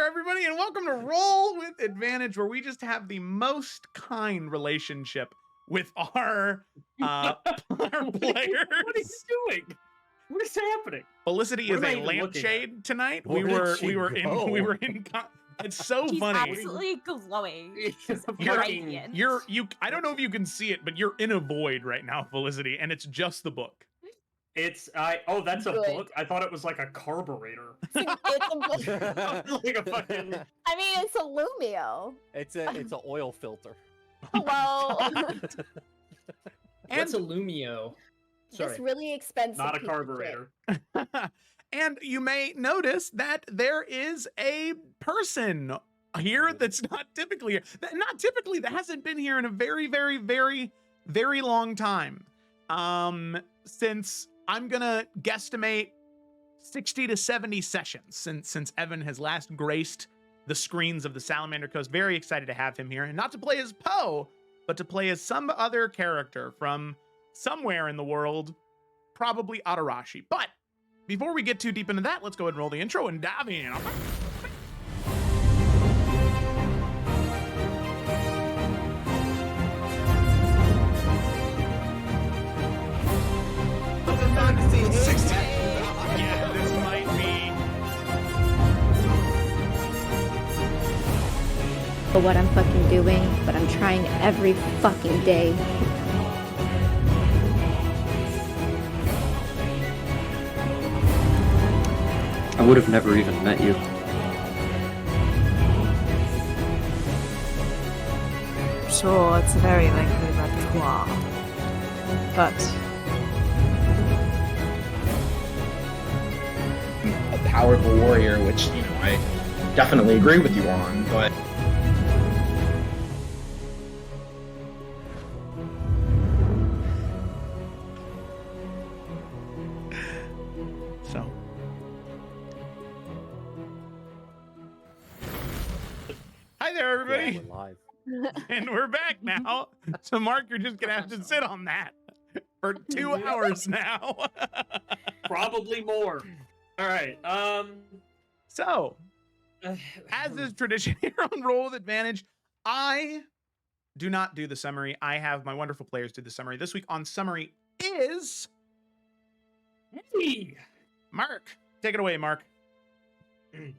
everybody, and welcome to Roll with Advantage, where we just have the most kind relationship with our players. What are you doing? What is happening? Felicity What is am I a even looking lampshade tonight. Where did she go? It's so She's funny. absolutely glowing. She's You're- radiant. I don't know if you can see it, but you're in a void right now, Felicity, and it's just the book. That's a Good. book? I thought it was like a carburetor. It's Like a fucking... I mean, it's a Lumio. It's a oil filter. Well, What's a Lumio? Sorry. this really expensive. Not a piece of carburetor. And you may notice that there is a person here that's not typically here. That hasn't been here in a very, very, very, very long time. Since I'm gonna guesstimate 60 to 70 sessions since Evan has last graced the screens of the Salamander Coast. Very excited to have him here, and not to play as Poe, but to play as some other character from somewhere in the world, probably Atarashi. But before we get too deep into that, let's go ahead and roll the intro and dive in. Yeah, this might be. For what I'm fucking doing, but I'm trying every fucking day. I would have never even met you. Sure, it's a very lengthy repertoire. But A powerful warrior, which, I definitely agree with you on, but So. Hi there, everybody. Yeah, we're live. And we're back now. So, Mark, you're just going to have to sit on that for 2 hours now. Probably more. All right. So, as is tradition here on Roll with Advantage, I do not do the summary. I have my wonderful players do the summary. This week on summary is Hey! Mark. Take it away, Mark. Shouldn't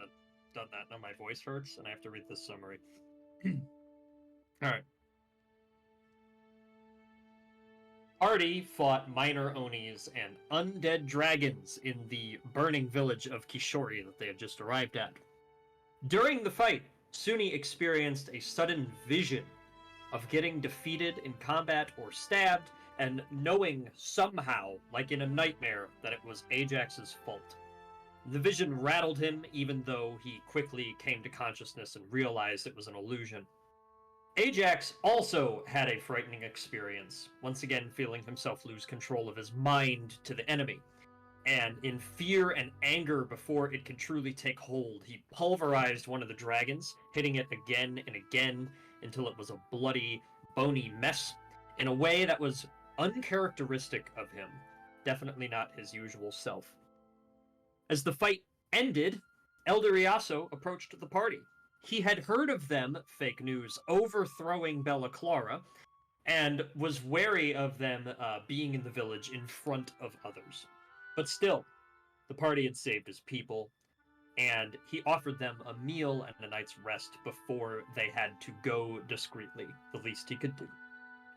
have done that. Now my voice hurts, and I have to read this summary. All right. Party fought minor Onis and undead dragons in the burning village of Kishori that they had just arrived at. During the fight, Suni experienced a sudden vision of getting defeated in combat or stabbed, and knowing somehow, like in a nightmare, that it was Ajax's fault. The vision rattled him, even though he quickly came to consciousness and realized it was an illusion. Ajax also had a frightening experience, once again feeling himself lose control of his mind to the enemy. And in fear and anger before it could truly take hold, he pulverized one of the dragons, hitting it again and again until it was a bloody, bony mess, in a way that was uncharacteristic of him, definitely not his usual self. As the fight ended, Elder Iaso approached the party. He had heard of them, fake news, overthrowing Bella Clara, and was wary of them being in the village in front of others. But still, the party had saved his people, and he offered them a meal and a night's rest before they had to go discreetly, the least he could do.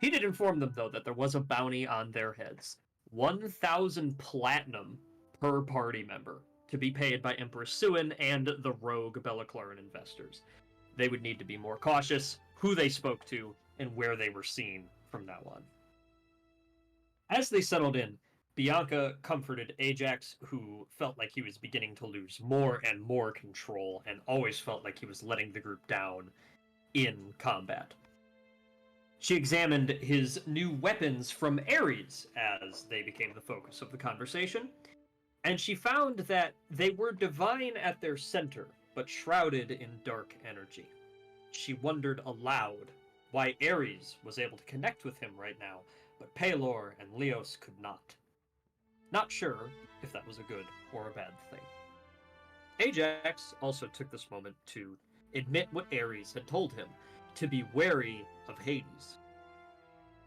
He did inform them, though, that there was a bounty on their heads. 1,000 platinum per party member, to be paid by Empress Suin and the rogue Bellaclaran investors. They would need to be more cautious who they spoke to and where they were seen from now on. As they settled in, Bianca comforted Ajax, who felt like he was beginning to lose more and more control and always felt like he was letting the group down in combat. She examined his new weapons from Ares as they became the focus of the conversation, and she found that they were divine at their center, but shrouded in dark energy. She wondered aloud why Ares was able to connect with him right now, but Pelor and Leos could not. Not sure if that was a good or a bad thing. Ajax also took this moment to admit what Ares had told him, to be wary of Hades.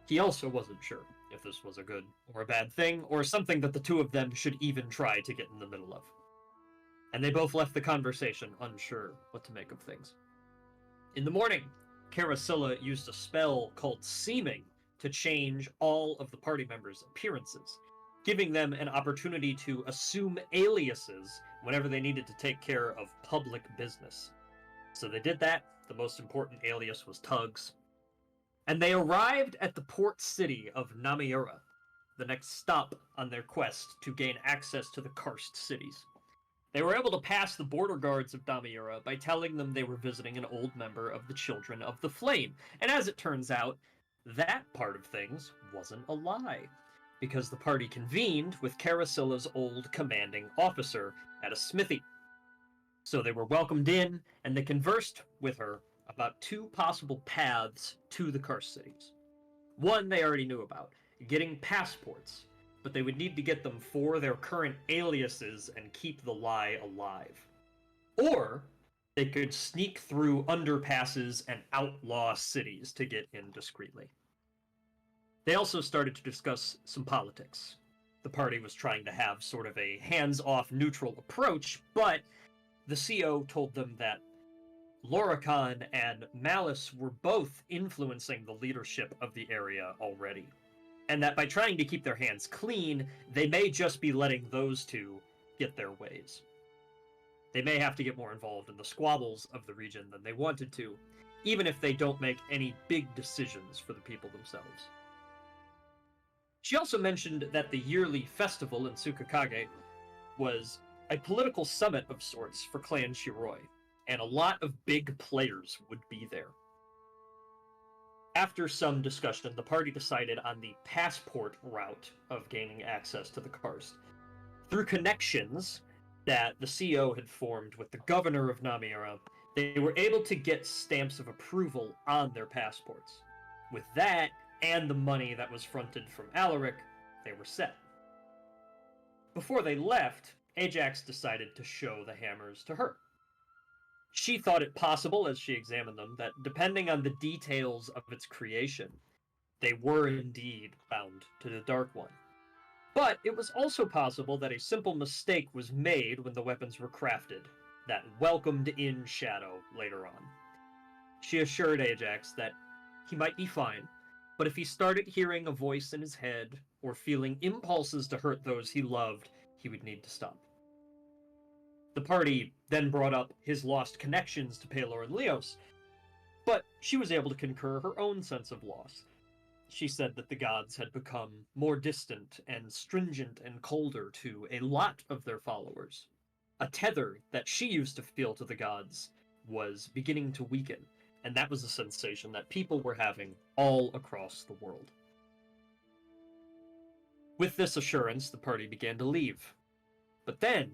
He also wasn't sure if this was a good or a bad thing, or something that the two of them should even try to get in the middle of. And they both left the conversation unsure what to make of things. In the morning, Carasilla used a spell called Seeming to change all of the party members' appearances, giving them an opportunity to assume aliases whenever they needed to take care of public business. So they did that. The most important alias was Tugs. And they arrived at the port city of Namiura, the next stop on their quest to gain access to the Karst cities. They were able to pass the border guards of Namiura by telling them they were visiting an old member of the Children of the Flame. And as it turns out, that part of things wasn't a lie, because the party convened with Carasilla's old commanding officer at a smithy. So they were welcomed in, and they conversed with her about two possible paths to the Karst cities. One they already knew about, getting passports, but they would need to get them for their current aliases and keep the lie alive. Or they could sneak through underpasses and outlaw cities to get in discreetly. They also started to discuss some politics. The party was trying to have sort of a hands-off neutral approach, but the CO told them that Loricon and Malice were both influencing the leadership of the area already, and that by trying to keep their hands clean, they may just be letting those two get their ways. They may have to get more involved in the squabbles of the region than they wanted to, even if they don't make any big decisions for the people themselves. She also mentioned that the yearly festival in Tsukakage was a political summit of sorts for Clan Shiroi, and a lot of big players would be there. After some discussion, the party decided on the passport route of gaining access to the Karst. Through connections that the CO had formed with the governor of Namiura, they were able to get stamps of approval on their passports. With that, and the money that was fronted from Alaric, they were set. Before they left, Ajax decided to show the hammers to her. She thought it possible, as she examined them, that depending on the details of its creation, they were indeed bound to the Dark One. But it was also possible that a simple mistake was made when the weapons were crafted, that welcomed in Shadow later on. She assured Ajax that he might be fine, but if he started hearing a voice in his head, or feeling impulses to hurt those he loved, he would need to stop. The party then brought up his lost connections to Pelor and Leos, but she was able to concur her own sense of loss. She said that the gods had become more distant and stringent and colder to a lot of their followers. A tether that she used to feel to the gods was beginning to weaken, and that was a sensation that people were having all across the world. With this assurance, the party began to leave. But then,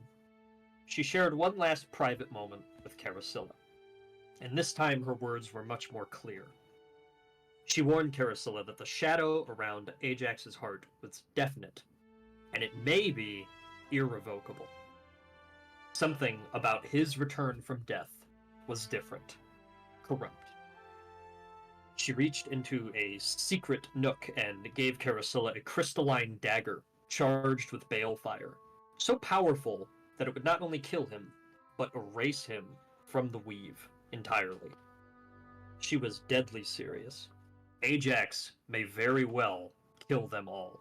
she shared one last private moment with Carasilla, and this time her words were much more clear. She warned Carasilla that the shadow around Ajax's heart was definite, and it may be irrevocable. Something about his return from death was different, corrupt. She reached into a secret nook and gave Carasilla a crystalline dagger charged with balefire, so powerful that it would not only kill him, but erase him from the weave entirely. She was deadly serious. Ajax may very well kill them all.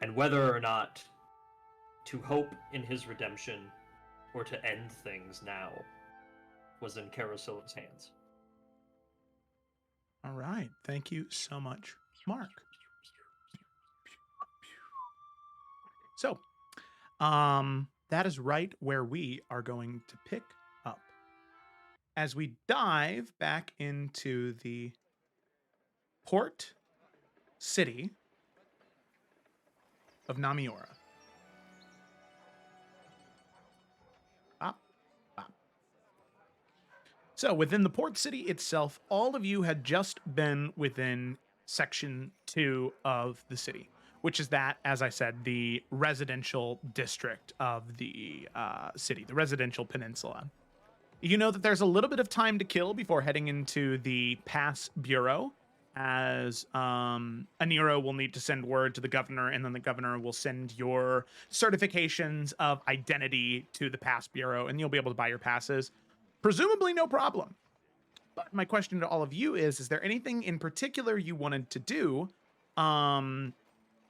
And whether or not to hope in his redemption or to end things now was in Carasilla's hands. All right. Thank you so much, Mark. So, that is right where we are going to pick up. As we dive back into the port city of Namiura. So within the port city itself, all of you had just been within section 2 of the city, which is that, as I said, the residential district of the city, the residential peninsula. You know that there's a little bit of time to kill before heading into the Pass Bureau, as Aniro will need to send word to the governor, and then the governor will send your certifications of identity to the Pass Bureau, and you'll be able to buy your passes. Presumably no problem. But my question to all of you is there anything in particular you wanted to do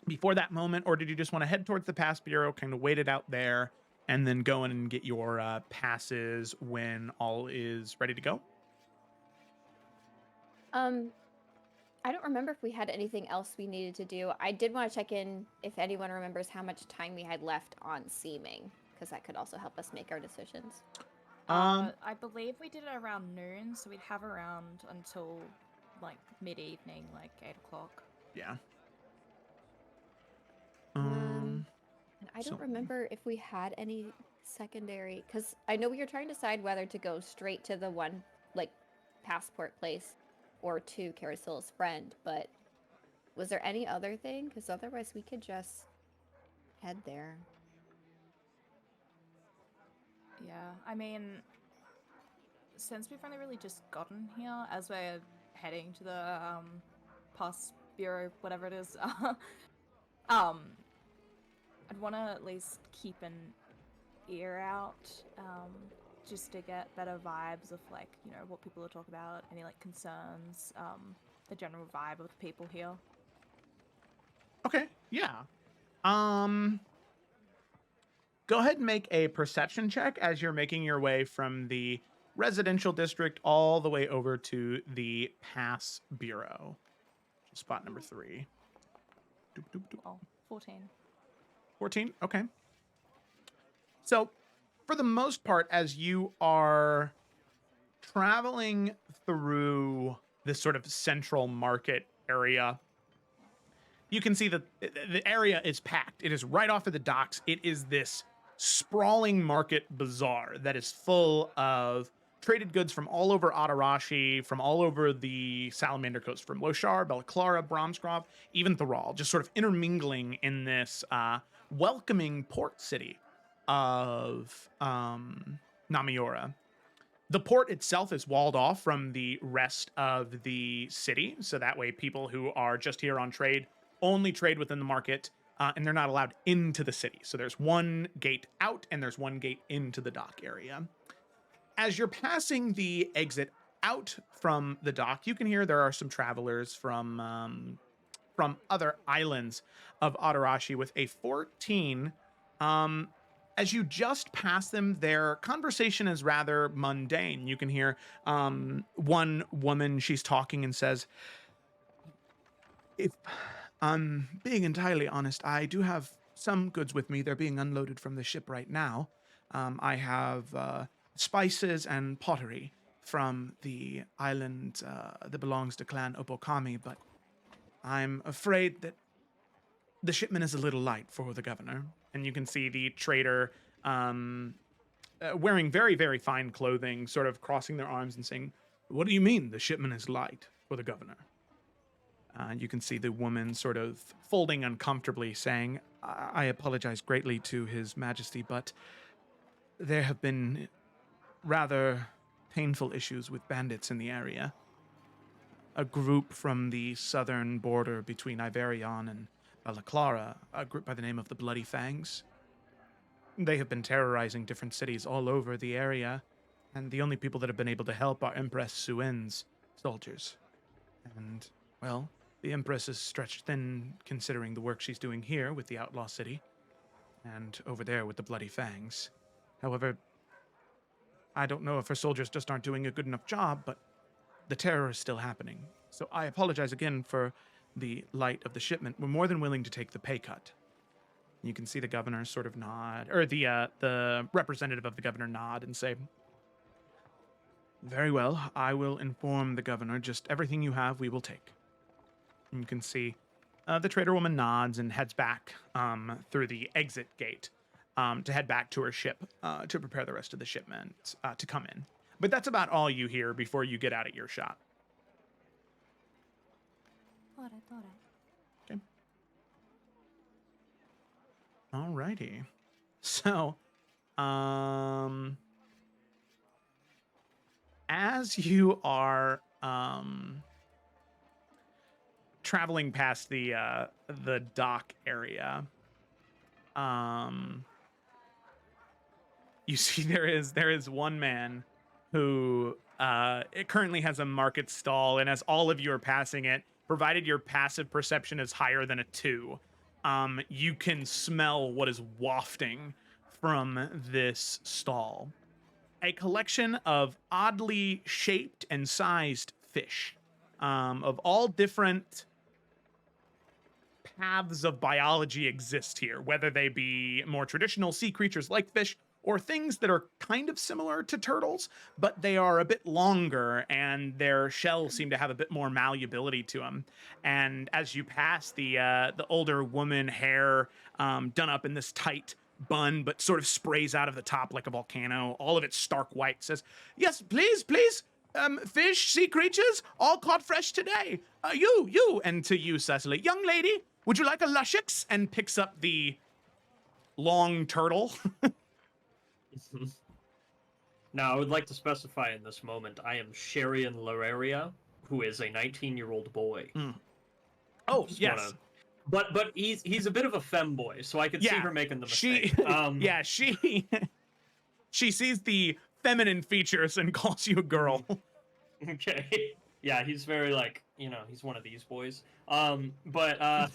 before that moment, or did you just want to head towards the Pass Bureau, kind of wait it out there, and then go in and get your passes when all is ready to go? I don't remember if we had anything else we needed to do. I did want to check in if anyone remembers how much time we had left on seaming, because that could also help us make our decisions. I believe we did it around noon, so we'd have around until like mid-evening, like 8 o'clock. Yeah. And I don't so- remember if we had any secondary, because I know we were trying to decide whether to go straight to the one, like, passport place or to Carasil's friend, but was there any other thing? Because otherwise we could just head there. Yeah, I mean, since we've only really just gotten here, as we're heading to the Pass Bureau, whatever it is, I'd want to at least keep an ear out, just to get better vibes of, like, you know, what people are talking about, any like concerns, the general vibe of the people here. Okay, yeah. Go ahead and make a perception check as you're making your way from the residential district all the way over to the Pass Bureau. Spot number 3. Doop, doop, doop. Oh, 14. 14? Okay. So, for the most part, as you are traveling through this sort of central market area, you can see that the area is packed. It is right off of the docks. It is this sprawling market bazaar that is full of traded goods from all over Atarashi, from all over the Salamander coast, from Loshar, Belclara, Bromsgrove, even Thrall, just sort of intermingling in this welcoming port city of Namiora. The port itself is walled off from the rest of the city, so that way people who are just here on trade only trade within the market, and they're not allowed into the city. So there's one gate out and there's one gate into the dock area. As you're passing the exit out from the dock, you can hear there are some travelers from other islands of Atarashi with a 14. As you just pass them, their conversation is rather mundane. You can hear one woman, she's talking and says, "If I'm being entirely honest, I do have some goods with me. They're being unloaded from the ship right now. I have spices and pottery from the island that belongs to Clan Opokami, but I'm afraid that the shipment is a little light for the governor." And you can see the trader wearing very, very fine clothing, sort of crossing their arms and saying, "What do you mean the shipment is light for the governor?" And you can see the woman sort of folding uncomfortably, saying, I apologize greatly to His Majesty, but there have been rather painful issues with bandits in the area. A group from the southern border between Iverion and Balaclara, a group by the name of the Bloody Fangs. They have been terrorizing different cities all over the area, and the only people that have been able to help are Empress Suen's soldiers. And, well, the Empress is stretched thin considering the work she's doing here with the Outlaw City, and over there with the Bloody Fangs. However, I don't know if her soldiers just aren't doing a good enough job, but the terror is still happening. So I apologize again for the light of the shipment. We're more than willing to take the pay cut. You can see the governor sort of nod, or the representative of the governor nod and say, "Very well, I will inform the governor. Just everything you have, we will take." And you can see the trader woman nods and heads back through the exit gate to head back to her ship to prepare the rest of the shipment to come in. But that's about all you hear before you get out of earshot. Alright. Okay. Alrighty. So, as you are traveling past the dock area, you see there is one man who it currently has a market stall, and as all of you are passing it, provided your passive perception is higher than a 2, you can smell what is wafting from this stall. A collection of oddly shaped and sized fish, of all different paths of biology exist here, whether they be more traditional sea creatures like fish or things that are kind of similar to turtles, but they are a bit longer and their shells seem to have a bit more malleability to them. And as you pass the older woman, hair done up in this tight bun, but sort of sprays out of the top like a volcano, all of it stark white, says, "Yes, please, please. Fish, sea creatures, all caught fresh today. You, and to you, Cecily, young lady, would you like a lushix?" And picks up the long turtle. Now, I would like to specify in this moment, I am Sherian Lararia, who is a 19-year-old boy. Oh, Just yes. But he's a bit of a femboy, so I could see her making the mistake. She sees the feminine features and calls you a girl. Okay. Yeah, he's very like, he's one of these boys. But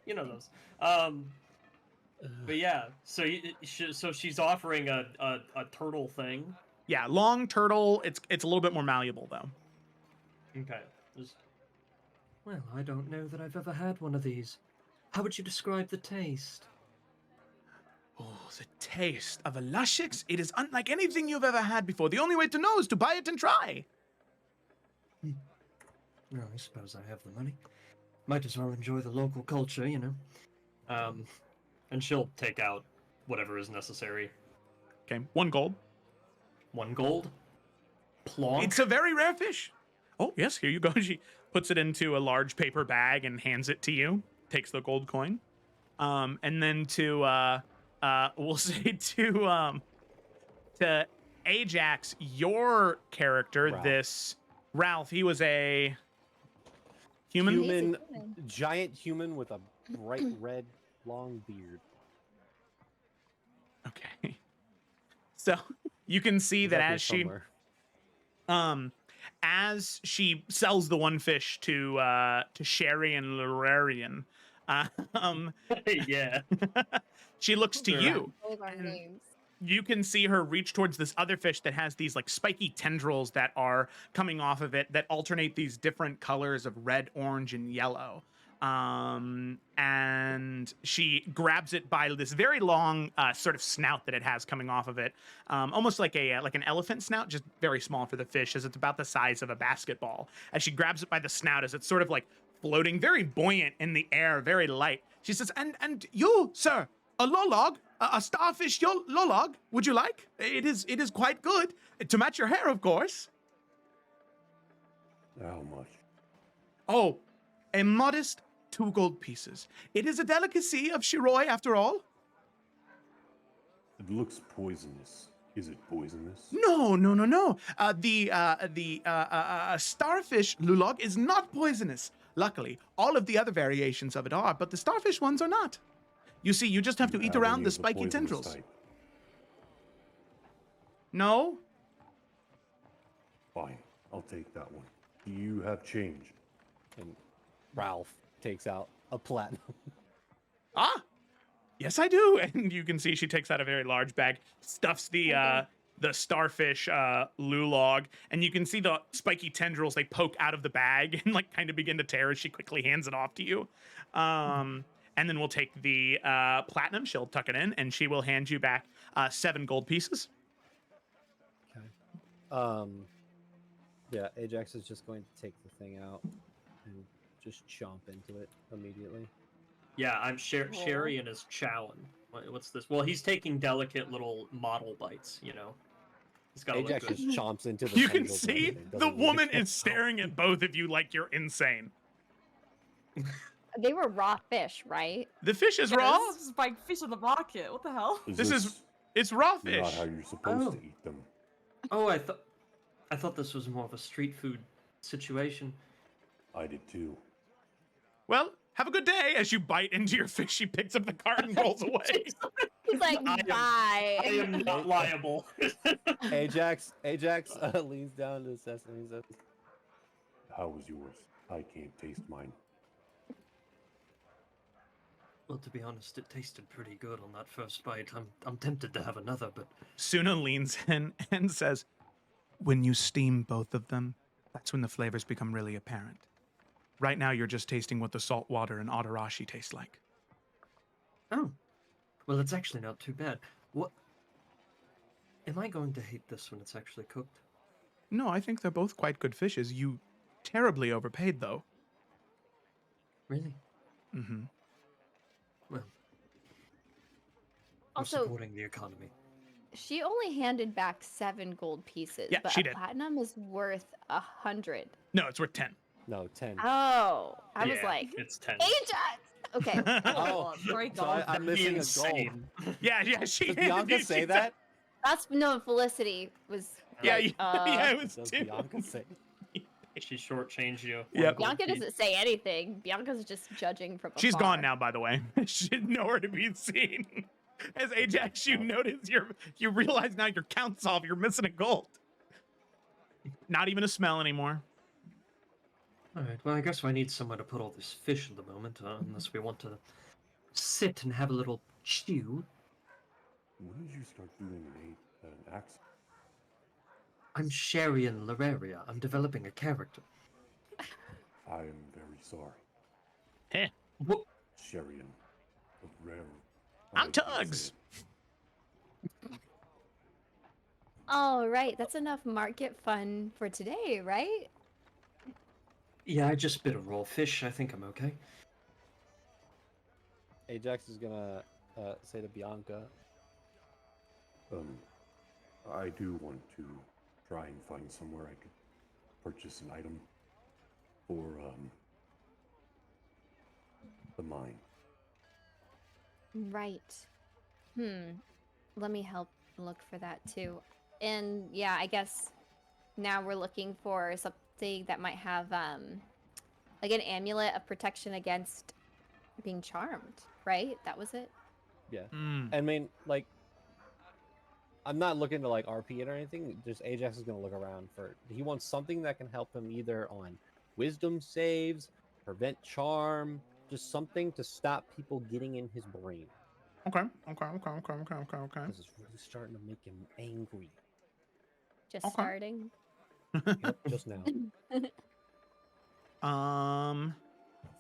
you know those. But yeah, so she's offering a turtle thing. Yeah, long turtle. It's a little bit more malleable though. Okay. Well, I don't know that I've ever had one of these. How would you describe the taste? Oh, the taste of a lushix. It is unlike anything you've ever had before. The only way to know is to buy it and try. Well, I suppose I have the money. Might as well enjoy the local culture, And she'll take out whatever is necessary. Okay, 1 gold. 1 gold? Plonk? It's a very rare fish. Oh, yes, here you go. She puts it into a large paper bag and hands it to you. Takes the gold coin. And then to we'll say to Ajax, your character, Ralph. Ralph, he was a human. Giant human with a bright red long beard. Okay. So you can see that as she sells the one fish to Sherry and Lorarian, Yeah. she looks to you. Those are names. You can see her reach towards this other fish that has these like spiky tendrils that are coming off of it that alternate these different colors of red, orange, and yellow. And she grabs it by this very long sort of snout that it has coming off of it, almost like an elephant snout, just very small for the fish, as it's about the size of a basketball. As she grabs it by the snout, as it's sort of like floating, very buoyant in the air, very light. She says, "And you, sir, a lolog, a starfish lolog, would you like? It is quite good to match your hair, of course." How much? Oh, a modest 2 gold pieces. It is a delicacy of Shiroi, after all. It looks poisonous. Is it poisonous? No. The starfish lulog is not poisonous. Luckily, all of the other variations of it are, but the starfish ones are not. You see, you just have to eat Have around any the of spiky poisonous tendrils. type? No? Fine, I'll take that one. Do you have change? And Ralph takes out a platinum. Ah, yes, I do. And you can see she takes out a very large bag, stuffs the starfish lulog, and you can see the spiky tendrils, they poke out of the bag and like kind of begin to tear as she quickly hands it off to you. And then we'll take the platinum, she'll tuck it in, and she will hand you back 7 gold pieces. Okay. Yeah, Ajax is just going to take the thing out and just chomp into it immediately. Yeah, I'm Sherry and his chowing. What's this? Well, he's taking delicate little model bites, He's got to look Ajax good. just chomps into the You can tendrils and see everything, the doesn't woman really is staring at both of you like you're insane. They were raw fish, right? The fish is Yeah, raw. This is just buying fish on the market. What the hell? This is it's raw not fish. how you're supposed Oh. to eat them. Oh, I thought this was more of a street food situation. I did too. Well, have a good day. As you bite into your fish, she picks up the cart and rolls away. He's like, I bye. am not liable. Ajax leans down to Cecily and says, How was yours? I can't taste mine. Well, to be honest, it tasted pretty good on that first bite. I'm tempted to have another, but Suna leans in and says, when you steam both of them, that's when the flavors become really apparent. Right now, you're just tasting what the salt water and Adarashi taste like. oh, well, it's actually not too bad. What? Am I going to hate this when it's actually cooked? No, I think they're both quite good fishes. You terribly overpaid, though. Really? Mm-hmm. Well, Also- we're supporting the economy. She only handed back 7 gold pieces, Yeah, but she a did. platinum is worth 100. No, it's worth 10. no, 10. Oh, I was Yeah, like, it's 10. Ajax! Okay. Oh, Great so gold. I'm missing a gold. Insane. Yeah, she Does handed Bianca you- say she that? That's no, Felicity was. Yeah, like, yeah, it was Does 2. Bianca say? She shortchanged you. Yep. Bianca doesn't say anything. Bianca's just judging from She's afar. gone now, by the way. She's nowhere to be seen. As Ajax, you notice you realize now your count's off. You're missing a gold. Not even a smell anymore. Alright, well, I guess I need somewhere to put all this fish at the moment, unless we want to sit and have a little chew. When did you start doing an accent? I'm Sharian Lararia. I'm developing a character. I am very sorry. Heh. What? Sherian. Rare. I'm Tugs. All right, that's enough market fun for today, right? Yeah, I just bit a raw fish. I think I'm okay. Ajax is gonna say to Bianca, I do want to try and find somewhere I could purchase an item for the mine. Right. Let me help look for that too. And yeah, I guess now we're looking for something that might have like an amulet of protection against being charmed, right? That was it. yeah. Mm. I mean, like, I'm not looking to like RP it or anything. Just Ajax is gonna look around for. He wants something that can help him either on wisdom saves, prevent charm, just something to stop people getting in his brain. Okay. Because it's really starting to make him angry. Just Okay. starting. Yep, just now.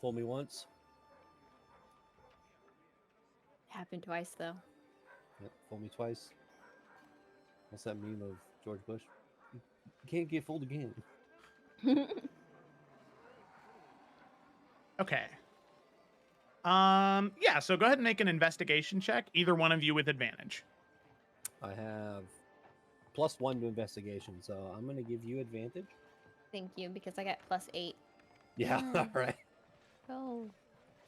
Fool me once. Happened twice though. Yep, fool me twice. What's that meme of George Bush? You can't get fooled again. Okay. Yeah, so go ahead and make an investigation check, either one of you with advantage. I have +1 to investigation, so I'm gonna give you advantage. Thank you, because I got +8. Yeah, Yeah. all right. Oh.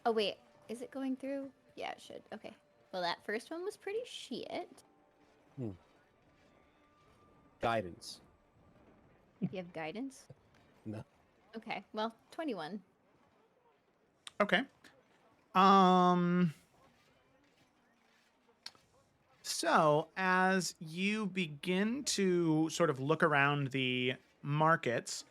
Oh wait, is it going through? Yeah, it should. Okay. Well, that first one was pretty shit. Guidance. You have guidance? No. Okay. Well, 21. Okay. So as you begin to sort of look around the markets,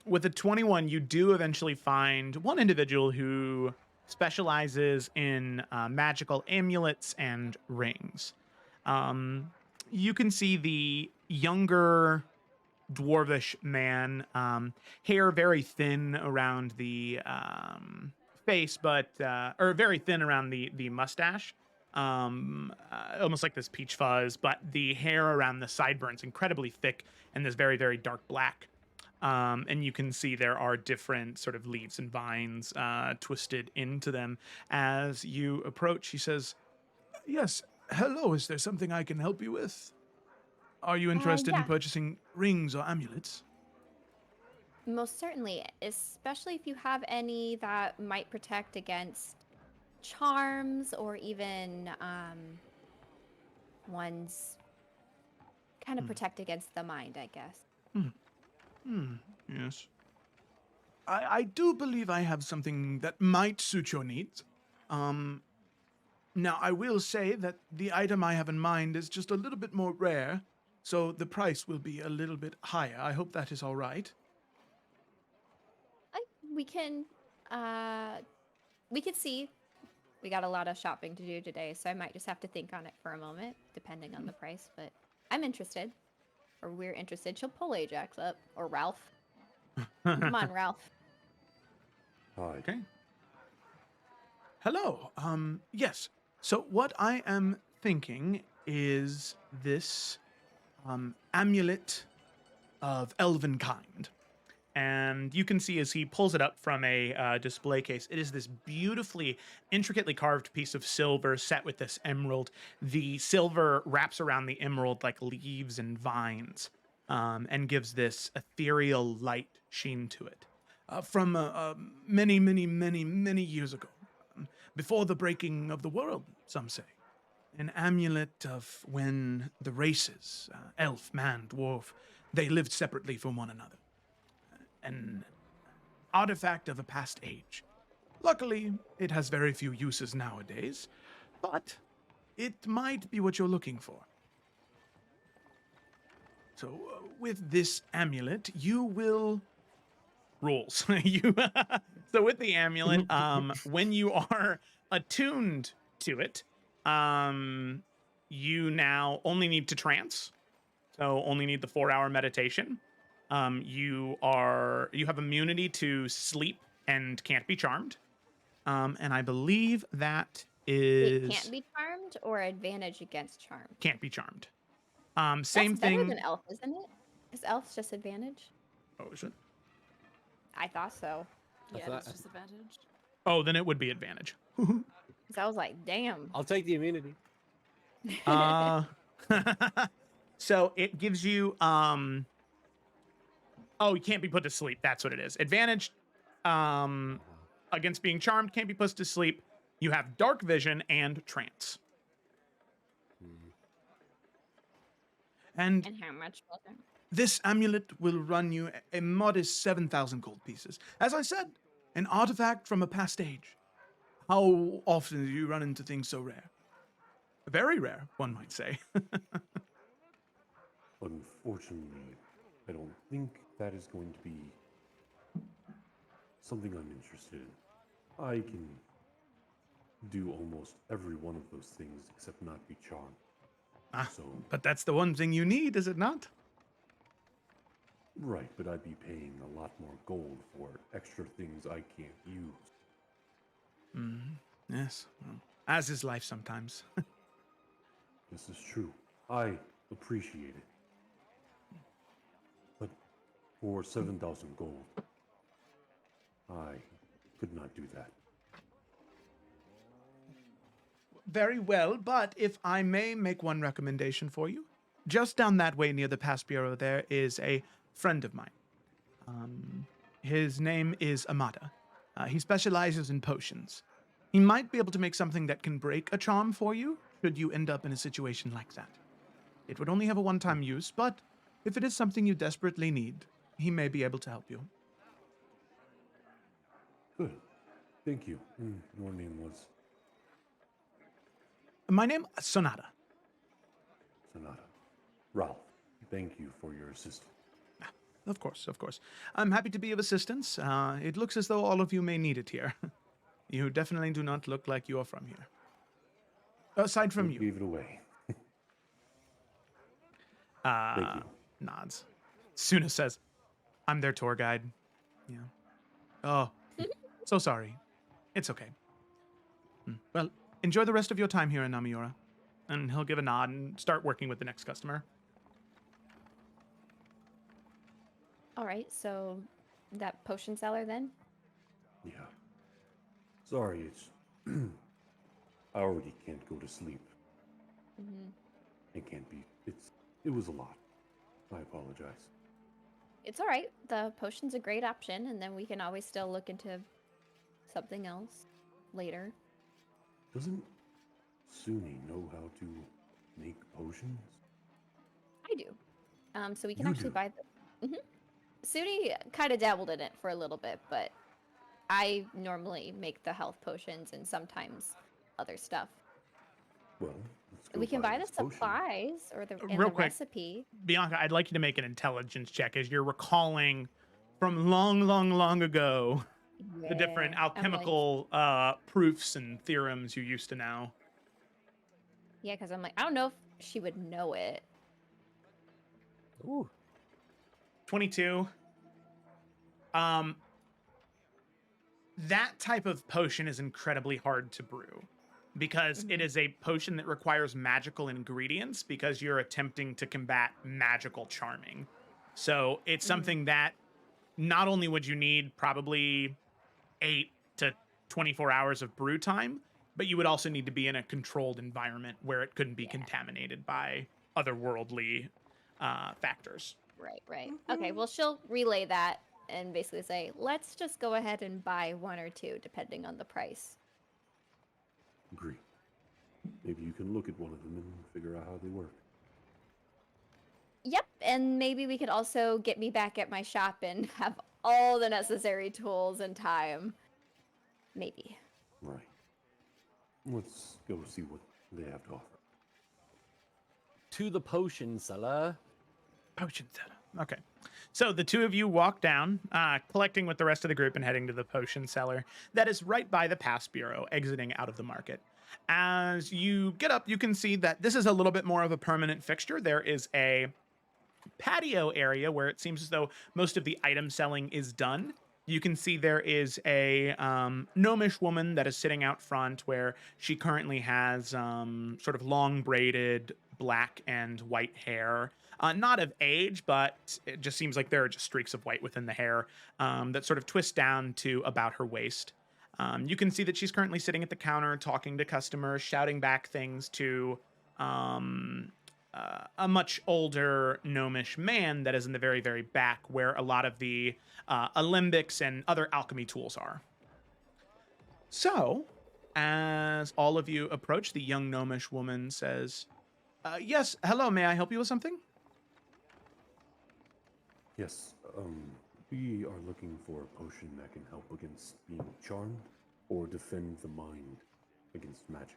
with a 21, you do eventually find one individual who specializes in magical amulets and rings. You can see the younger dwarvish man, hair very thin around the face, but or very thin around the mustache, almost like this peach fuzz, but the hair around the sideburns incredibly thick and this very, very dark black. And you can see there are different sort of leaves and vines twisted into them. As you approach, he says, "Yes, hello, is there something I can help you with? Are you interested in yeah. purchasing rings or amulets?" Most certainly, especially if you have any that might protect against charms or even ones kind of protect against the mind, I guess. Yes. I do believe I have something that might suit your needs. Now, I will say that the item I have in mind is just a little bit more rare, so the price will be a little bit higher. I hope that is all right. We can see. We got a lot of shopping to do today, so I might just have to think on it for a moment, depending on the price, but I'm interested. Or we're interested. She'll pull Ajax up. Or Ralph. Come on, Ralph. Hi. Okay. Hello. Yes. So what I am thinking is this amulet of elven kind. And you can see as he pulls it up from a display case, it is this beautifully, intricately carved piece of silver set with this emerald. The silver wraps around the emerald like leaves and vines, and gives this ethereal light sheen to it. From many, many, many, many years ago, before the breaking of the world, some say. An amulet of when the races, elf, man, dwarf, they lived separately from one another. An artifact of a past age. Luckily, it has very few uses nowadays, but it might be what you're looking for. So, with this amulet, you will rules. So with the amulet, when you are attuned to it, you now only need to trance, so only need the 4-hour meditation. You have immunity to sleep and can't be charmed. And I believe that is It can't be charmed or advantage against charm. can't be charmed. That's Same thing. better than elf, isn't it? Is elf's just advantage? Oh, is it? I thought so. Yeah, thought- that's disadvantage. Oh, then it would be advantage. Because I was like, damn. I'll take the immunity. So it gives you oh, you can't be put to sleep. That's what it is. Advantage against being charmed, can't be put to sleep. You have dark vision and trance. And And how much was it? this amulet will run you a modest 7,000 gold pieces. As I said, an artifact from a past age. How often do you run into things so rare? Very rare, one might say. Unfortunately, I don't think that is going to be something I'm interested in. I can do almost every one of those things except not be charmed. So, But that's the one thing you need, is it not? right, but I'd be paying a lot more gold for extra things I can't use. Yes, well, as is life sometimes. This is true. I appreciate it. But for 7,000 gold, I could not do that. Very well, but if I may make one recommendation for you, just down that way near the Pass Bureau, there is a friend of mine. His name is Amada. He specializes in potions. He might be able to make something that can break a charm for you, should you end up in a situation like that. It would only have a one-time use, but if it is something you desperately need, he may be able to help you. Good. Thank you. And your name was My name is Sonata. Sonata. Ralph, thank you for your assistance. Of course, of course. I'm happy to be of assistance. It looks as though all of you may need it here. You definitely do not look like you are from here. Aside from Don't you. Give it away. Thank you. Nods. Suna says, I'm their tour guide. Yeah. Oh, so sorry. It's okay. Well, enjoy the rest of your time here in Namiura. And he'll give a nod and start working with the next customer. All right, so that potion seller then? Yeah. Sorry, it's. I already can't go to sleep. Mm-hmm. It can't be. It was a lot. I apologize. It's all right. The potion's a great option, and then we can always still look into something else later. Doesn't Suni know how to make potions? I do. So we can You actually do? buy the. Suni kind of dabbled in it for a little bit, but I normally make the health potions and sometimes other stuff. Well, let's go We can buy the this potion. supplies or the Real the quick, recipe. Bianca, I'd like you to make an intelligence check as you're recalling from long ago the different Yeah, I'm like, alchemical proofs and theorems you used to know. yeah, because I'm like, I don't know if she would know it. Ooh. 22. That type of potion is incredibly hard to brew because it is a potion that requires magical ingredients because you're attempting to combat magical charming. So it's something that not only would you need probably 8 to 24 hours of brew time, but you would also need to be in a controlled environment where it couldn't be contaminated by otherworldly factors. Right. Okay, well, she'll relay that and basically say, let's just go ahead and buy 1 or 2, depending on the price. Agree. Maybe you can look at one of them and figure out how they work. Yep, and maybe we could also get me back at my shop and have all the necessary tools and time. Maybe. Right. Let's go see what they have to offer. To the potion seller. Potion seller. Okay. So the two of you walk down, collecting with the rest of the group and heading to the potion cellar that is right by the pass bureau, exiting out of the market. As you get up, you can see that this is a little bit more of a permanent fixture. There is a patio area where it seems as though most of the item selling is done. You can see there is a gnomish woman that is sitting out front where she currently has sort of long braided black and white hair. Not of age, but it just seems like there are just streaks of white within the hair that sort of twist down to about her waist. You can see that she's currently sitting at the counter talking to customers, shouting back things to a much older gnomish man that is in the very, very back where a lot of the alembics and other alchemy tools are. So, as all of you approach, the young gnomish woman says, yes, hello, may I help you with something? Yes, we are looking for a potion that can help against being charmed or defend the mind against magic.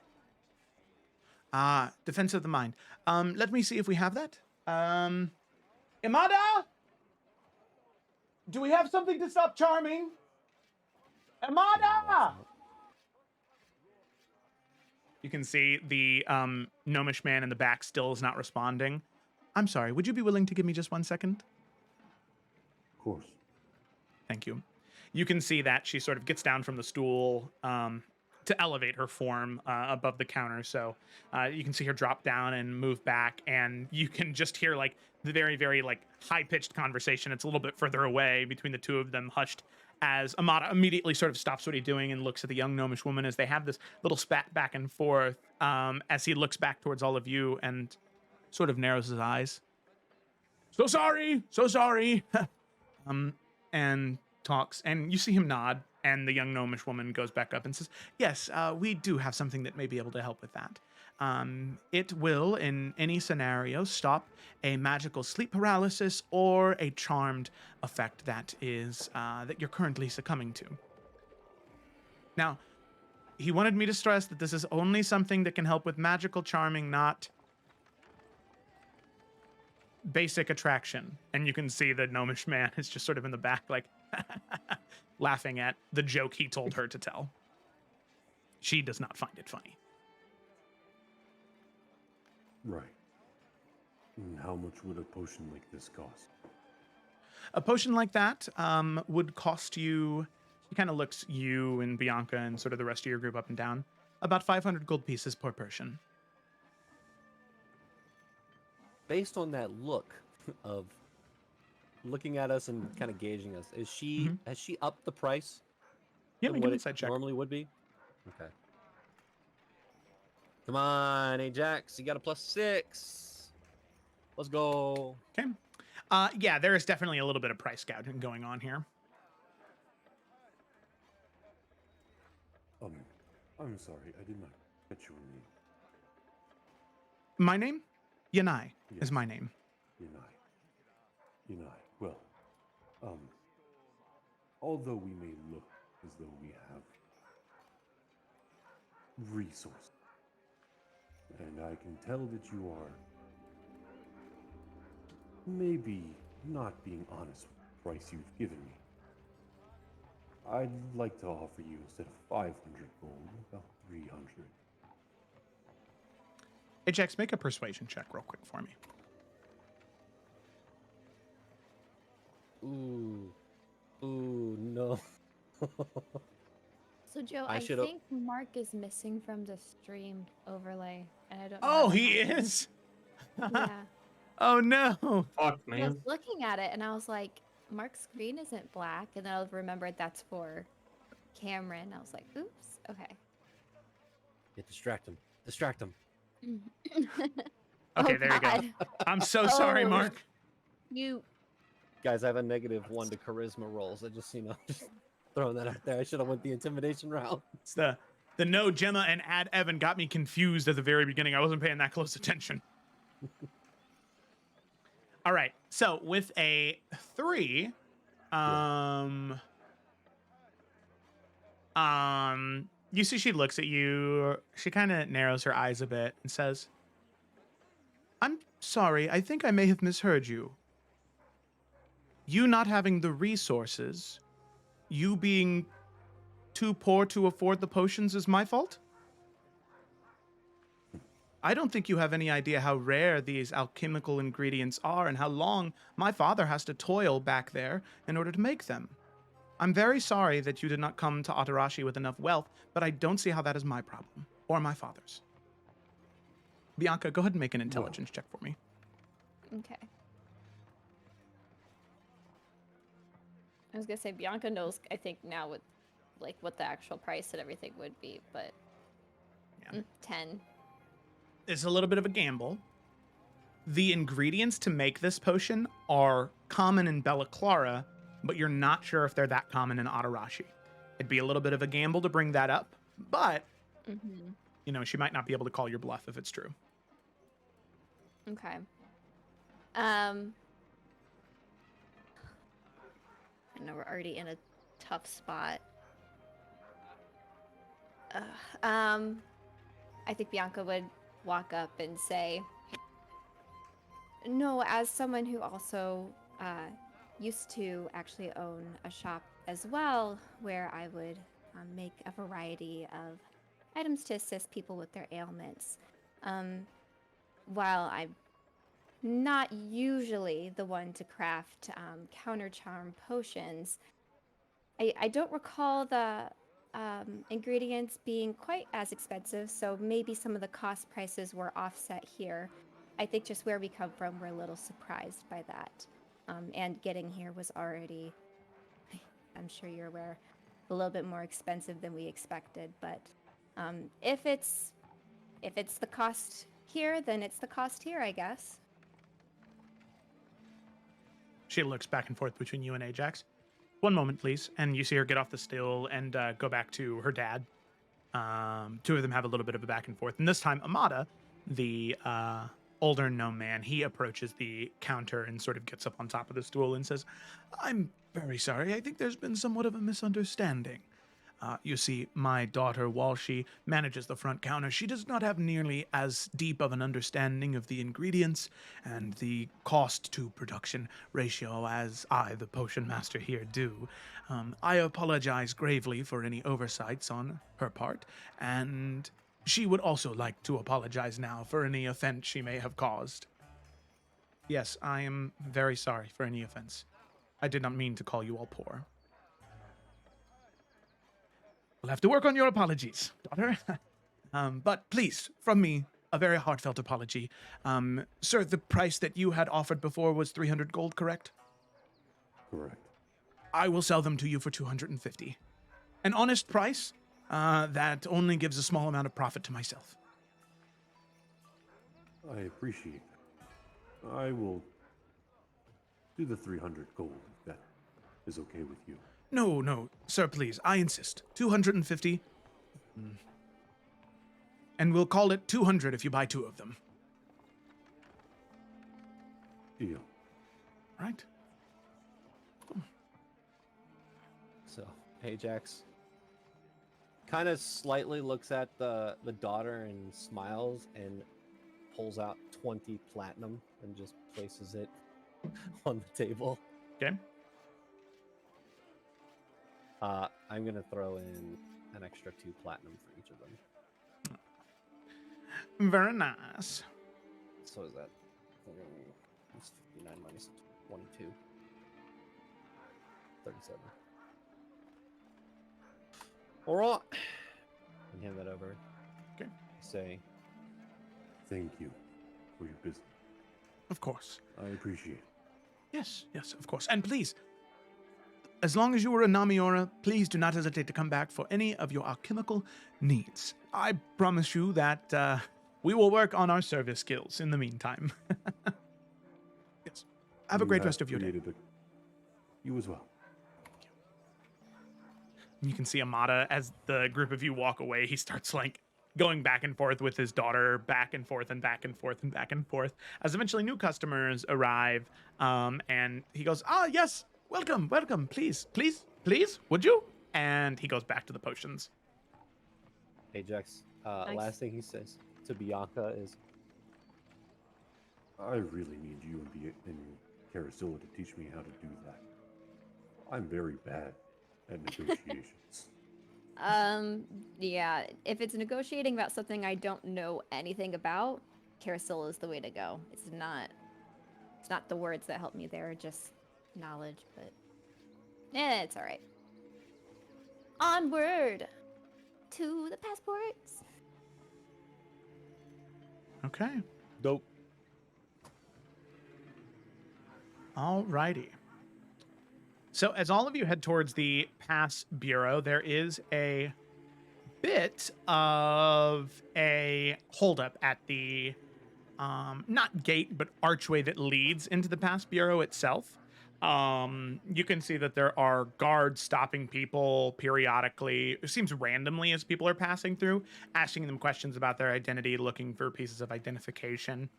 Defense of the mind. Let me see if we have that. Imada? Do we have something to stop charming? Imada! You can see the gnomish man in the back still is not responding. I'm sorry, would you be willing to give me just 1 second? Of course. Thank you. You can see that she sort of gets down from the stool to elevate her form above the counter. So you can see her drop down and move back, and you can just hear like the very, very like high-pitched conversation. It's a little bit further away between the two of them, hushed, as Amada immediately sort of stops what he's doing and looks at the young gnomish woman as they have this little spat back and forth as he looks back towards all of you and sort of narrows his eyes. So sorry. And talks, and you see him nod, and the young gnomish woman goes back up and says, yes, we do have something that may be able to help with that. It will, in any scenario, stop a magical sleep paralysis or a charmed effect that is that you're currently succumbing to. Now, he wanted me to stress that this is only something that can help with magical charming, not basic attraction. And you can see the gnomish man is just sort of in the back, like laughing at the joke he told her to tell. She does not find it funny. Right. And how much would a potion like this cost? A potion like that would cost you, he kind of looks you and Bianca and sort of the rest of your group up and down, about 500 gold pieces per person. Based on that look of looking at us and kind of gauging us, is she has she upped the price? Yeah, than make what an it insight check. normally would be? Okay. Come on, Ajax, you got a +6. Let's go. Okay. Yeah, there is definitely a little bit of price gouging going on here. I'm sorry, I did not catch your name. My name? Yanai is Yes. my name. Unai. Well, although we may look as though we have resources, and I can tell that you are maybe not being honest with the price you've given me, I'd like to offer you, instead of 500 gold, about 300. Ajax, make a persuasion check real quick for me. Ooh, no. So Joe, I I should've- think Mark is missing from the stream overlay, and I don't know. Oh, how that he happened. is? Yeah. Oh, no. Fuck, I was man. looking at it and I was like, Mark's screen isn't black, and then I remembered that's for Cameron. I was like, oops. Okay. Yeah, distract him. Distract him. Okay, Oh, there you go. God. I'm so sorry, Oh. Mark. You. Guys, I have a -1 to charisma rolls. I just, just throwing that out there. I should have went the intimidation route. It's the no Gemma and add Evan got me confused at the very beginning. I wasn't paying that close attention. All right. So with a 3, you see she looks at you. She kind of narrows her eyes a bit and says, "I'm sorry. I think I may have misheard you. You not having the resources, you being too poor to afford the potions is my fault? I don't think you have any idea how rare these alchemical ingredients are and how long my father has to toil back there in order to make them. I'm very sorry that you did not come to Atarashi with enough wealth, but I don't see how that is my problem or my father's." Bianca, go ahead and make an intelligence check for me. Okay. I was gonna say Bianca knows, I think, now what the actual price and everything would be, but Yeah. 10. It's a little bit of a gamble. The ingredients to make this potion are common in Bella Clara, but you're not sure if they're that common in Atarashi. It'd be a little bit of a gamble to bring that up, but she might not be able to call your bluff if it's true. Okay. I know we're already in a tough spot. I think Bianca would walk up and say, "No, as someone who also used to actually own a shop as well, where I would make a variety of items to assist people with their ailments. While I'm not usually the one to craft counter charm potions, I don't recall the ingredients being quite as expensive, so maybe some of the cost prices were offset here. I think just where we come from, we're a little surprised by that. And getting here was already, I'm sure you're aware, a little bit more expensive than we expected. But if it's the cost here, then it's the cost here, I guess." She looks back and forth between you and Ajax. "One moment, please." And you see her get off the stool and go back to her dad. Two of them have a little bit of a back and forth. And this time, Amada, the older gnome man, he approaches the counter and sort of gets up on top of the stool and says, "I'm very sorry. I think there's been somewhat of a misunderstanding. You see, my daughter, while she manages the front counter, she does not have nearly as deep of an understanding of the ingredients and the cost to production ratio as I, the potion master here, do. I apologize gravely for any oversights on her part, and she would also like to apologize now for any offense she may have caused. Yes, I am very sorry for any offense. I did not mean to call you all poor. We'll have to work on your apologies, daughter. But please, from me, a very heartfelt apology. Sir, the price that you had offered before was 300 gold, correct? Correct. I will sell them to you for 250. An honest price that only gives a small amount of profit to myself. I appreciate that. I will Do the 300 gold, if that is okay with you. No, no, sir, please. I insist. 250. And we'll call it 200 if you buy 2 of them. Deal. Right? So Ajax kind of slightly looks at the daughter and smiles and pulls out 20 platinum and just places it on the table. Okay. I'm gonna throw in an extra 2 platinum for each of them. Very nice. So is that it's 59 minus 22. 37. All right. And hand that over. Okay. Say, Thank you for your business. Of course. I appreciate it. Yes, yes, of course. And please, as long as you are a Namiora, please do not hesitate to come back for any of your alchemical needs. I promise you that we will work on our service skills in the meantime. Yes. Have a You great rest of your day. created You as well. You can see Amada as the group of you walk away. He starts like going back and forth with his daughter, back and forth and back and forth and back and forth, as eventually new customers arrive. And he goes, yes, welcome, welcome, please, please, please, would you? And he goes back to the potions. Ajax, Nice. last thing he says to Bianca is, I really need you and Carasilla to teach me how to do that. I'm very bad at negotiations. Yeah, if it's negotiating about something I don't know anything about, Carousel is the way to go. It's not the words that help me there, just knowledge, but it's all right. Onward to the passports. Okay. dope. Alrighty. So as all of you head towards the Pass Bureau, there is a bit of a holdup at the, not gate, but archway that leads into the Pass Bureau itself. You can see that there are guards stopping people periodically. It seems randomly as people are passing through, asking them questions about their identity, looking for pieces of identification.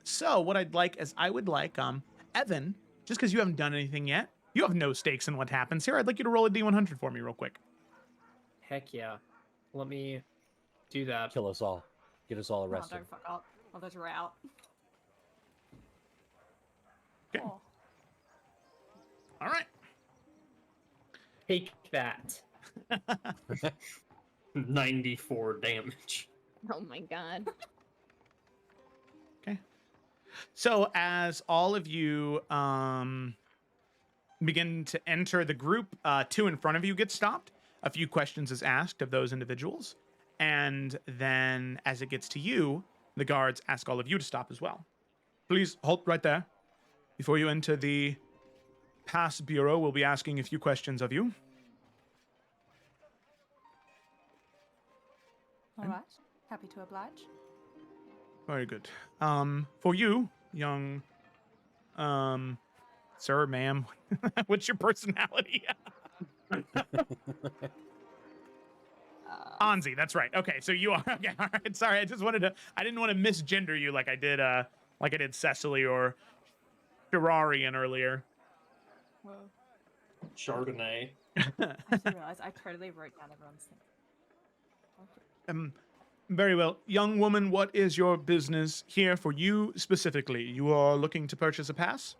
So what I'd like is I would like, Evan, just because you haven't done anything yet, you have no stakes in what happens here. I'd like you to roll a D100 for me real quick. Heck yeah. Let me do that. Kill us all. Get us all Oh, arrested. don't fuck up. I'll just route. Okay. Oh. All right. Take that. 94 damage. Oh my god. Okay. So as all of you begin to enter the group, 2 in front of you get stopped. A few questions is asked of those individuals. And then as it gets to you, the guards ask all of you to stop as well. Please halt right there. Before you enter the Pass Bureau, we'll be asking a few questions of you. All right. Happy to oblige. Very good. For you, young, sir, ma'am, what's your personality? Anzi, that's right. Okay, so you are. Okay, all right. Sorry, I didn't want to misgender you like I did Cecily or Shirarian earlier. Whoa. Chardonnay. I just realized I totally wrote down everyone's thing. Very well. Young woman, what is your business here for you specifically? You are looking to purchase a pass?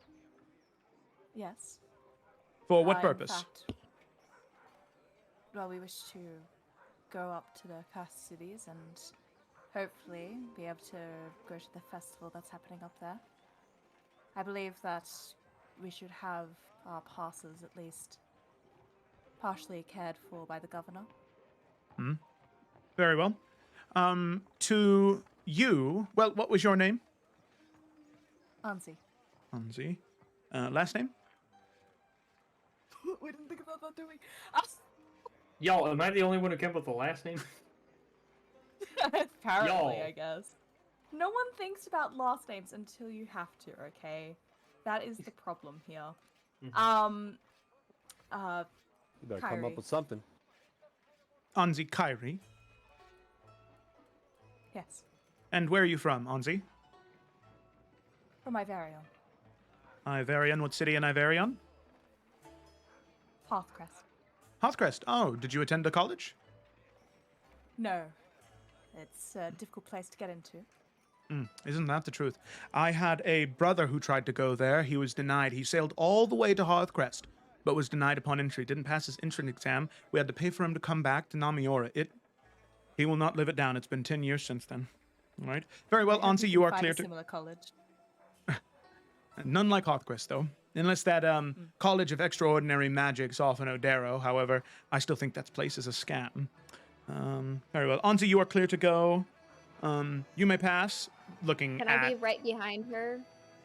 Yes. For what In purpose? fact, well, we wish to go up to the past cities and hopefully be able to go to the festival that's happening up there. I believe that we should have our passes at least partially cared for by the governor. Very well. To you, well, what was your name? Anzi. Anzi. Last name? We didn't think about that, did we? Y'all, am I the only one who came up with the last name? Apparently, Y'all. I guess. No one thinks about last names until you have to, okay? That is the problem here. Mhm. You better come up Kyrie. with something. Anzi Kyrie. Yes, And where are you from, Anzi? from Ivarion. Ivarion. What city in Ivarion? Pathcrest. Hearthcrest. Oh, did you attend a college? No, it's a difficult place to get into. Isn't that the truth? I had a brother who tried to go there. He was denied. He sailed all the way to Hearthcrest, but was denied upon entry. Didn't pass his entrance exam. We had to pay for him to come back to Namiora. He will not live it down. It's been 10 years since then. All right. Very well, I hope Ansi, can you are find clear a to... similar college. None like Hearthcrest, though. Unless that College of Extraordinary Magic's off in Odero. However, I still think that place is a scam. Very well. Ansi, you are clear to go. You may pass. Looking Can at... I be right behind her?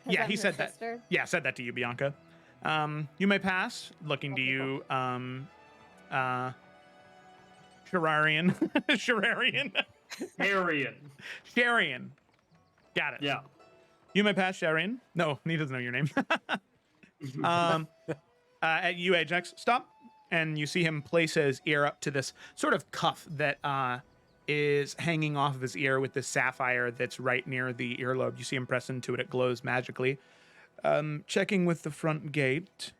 'Cause Yeah, I'm he her said sister? that. Yeah, said that to you, Bianca. You may pass. Looking to Okay, you, Sherarian. Sherarian. Arian. Sharian. Got it. Yeah. You may pass, Sharian. No, he doesn't know your name. At you, Ajax, stop. And you see him place his ear up to this sort of cuff that is hanging off of his ear with this sapphire that's right near the earlobe. You see him press into it. It glows magically. Checking with the front gate.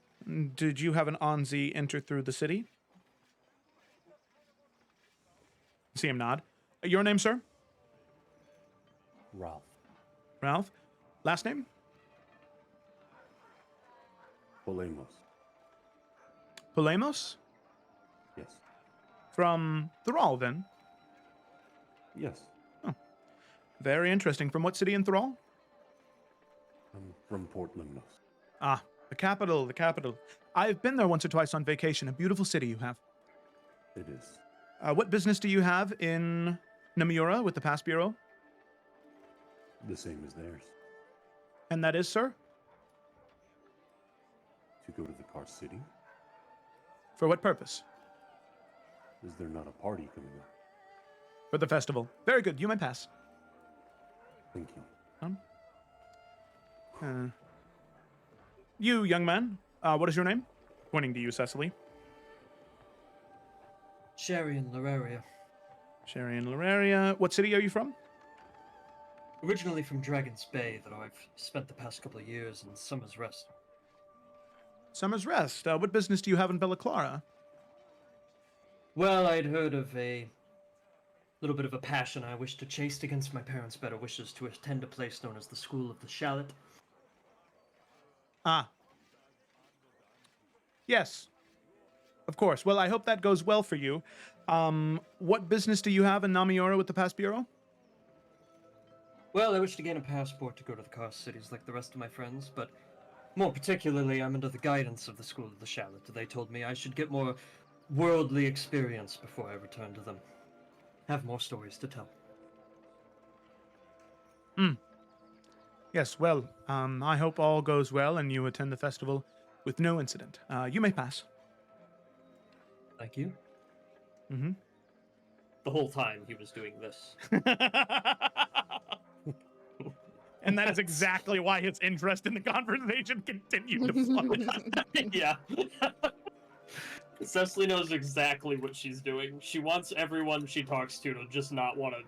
Did you have an Anzi enter through the city? See him nod. Your name, sir? Ralph. Ralph. Last name? Polemos. Polemos? Yes. From Thrall, then? Yes. Very interesting. From what city in Thrall? I'm from Port Limnos. Ah, the capital, the capital. I've been there once or twice on vacation. A beautiful city you have. It is. What business do you have in Namiura with the Pass Bureau? The same as theirs. And that is, sir? To go to the Car City? For what purpose? Is there not a party coming up? For the festival. Very good. You may pass. Thank you. You, young man, what is your name? Pointing to you, Cecily. Sherry and Loraria. Sherry and Loraria. What city are you from? Originally from Dragon's Bay, though I've spent the past couple of years in Summer's Rest. Summer's Rest. What business do you have in Bella Clara? Well, I'd heard of a little bit of a passion I wished to chase against my parents' better wishes to attend a place known as the School of the Shallot. Ah. Yes. Of course. Well, I hope that goes well for you. What business do you have in Namiora with the Pass Bureau? Well, I wish to gain a passport to go to the Car Cities like the rest of my friends, but more particularly, I'm under the guidance of the School of the Shallot. They told me I should get more worldly experience before I return to them. Have more stories to tell. Yes, well, I hope all goes well and you attend the festival with no incident. You may pass. Thank you. Mm-hmm. The whole time he was doing this. And that is exactly why his interest in the conversation continued to flow. Yeah. Cecily knows exactly what she's doing. She wants everyone she talks to just not want to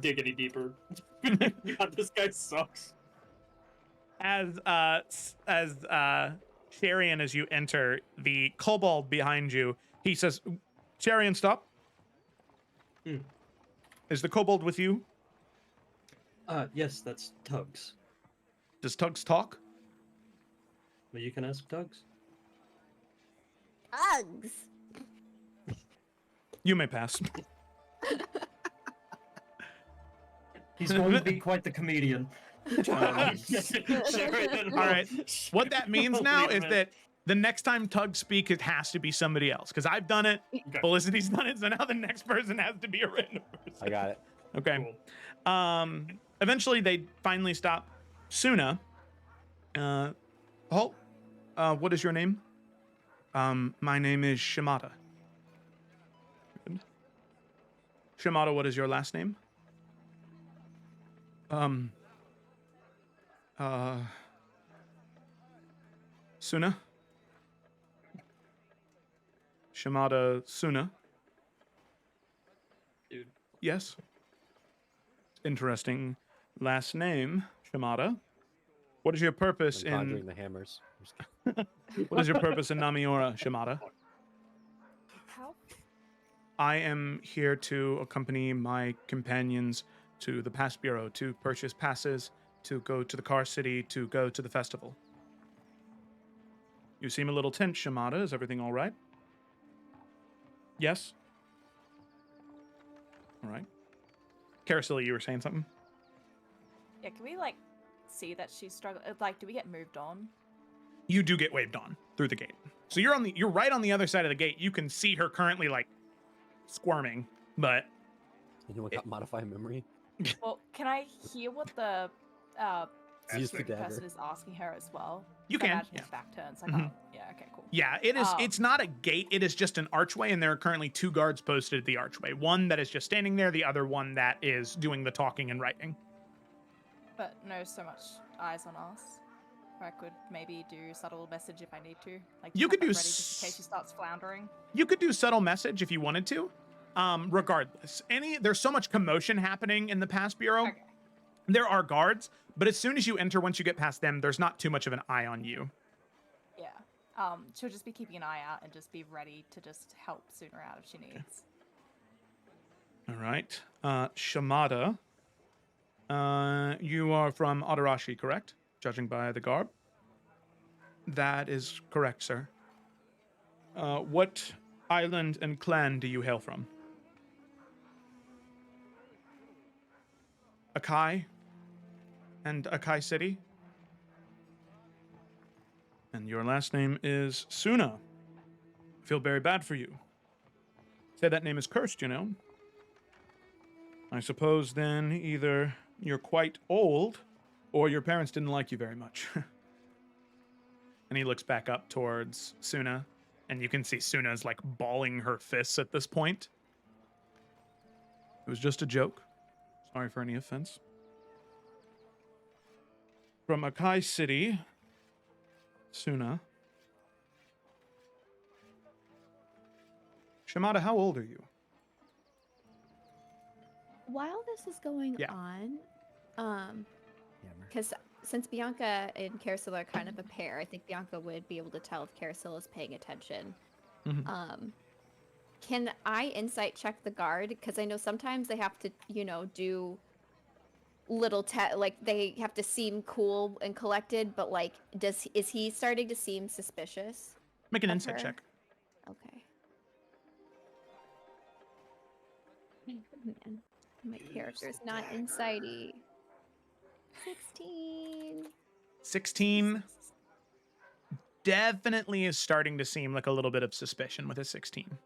dig any deeper. God, this guy sucks. As Sharian, as you enter, the kobold behind you, he says, Sharian, stop. Is the kobold with you? Yes, that's Tugs. Does Tugs talk? Well, you can ask Tugs. Uggs. You may pass. He's going to be quite the comedian. All right. What that means now is that the next time Tugs speak, it has to be somebody else. Because I've done it. Okay. Felicity's done it. So now the next person has to be a random person. I got it. Okay. Cool. Eventually, they finally stop. Suna. Halt. What is your name? My name is Shimada. Good. Shimada, what is your last name? Suna? Shimada Suna? Dude. Yes. Interesting last name, Shimada. What is your purpose I'm in conjuring the hammers. I'm just kidding. what is your purpose in Namiora, Shimada? How? I am here to accompany my companions to the Pass Bureau to purchase passes, to go to the Car City, to go to the festival. You seem a little tense, Shimada. Is everything all right? Yes? All right. Carousel, you were saying something? Yeah, can we like see that she's struggling? Like, do we get moved on? You do get waved on through the gate. So you're right on the other side of the gate. You can see her currently like squirming, but Anyone got modify memory? Well, can I hear what the Use the security dagger. person is asking her as well? You 'Cause I can, imagine his yeah. back turns. I Mhm. can't. Yeah. Okay. Cool. yeah, it is. Oh. It's not a gate. It is just an archway, and there are currently 2 guards posted at the archway. One that is just standing there. The other one that is doing the talking and writing. But no, so much eyes on us. Or I could maybe do subtle message if I need to. Like You have could that do ready just in case she starts floundering. You could do subtle message if you wanted to. Regardless, there's so much commotion happening in the Pass Bureau. Okay. There are guards, but as soon as you enter, once you get past them, there's not too much of an eye on you. Yeah. She'll just be keeping an eye out and just be ready to just help Sooner out if she needs. All right, Shimada. You are from Adarashi, correct? Judging by the garb. That is correct, sir. What island and clan do you hail from? Akai and Akai City? And your last name is Suna. I feel very bad for you. Say that name is cursed, you know. I suppose then either you're quite old or your parents didn't like you very much. And he looks back up towards Suna, and you can see Suna's like balling her fists at this point. It was just a joke. Sorry for any offense. From Akai City, Suna. Shimada, how old are you? While this is going Yeah. on, Hammer. because since Bianca and Carousel are kind of a pair, I think Bianca would be able to tell if Carousel is paying attention. Mhm. Can I insight check the guard? Because I know sometimes they have to, do little like they have to seem cool and collected, but like, is he starting to seem suspicious? Make an Of insight her? check. Okay. Man, my character's not insighty. 16. 16 definitely is starting to seem like a little bit of suspicion with a 16.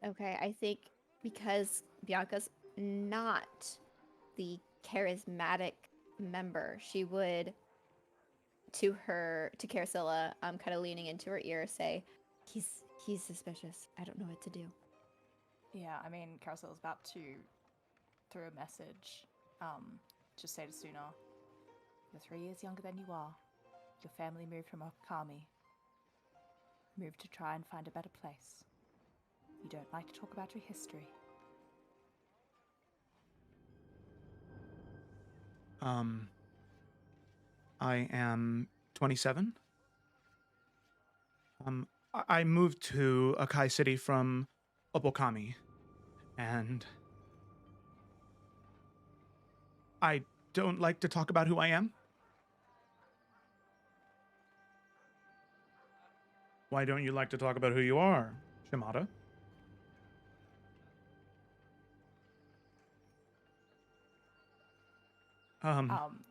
Okay, I think because Bianca's not the charismatic member, she would to Caracilla, kind of leaning into her ear, say, he's suspicious. I don't know what to do. Yeah, I mean, Carousel is about to throw a message. Just say to Suna, you're 3 years younger than you are. Your family moved from Okami. Moved to try and find a better place. You don't like to talk about your history. I am 27. I moved to Akai City from Opokami, and I don't like to talk about who I am. Why don't you like to talk about who you are, Shimada?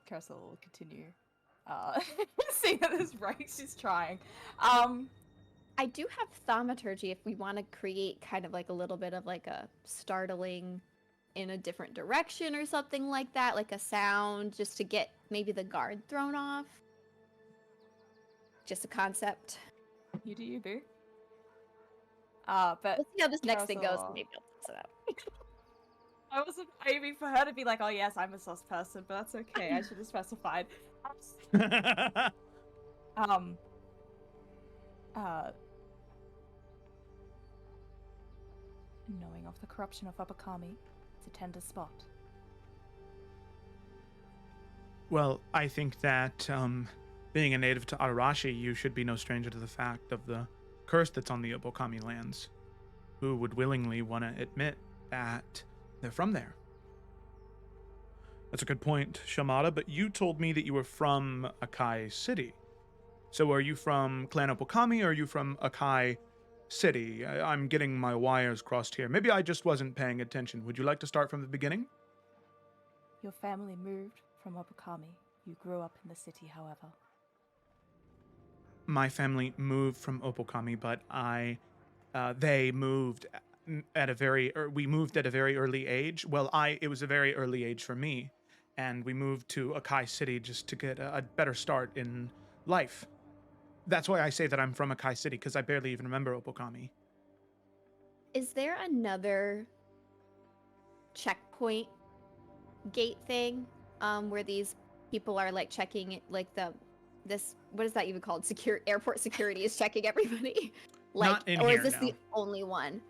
Carousel will continue. Seeing that this right, she's trying. I do have thaumaturgy if we want to create kind of like a little bit of like a startling in a different direction or something like that, like a sound just to get maybe the guard thrown off. Just a concept. You do you, boo. But We'll see how this next thing goes, Carousel- and maybe I'll fix it out. I wasn't aiming for her to be like, oh yes, I'm a sus person, but that's okay. I should have specified. Knowing of the corruption of Upper Kami, it's a tender spot. Well, I think that being a native to Arashi, you should be no stranger to the fact of the curse that's on the Obokami lands. Who would willingly want to admit that they're from there? That's a good point, Shamada, but you told me that you were from Akai City. So are you from Clan Obokami or are you from Akai City? I'm getting my wires crossed here. Maybe I just wasn't paying attention. Would you like to start from the beginning? Your family moved from Upper Kami. You grew up in the city, however. My family moved from Obokami, but they moved we moved at a very early age. Well, it was a very early age for me, and we moved to Akai City just to get a better start in life. That's why I say that I'm from Akai City, because I barely even remember Obokami. Is there another checkpoint gate thing where these people are like checking it, like what is that even called? Airport security is checking everybody. Like, Not in or here, is this no. the only one?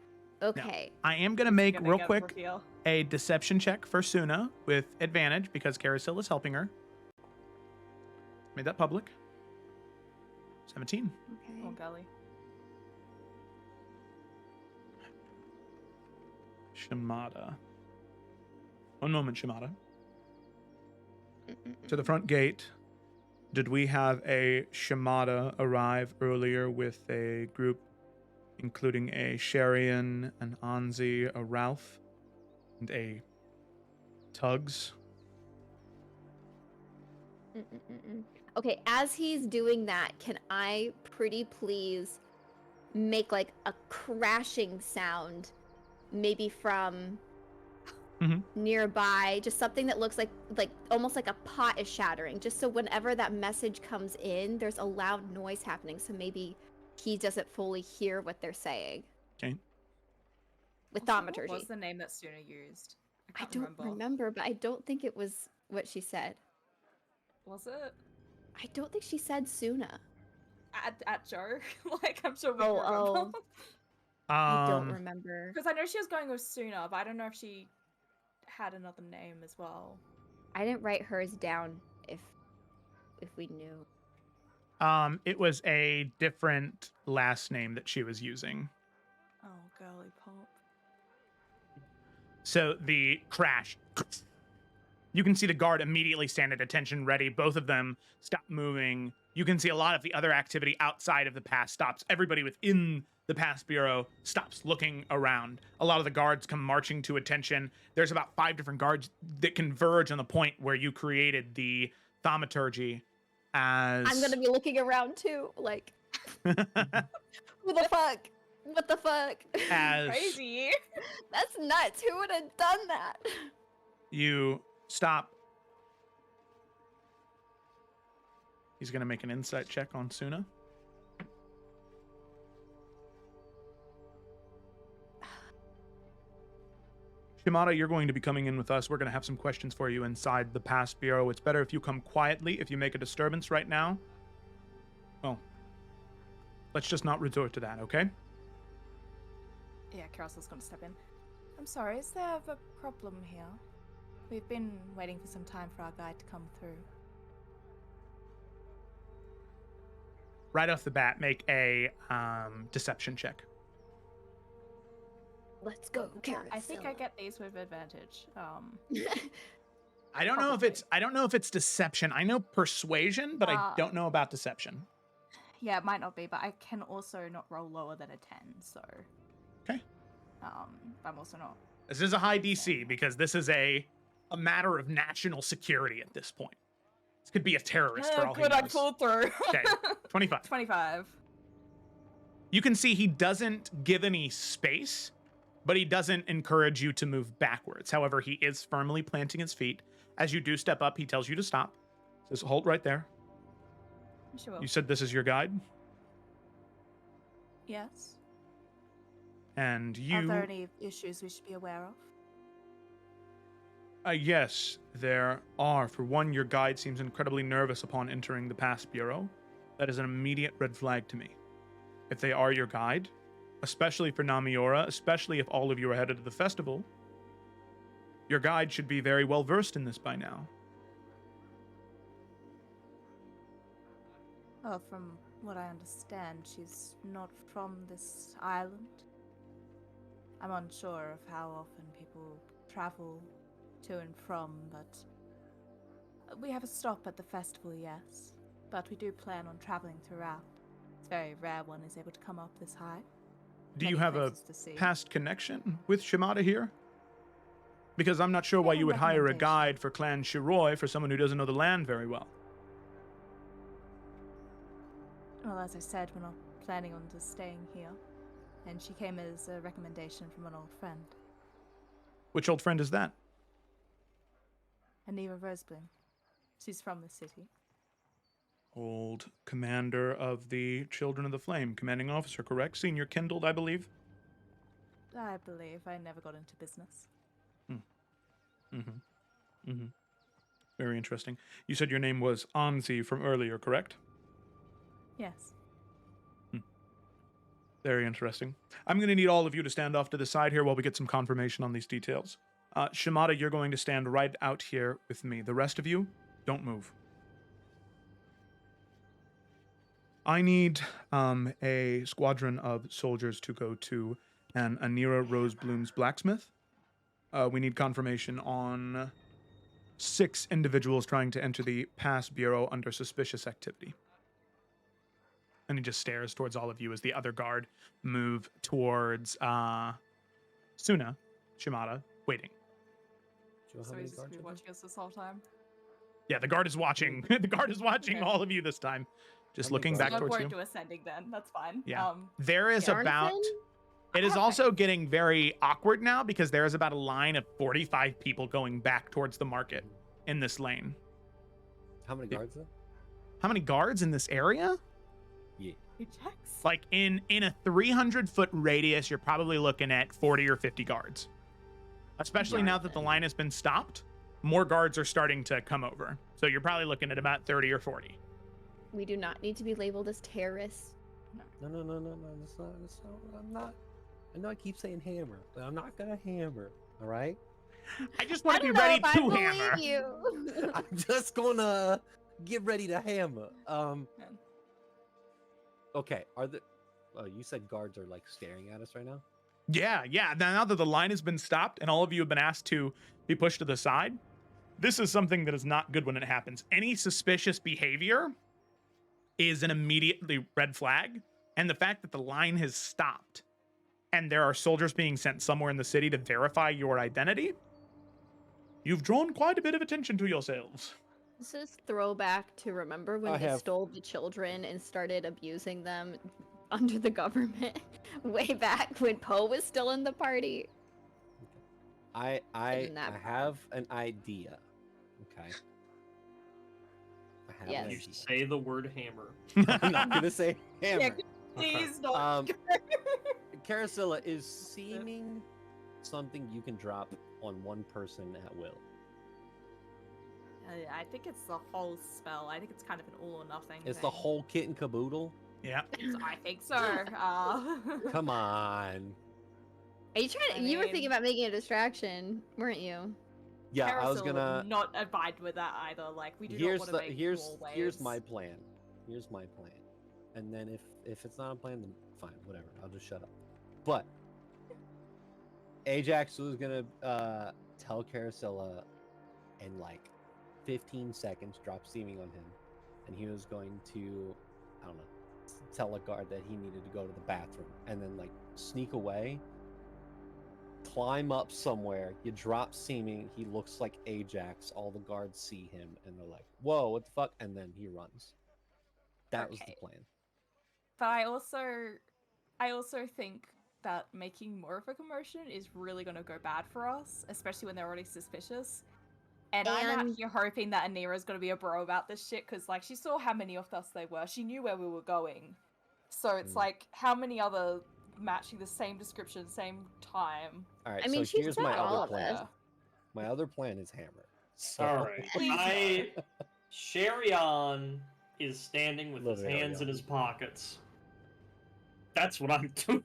Okay. I am gonna make Gonna real get quick reveal. a deception check for Suna with advantage because Carousel is helping her. Made that public. 17. Okay. Oh, golly. Shimada. One moment, Shimada. To the front gate. Did we have a Shimada arrive earlier with a group including a Sharian, an Anzi, a Ralph, and a Tugs? Okay, as he's doing that, can I pretty please make like a crashing sound, maybe from nearby, just something that looks like almost like a pot is shattering, just so whenever that message comes in, there's a loud noise happening, so maybe he doesn't fully hear what they're saying. Okay. With Also, what thaumaturgy. was the name that Suna used? I can't don't remember, but I don't think it was what she said. Was it? I don't think she said Suna. At Joe? Like, I'm sure we Oh, remember. I don't remember. Because I know she was going with Suna, but I don't know if she had another name as well. I didn't write hers down if we knew. It was a different last name that she was using. Oh, girly pop. So the crash. You can see the guard immediately stand at attention, ready. Both of them stop moving. You can see a lot of the other activity outside of the pass stops. Everybody within the pass bureau stops looking around. A lot of the guards come marching to attention. There's about 5 different guards that converge on the point where you created the thaumaturgy as... I'm gonna be looking around too, like... Who the fuck? What the fuck? As Crazy. That's nuts. Who would have done that? you stop. He's going to make an insight check on Suna. Shimada, you're going to be coming in with us. We're going to have some questions for you inside the pass bureau. It's better if you come quietly. If you make a disturbance right now, well, let's just not resort to that, okay? Yeah, Carousel's gonna step in. I'm sorry, is there a problem here? We've been waiting for some time for our guide to come through. Right off the bat, make a deception check. Let's go, Carousel. I think I get these with advantage. I don't know if it's deception. I know persuasion, but I don't know about deception. Yeah, it might not be, but I can also not roll lower than a 10, so... Okay. I'm also not... This is a high DC because this is a matter of national security at this point. This could be a terrorist for all he good, I knows. pulled through. Okay, 25. 25. You can see he doesn't give any space, but he doesn't encourage you to move backwards. However, he is firmly planting his feet. As you do step up, he tells you to stop. Says, hold right there. Sure. You said this is your guide? Yes. And you... Are there any issues we should be aware of? Yes, there are. For one, your guide seems incredibly nervous upon entering the pass bureau. That is an immediate red flag to me. if they are your guide, especially for Namiora, especially if all of you are headed to the festival, your guide should be very well versed in this by now. Well, from what I understand, she's not from this island. I'm unsure of how often people travel to and from, but we have a stop at the festival, yes. But we do plan on traveling throughout. It's very rare one is able to come up this high. Do you Many have a places to see. past connection with Shimada here? Because I'm not sure why have you a would hire a recommendation. guide for Clan Shiroi for someone who doesn't know the land very well. Well, as I said, we're not planning on just staying here. And she came as a recommendation from an old friend, Which old friend is that? Anira Rosebloom. She's from the city. Old commander of the Children of the Flame, commanding officer, correct? Senior kindled, I believe. I believe I never got into business. Very interesting. You said your name was Anzi from earlier, correct? Yes. Very interesting. I'm going to need all of you to stand off to the side here while we get some confirmation on these details. Shimada, you're going to stand right out here with me. The rest of you, don't move. I need a squadron of soldiers to go to an Anira Rosebloom's blacksmith. We need confirmation on 6 individuals trying to enter the pass bureau under suspicious activity. And he just stares towards all of you as the other guard move towards Suna, Shimada, waiting. Do you know how So many he's just guards been are there? watching us this whole time. Yeah, the guard is watching. The guard is watching Okay. all of you this time. Just How many looking guards back No towards point you. to ascending then. That's fine. Yeah. There is about... Jonathan? It is also getting very awkward now because there is about a line of 45 people going back towards the market in this lane. How many guards though? How many guards in this area? Yeah. He checks. Like in a 300-foot radius, you're probably looking at 40 or 50 guards. Especially now that the line has been stopped, more guards are starting to come over. So you're probably looking at about 30 or 40. We do not need to be labeled as terrorists. No. That's not. I'm not. I know I keep saying hammer, but I'm not gonna hammer. All right. I just I want to be don't know ready if I to believe hammer. you. I'm just gonna get ready to hammer. Okay. Are the? Oh, you said guards are like staring at us right now. Yeah. Now that the line has been stopped and all of you have been asked to be pushed to the side, this is something that is not good when it happens. Any suspicious behavior is an immediately red flag. And the fact that the line has stopped and there are soldiers being sent somewhere in the city to verify your identity, you've drawn quite a bit of attention to yourselves. This is throwback to remember when I they have- stole the children and started abusing them under the government way back when Poe was still in the party. I Isn't that bad? have an idea. Okay. I have Yes. an You idea. say the word hammer. I'm not gonna say hammer. Please don't. Carasilla, is seeming something you can drop on one person at will? I think it's the whole spell. I think it's kind of an all or nothing. It's the thing. whole kit and caboodle? Yeah. I think so. Come on. Are you trying? I You were mean- thinking about making a distraction, weren't you? Yeah, I was Carousel will gonna. not abide with that either. Like we do Here's not the want to make here's doorways. here's my plan. Here's my plan. And then if it's not a plan, then fine, whatever. I'll just shut up. But Ajax was gonna tell Carasilla in like 15 seconds, drop seeming on him, and he was going to, I don't know, tell a guard that he needed to go to the bathroom, and then like sneak away, climb up somewhere. You drop seeming. He looks like Ajax. All the guards see him, and they're like, "Whoa, what the fuck?" And then he runs. That was the Okay. plan. But I also think that making more of a commotion is really going to go bad for us, especially when they're already suspicious. And I'm out And- here hoping that Anira's going to be a bro about this shit, because like she saw how many of us they were. She knew where we were going. So it's Mm. like, how many other matching the same description, same time? All right. I mean, so she's here's sent my all other of plan. us. My other plan is hammer. So, All right. Sherion is standing with his Love hands in Arion. his pockets. That's what I'm doing.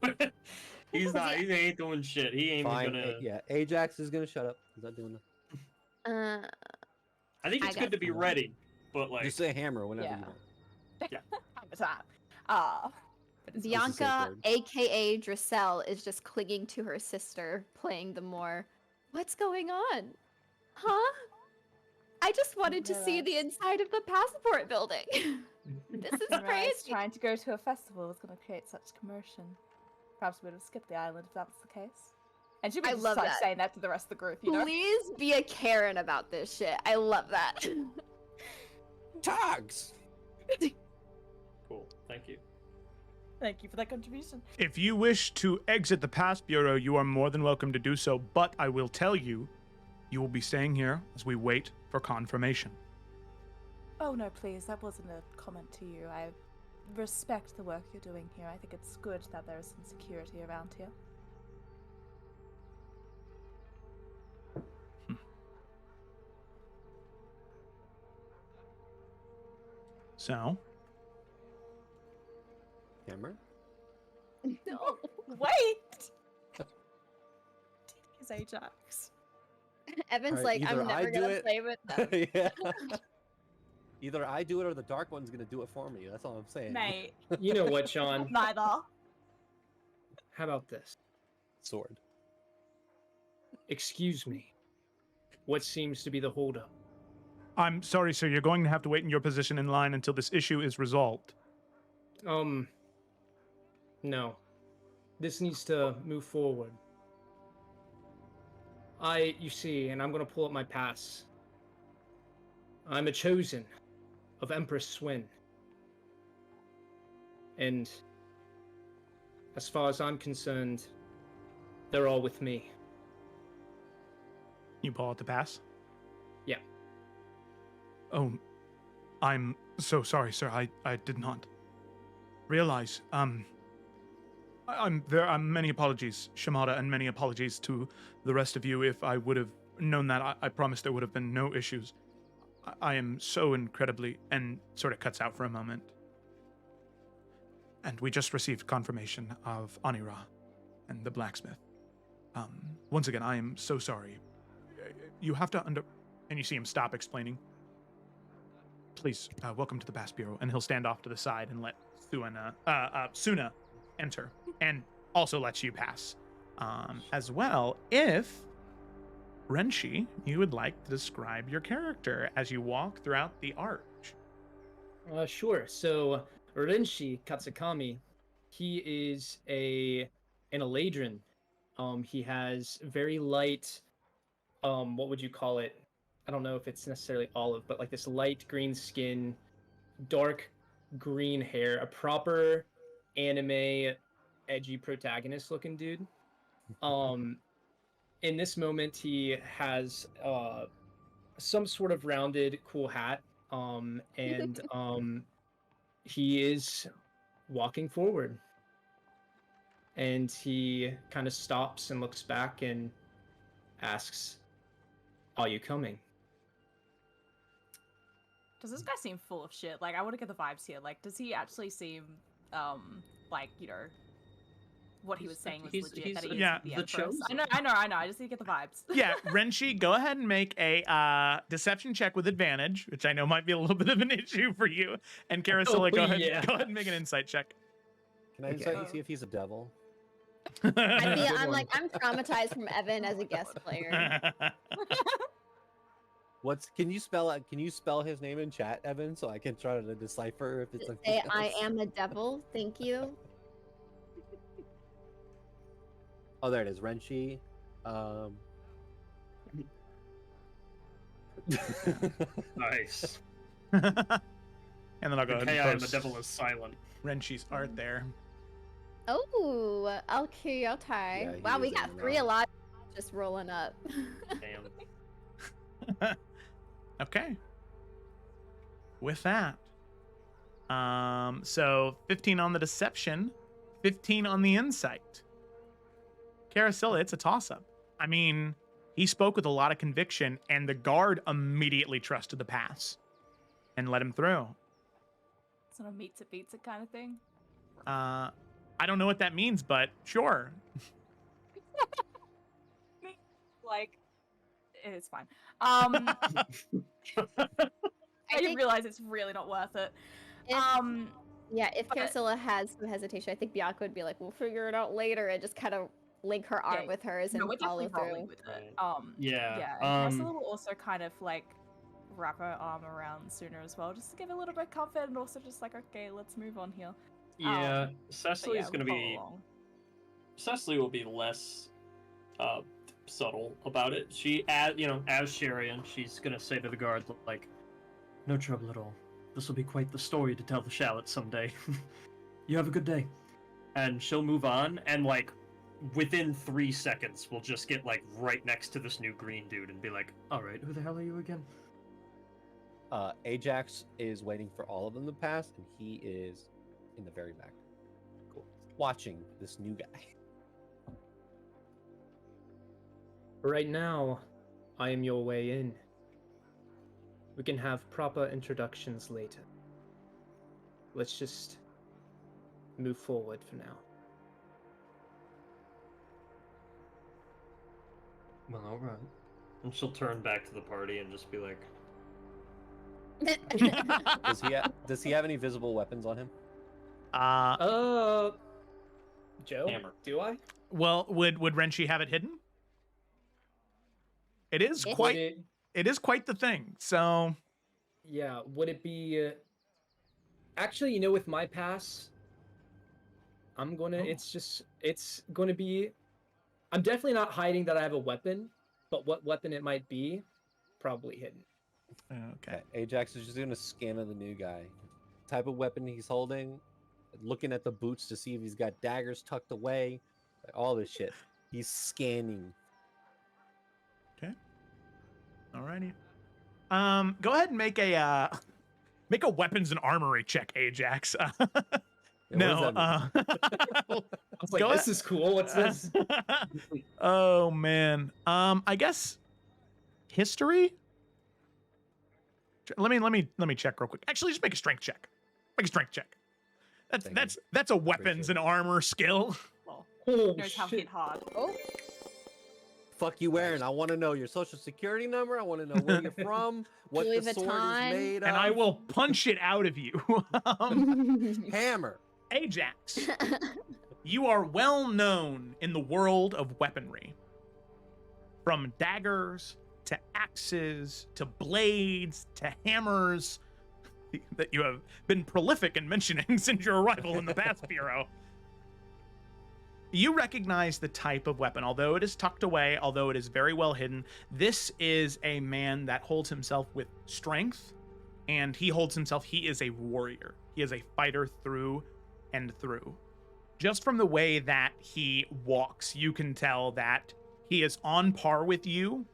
He's not. He ain't doing shit. He ain't Fine. gonna. Yeah, Ajax is gonna shut up. He's not doing that. I think it's I good to got be some. ready, but like. Just say hammer whenever Yeah. you want. Time to time. But it's This is safe Bianca, word. aka Dracelle, is just clinging to her sister, playing the more. What's going on? Huh? I just wanted to see the inside of the passport building. This is Didn't realize crazy. trying to go to a festival was going to create such commotion. Perhaps we would have skipped the island if that was the case. And she would I just love start that. saying that to the rest of the group, you know? Please be a Karen about this shit. I love that. Togs! Cool. Thank you. Thank you for that contribution. If you wish to exit the Pass Bureau, you are more than welcome to do so, but I will tell you, you will be staying here as we wait for confirmation. Oh no, please, that wasn't a comment to you. I respect the work you're doing here. I think it's good that there is some security around here. So, Hammer? No, wait! His Ajax. Evan's Alright, like, either I'm I never do gonna it- play with them. Yeah. Either I do it or the Dark One's gonna do it for me. That's all I'm saying. Mate, You know what, Sean? neither. How about this? Sword. Excuse me. What seems to be the holdup? I'm sorry, sir, you're going to have to wait in your position in line until this issue is resolved. No. This needs to move forward. You see, and I'm gonna pull up my pass. I'm a chosen of Empress Swin. And as far as I'm concerned, they're all with me. You pull out the pass? Yeah. Oh, I'm so sorry, sir. I did not realize. There are many apologies, Shimada, and many apologies to the rest of you. If I would have known that, I promise there would have been no issues. I am so incredibly, and sort of cuts out for a moment. And we just received confirmation of Anira and the blacksmith. Once again, I am so sorry. You have to and you see him stop explaining. Please, welcome to the Pass Bureau. And he'll stand off to the side and let Suna enter, and also lets you pass. As well, if Renshi, you would like to describe your character as you walk throughout the arch. Sure. So Renshi Katsukami, he is an Eladrin. He has very light, what would you call it? I don't know if it's necessarily olive, but like this light green skin, dark green hair, a proper anime edgy protagonist looking dude. In this moment he has some sort of rounded cool hat, and he is walking forward, and he kind of stops and looks back and asks, "Are you coming?" Does this guy seem full of shit? Like, I want to get the vibes here. Like, does he actually seem, like, you know, what he was saying was legit? That he is yeah, the the Empress? chosen. I know. I just need to get the vibes. Yeah, Renshi, go ahead and make a deception check with advantage, which I know might be a little bit of an issue for you. And Karasilla, go ahead and make an insight check. Can I insight and see if he's a devil? I'm one. traumatized from Evan as a guest player. Can you spell his name in chat, Evan, so I can try to decipher if it's a Say I am a devil. Thank you. Oh, there it is, Renshi. Nice. And then I'll go ahead Okay, and I am the post devil is silent. Renshi's art there. Oh, I'll curiosity. Yeah, he Wow, we is got in the 3 know. alive just rolling up. Damn. Okay. With that, so 15 on the deception, 15 on the insight. Karasilla, it's a toss-up. I mean, he spoke with a lot of conviction, and the guard immediately trusted the pass and let him through. Sort of meets it, beats it kind of thing. I don't know what that means, but sure. Like, it's fine. I I think realize it's really not worth it. if, yeah, if but- Caricilla has some hesitation, I think Bianca would be like, "We'll figure it out later," and just kind of link her arm Yeah, with hers No, and we're follow definitely rolling through. with it. Right. Yeah, Yeah. And Caricilla will also kind of like wrap her arm around Sooner as well, just to give a little bit of comfort and also just like, okay, let's move on here. Yeah, But Cecily's yeah, gonna we'll follow be. along. Cecily will be less subtle about it. She, as Sharian, she's gonna say to the guard, like, "No trouble at all. This will be quite the story to tell the Shallots someday. You have a good day." And she'll move on, and like, within 3 seconds, we'll just get like right next to this new green dude and be like, "All right, who the hell are you again?" Ajax is waiting for all of them to pass, and he is in the very back, watching this new guy. Right now, I am your way in. We can have proper introductions later. Let's just move forward for now. Well, all right. And she'll turn back to the party and just be like, Does he have any visible weapons on him? Joe, Hammer. do I? Well, would Renshi have it hidden? It is Yes. quite. Would It is quite the thing. So yeah, would it be... Actually, with my pass, I'm gonna... Oh. It's gonna be... I'm definitely not hiding that I have a weapon, but what weapon it might be, probably hidden. okay. Ajax is just doing a scan of the new guy. Type of weapon he's holding, looking at the boots to see if he's got daggers tucked away, all this shit. He's scanning. Alrighty. Go ahead and make a weapons and armory check, Ajax. Yeah, what No. does that mean? I was like, Go this is cool. What's this? Oh man. I guess history. Let me check real quick. Actually, just make a strength check. Make a strength check. Thank you. That's a weapons Appreciate and armor skill. Oh, Knows how to shit. hit hard. Oh, Fuck you wearing? I want to know your social security number. I want to know where you're from, what Louis the sword is Vuitton. made of. And I will punch it out of you. Hammer. Ajax, you are well known in the world of weaponry. From daggers to axes to blades to hammers that you have been prolific in mentioning since your arrival in the Pass Bureau. You recognize the type of weapon, although it is tucked away, although it is very well hidden. This is a man that holds himself with strength, and he is a warrior. He is a fighter through and through. Just from the way that he walks, you can tell that he is on par with you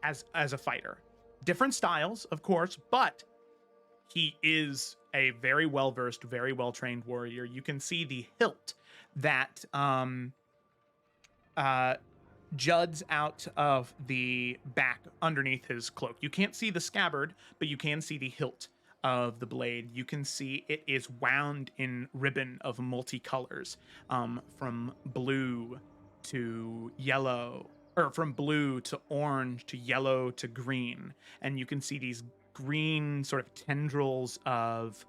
as a fighter. Different styles, of course, but he is a very well-versed, very well-trained warrior. You can see the hilt that juds out of the back underneath his cloak. You can't see the scabbard, but you can see the hilt of the blade. You can see it is wound in ribbon of multicolors, from blue to yellow, or from blue to orange to yellow to green. And you can see these green sort of tendrils of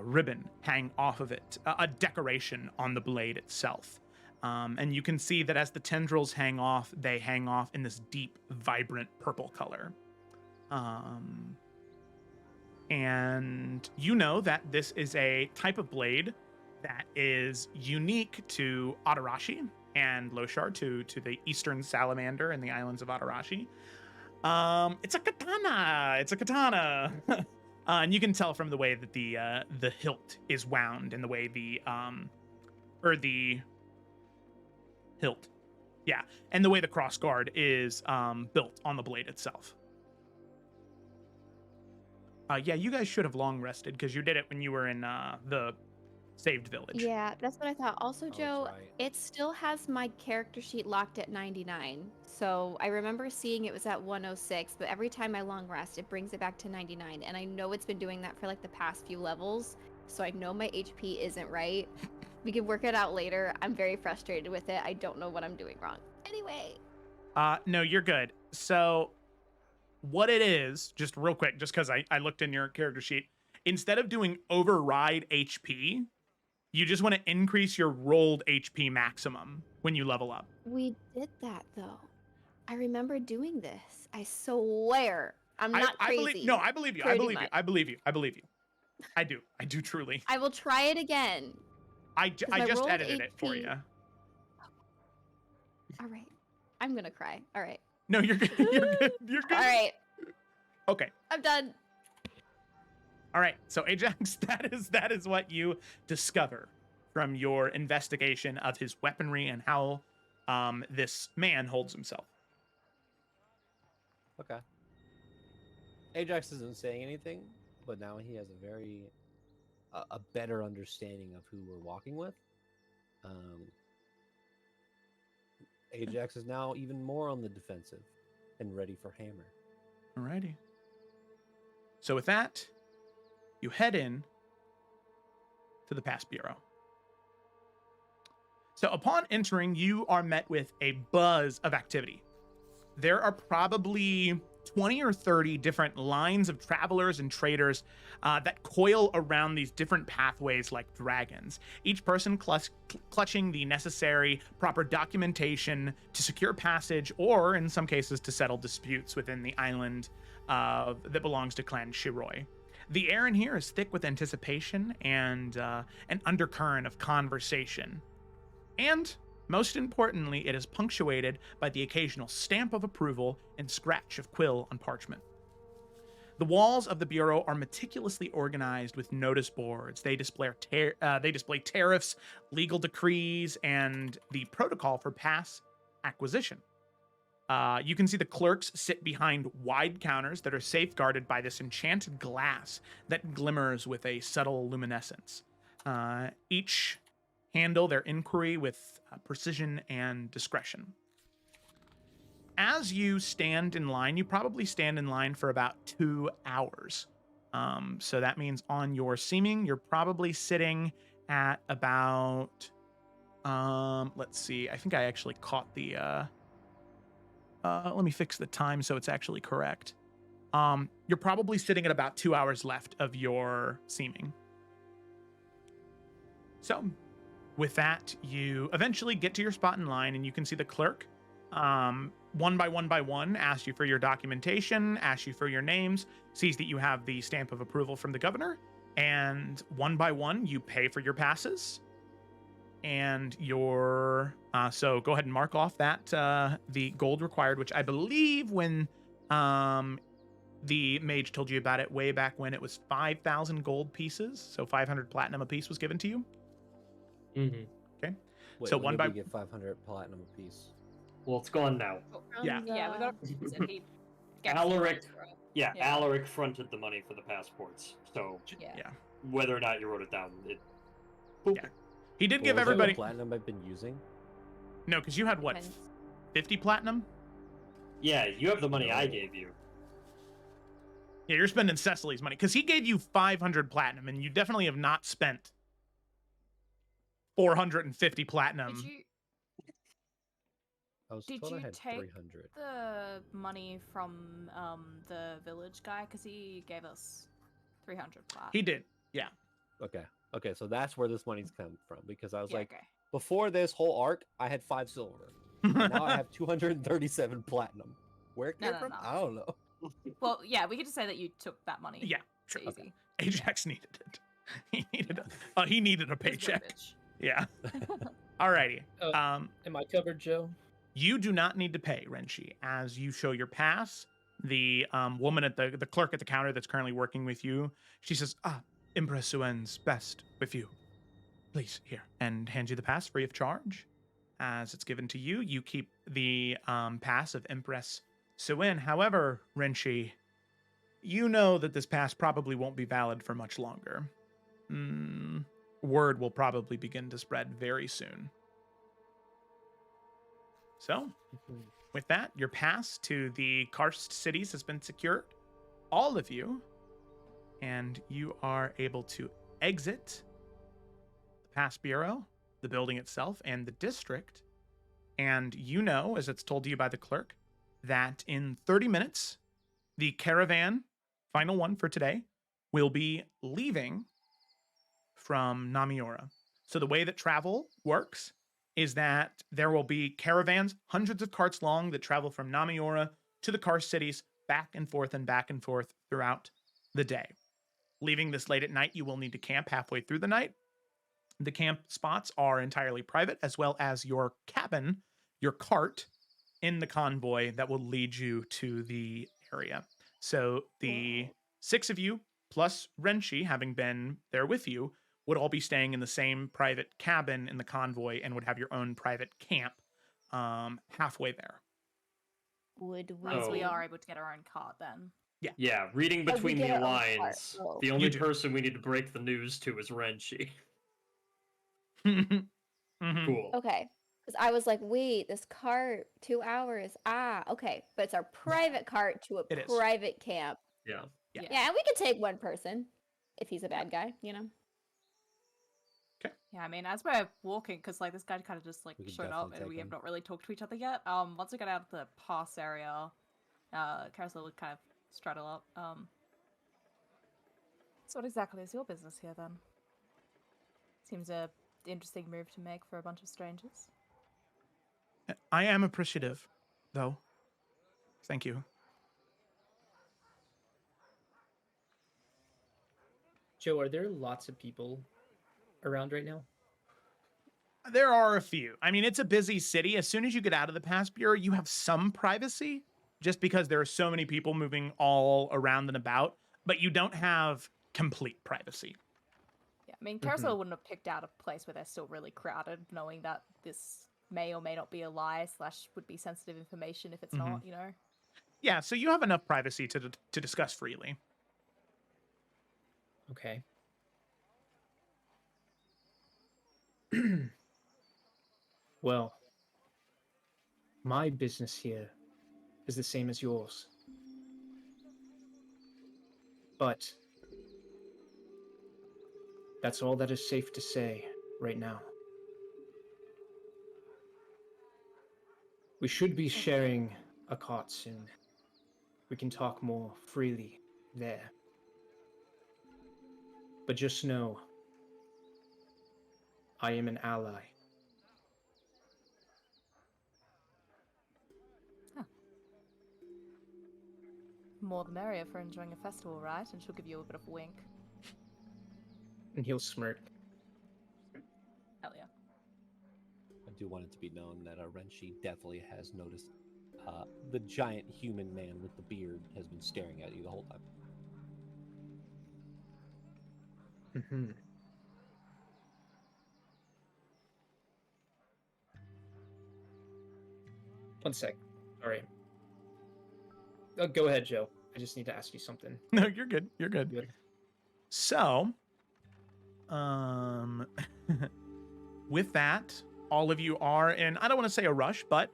ribbon hang off of it, a decoration on the blade itself. And you can see that as the tendrils hang off, they hang off in this deep, vibrant purple color. And you know that this is a type of blade that is unique to Adarashi and Loshar, to the eastern salamander in the islands of Adarashi. It's a katana. It's a katana. And you can tell from the way that the hilt is wound and the way the hilt, yeah, and the way the crossguard is built on the blade itself. Yeah, you guys should have long rested because you did it when you were in the saved village. yeah, that's what I thought. Also, that's Joe, right. it still has my character sheet locked at 99. So I remember seeing it was at 106, but every time I long rest, it brings it back to 99. And I know it's been doing that for like the past few levels. So I know my HP isn't right. We can work it out later. I'm very frustrated with it. I don't know what I'm doing wrong. Anyway. No, you're good. So what it is, just real quick, just because I looked in your character sheet, instead of doing override HP, you just want to increase your rolled HP maximum when you level up. We did that though. I remember doing this. I swear. I'm not I crazy. believe, no, I believe you. I Pretty believe you. much. I believe you. I believe you. I do. I do truly. I will try it again. I 'Cause just my rolled edited it for HP you. All right. I'm gonna cry. All right. No, you're good. You're good. You're good. All right. Okay. I'm done. All right. So Ajax, that is what you discover from your investigation of his weaponry and how this man holds himself. Okay. Ajax isn't saying anything, but now he has a very a better understanding of who we're walking with. Ajax is now even more on the defensive and ready for hammer. Alrighty. So with that, you head in to the Pass Bureau. So upon entering, you are met with a buzz of activity. There are probably 20 or 30 different lines of travelers and traders that coil around these different pathways like dragons, each person clutching the necessary proper documentation to secure passage, or in some cases to settle disputes within the island that belongs to Clan Shiroi. The air in here is thick with anticipation and an undercurrent of conversation. And most importantly, it is punctuated by the occasional stamp of approval and scratch of quill on parchment. The walls of the Bureau are meticulously organized with notice boards. They display tariffs, legal decrees, and the protocol for pass acquisition. You can see the clerks sit behind wide counters that are safeguarded by this enchanted glass that glimmers with a subtle luminescence. Each handle their inquiry with precision and discretion. As you stand in line, you probably stand in line for about 2 hours. So that means on your seeming, you're probably sitting at about, let's see, I think I actually caught the, let me fix the time so it's actually correct. You're probably sitting at about 2 hours left of your seeming. So with that, you eventually get to your spot in line and you can see the clerk, one by one, asks you for your documentation, asks you for your names, sees that you have the stamp of approval from the governor, and one by one, you pay for your passes. And your, so go ahead and mark off that, the gold required, which I believe when the mage told you about it way back when, it was 5,000 gold pieces. So 500 platinum a piece was given to you. Mm-hmm. Okay. Wait, so when one did by we get 500 platinum apiece. Well, it's gone now. Yeah. Yeah, we got Alaric, Alaric fronted the money for the passports. So Yeah. whether or not you wrote it down, Yeah. He did give Was that what everybody platinum I've been using. No, because you had what, 50 platinum? yeah, you have the money I gave you. Yeah, you're spending Cecily's money because he gave you 500 platinum, and you definitely have not spent 450 platinum. Did you take 300. the money from the village guy? Because he gave us 300 plat. He did, yeah. Okay, so that's where this money's come from, because I was like, okay. before this whole arc, I had 5 silver. And now I have 237 platinum. Where it came No, from? no. I don't know. Well, yeah, we could just say that you took that money. Yeah, It's sure. easy. Ajax needed it. He needed a He's a paycheck. bitch. Yeah. Alrighty. Am I covered, Joe? You do not need to pay, Renshi. As you show your pass, the woman at the clerk at the counter that's currently working with you, she says, Empress Suen's best with you. Please, here, and hands you the pass free of charge. As it's given to you, you keep the pass of Empress Suen. However, Renshi, you know that this pass probably won't be valid for much longer. Word will probably begin to spread very soon. So, with that, your pass to the karst cities has been secured. All of you. And you are able to exit the Pass Bureau the building itself and the district. And you know, as it's told to you by the clerk, that in 30 minutes, the caravan, final one for today, will be leaving from Namiora. So the way that travel works is that there will be caravans, hundreds of carts long, that travel from Namiora to the Karst cities, back and forth throughout the day. Leaving this late at night, you will need to camp halfway through the night. The camp spots are entirely private, as well as your cabin, your cart in the convoy that will lead you to the area. So the 6 of you, plus Renshi, having been there with you, would all be staying in the same private cabin in the convoy and would have your own private camp halfway there. Would we? Once we are able to get our own cart, then. Yeah, reading Oh, we between get the our own cart, lines, so- the only You do. person we need to break the news to is Renshi. Mhm. Cool. Okay. Because I was like, wait, this cart, 2 hours. Ah, okay. But it's our private cart to a It is. private camp. Yeah. Yeah. Yeah, and we could take one person if he's a bad guy, you know? Yeah, I mean, as we're walking, because like this guy kind of just like We could showed up, definitely and take we have him. not really talked to each other yet. Once we get out of the pass area, Carousel would kind of straddle up. So what exactly is your business here then? Seems a interesting move to make for a bunch of strangers. I am appreciative, though. Thank you. Joe, are there lots of people around right now? There are a few. I mean, it's a busy city. As soon as you get out of the Pass Bureau, you have some privacy, just because there are so many people moving all around and about, but you don't have complete privacy. Yeah, I mean, Carousel wouldn't have picked out a place where they're still really crowded, knowing that this may or may not be a lie / would be sensitive information if it's not, you know? Yeah, so you have enough privacy to discuss freely. Okay. Well, my business here is the same as yours. But that's all that is safe to say right now. We should be sharing a cot soon. We can talk more freely there. But just know, I am an ally. More the merrier for enjoying a festival, right? And she'll give you a bit of a wink. And he'll smirk. Hell yeah. I do want it to be known that Renshi definitely has noticed the giant human man with the beard has been staring at you the whole time. Mm-hmm. One sec. Sorry. Oh, go ahead, Joe. I just need to ask you something. No, you're good. You're good. Good. So, with that, all of you are in, I don't want to say a rush, but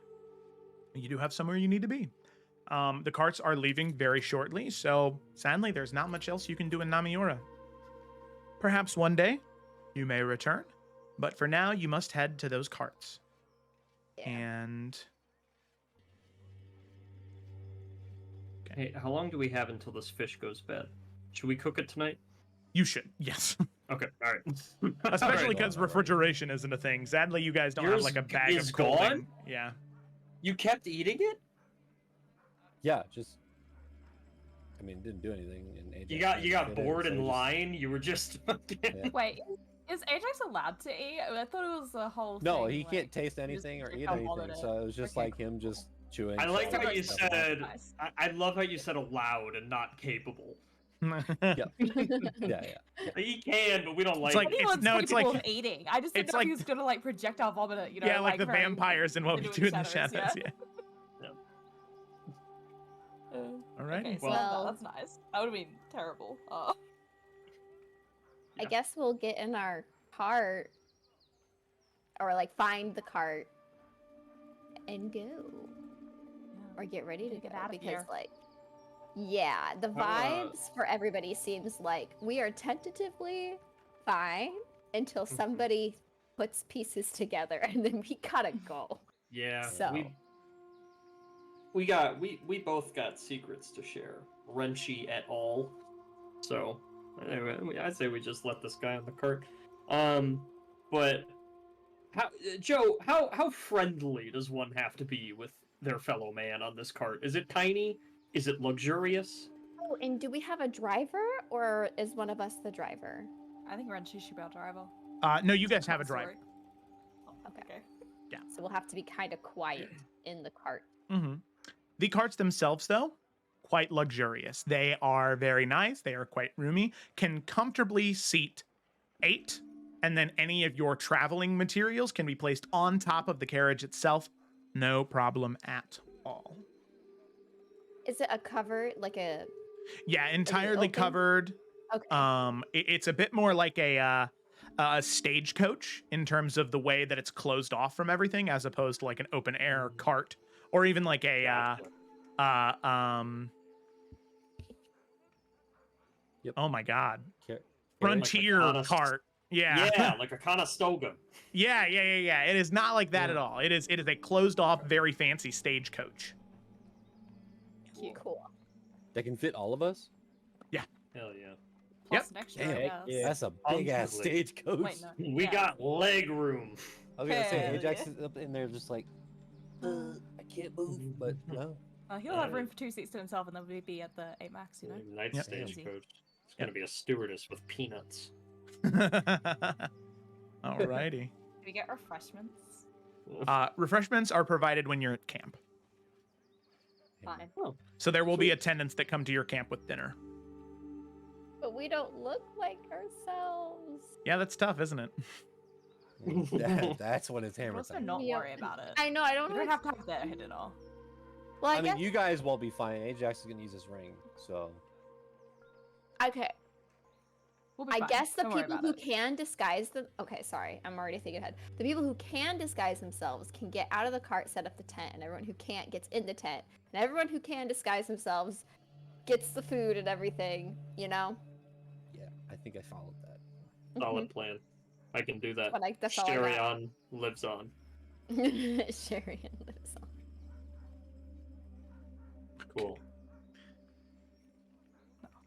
you do have somewhere you need to be. The carts are leaving very shortly, so sadly, there's not much else you can do in Namiora. Perhaps one day you may return, but for now, you must head to those carts. Yeah. And Hey, how long do we have until this fish goes bad? Should we cook it tonight? you should, yes. Okay, all right. Especially All right. because refrigeration isn't a thing. Sadly, you guys don't have Yours like a bag is of cold gone? thing. Yeah. You kept eating it? Yeah, just. I mean, didn't do anything. And Ajax You got did it, bored so in he just- line. You were just. Yeah. Wait, is Ajax allowed to eat? I thought it was a whole No, thing, he like, can't taste just anything or like eat how anything. bothered So it was just Okay, like him just chewing. I liked how salt you and stuff. said. Nice. I love how you said allowed and not capable. Yeah, yeah. He can, but we don't like. like- it. it's- no, it's capable like- of eating. I just didn't it's know if like- he was gonna like projectile vomit it, you know? Yeah, like the very vampires and what we do in the shadows. yeah. Yeah. Uh, Alrighty. Okay, so Well- that's nice. That would have been terrible. I Yeah. guess we'll get in our cart, or like find the cart and go, or get ready to Get go, outta because here. like, yeah, the How, vibes for everybody seems like we are tentatively fine until somebody puts pieces together, and then we gotta go. Yeah. So We both got secrets to share. Renchi et al. So anyway, I'd say we just let this guy on the cart. But Joe, how friendly does one have to be with their fellow man on this cart? Is it tiny? Is it luxurious? Oh, and do we have a driver, or is one of us the driver? I think Renchi should be our driver. No, you guys Tell have a the driver. story. Oh, Okay. Yeah. So we'll have to be kind of quiet in the cart. Mm-hmm. The carts themselves, though, quite luxurious. They are very nice. They are quite roomy. Can comfortably seat 8, and then any of your traveling materials can be placed on top of the carriage itself. No problem at all. Is it a cover, like a? Yeah, entirely open? covered. Okay. It's a bit more like a stagecoach in terms of the way that it's closed off from everything, as opposed to like an open air cart, or even like a Yep. oh my god, Car- frontier Like a cart. Yeah. Yeah, like a Conestoga. Yeah. It is not like that at all. It is a closed off, very fancy stagecoach. Cool. That can fit all of us? Hell yeah. Plus an extra, I Damn, guess. that's a big ass Comfortably. stagecoach. Wait, no. We Yeah. got leg room. I was gonna say Hell Ajax yeah. is up in there just like, I can't move, but no. He'll have room for 2 seats to himself, and then we'd be at the 8 max, you know? Night Yep. stagecoach. It's gonna be a stewardess with peanuts. Alrighty. Do we get refreshments? Refreshments are provided when you're at camp. Fine. So there will be attendants that come to your camp with dinner. But we don't look like ourselves. Yeah, that's tough, isn't it? That's what it's hammer Also, time. not Yeah. worry about it. I know. I don't You know. don't have to have that hit at all. Well, I I mean, guess. you guys will be fine. Ajax is gonna use his ring, so Okay. We'll be I fine. guess the Don't worry people about who it. can disguise them. Okay, sorry, I'm already thinking ahead. The people who can disguise themselves can get out of the cart, set up the tent, and everyone who can't gets in the tent. And everyone who can disguise themselves gets the food and everything. You know. yeah, I think I followed that. Solid plan. I can do that. But that's all I Sherry got. on lives on. Sherry and lives on. Cool.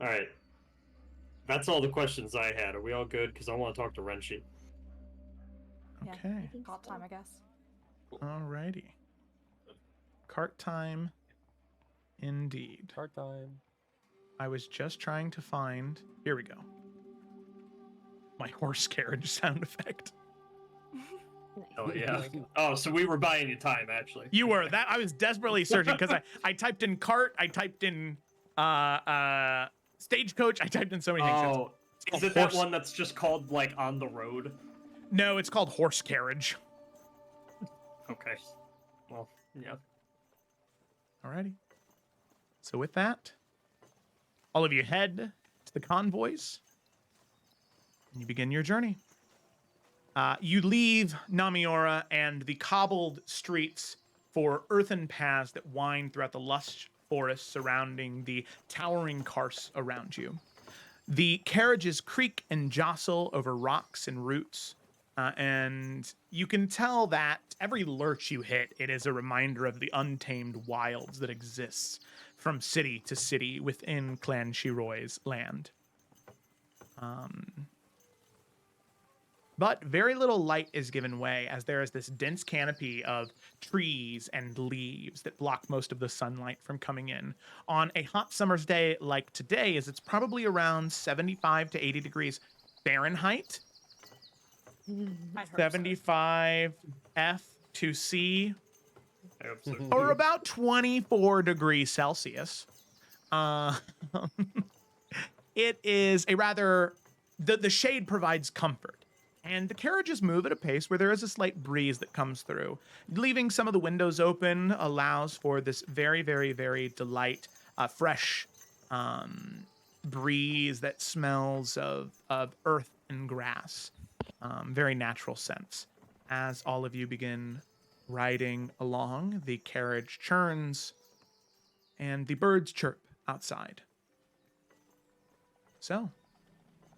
All right. That's all the questions I had. Are we all good? Because I want to talk to Renshi. Yeah. Okay. Cart time, I guess. Alrighty. Cart time, indeed. Cart time. I was just trying to find. Here we go. My horse carriage sound effect. Oh yeah. Oh, so we were buying you time, actually. You were that. I was desperately searching because I typed in cart. I typed in stagecoach. I typed in so many things. Oh, is it that one that's just called like on the road? No, it's called horse carriage. Okay. Well, yeah. Alrighty. So with that, all of you head to the convoys, and you begin your journey. You leave Namiora and the cobbled streets for earthen paths that wind throughout the lush forests surrounding the towering karst around you. The carriages creak and jostle over rocks and roots, and you can tell that every lurch you hit, it is a reminder of the untamed wilds that exists from city to city within Clan Shiroi's land. But very little light is given way as there is this dense canopy of trees and leaves that block most of the sunlight from coming in. On a hot summer's day like today, as it's probably around 75 to 80 degrees Fahrenheit, I'd hope so. 75 F to C, I hope so. or about 24 degrees Celsius. It is a rather, the shade provides comfort. And the carriages move at a pace where there is a slight breeze that comes through. Leaving some of the windows open allows for this very, very, very fresh breeze that smells of earth and grass. Very natural sense. As all of you begin riding along, the carriage churns and the birds chirp outside. So,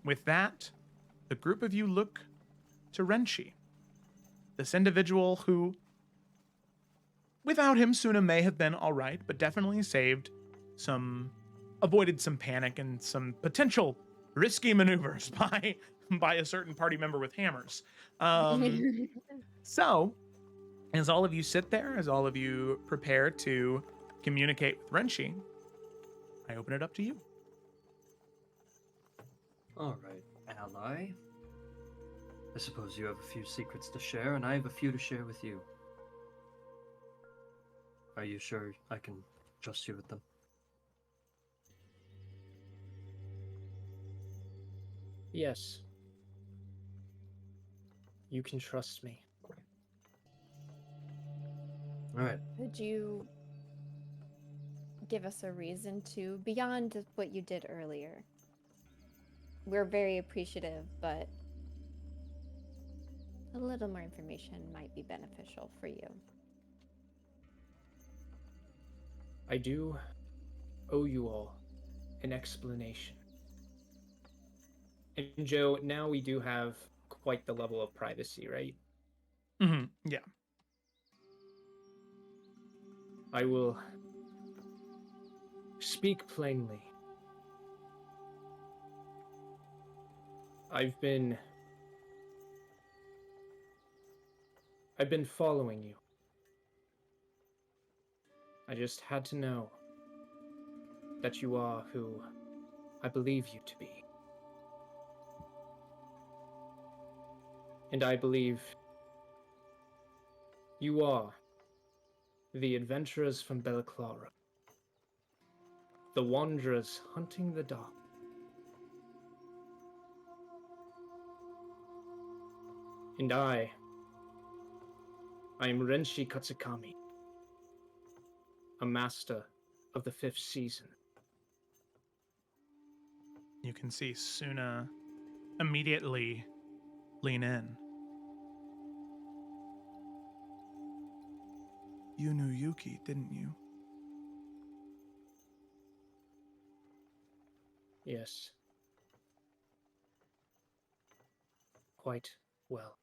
with that, the group of you look to Renshi. this individual who, without him, Suna may have been all right, but definitely avoided some panic and some potential risky maneuvers by a certain party member with hammers. So, as all of you sit there, as all of you prepare to communicate with Renshi, I open it up to you. All right, ally. I suppose you have a few secrets to share, and I have a few to share with you. Are you sure I can trust you with them? Yes. You can trust me. All right. Could you give us a reason to, beyond what you did earlier? We're very appreciative, but a little more information might be beneficial for you. I do owe you all an explanation. And Joe, now we do have quite the level of privacy, right? Mm-hmm. Yeah. I will speak plainly. I've been following you. I just had to know that you are who I believe you to be. And I believe you are the adventurers from Belclara, the wanderers hunting the dark. And I am Renshi Katsukami, a master of the 5th season. You can see Suna immediately lean in. You knew Yuki, didn't you? Yes. Quite well.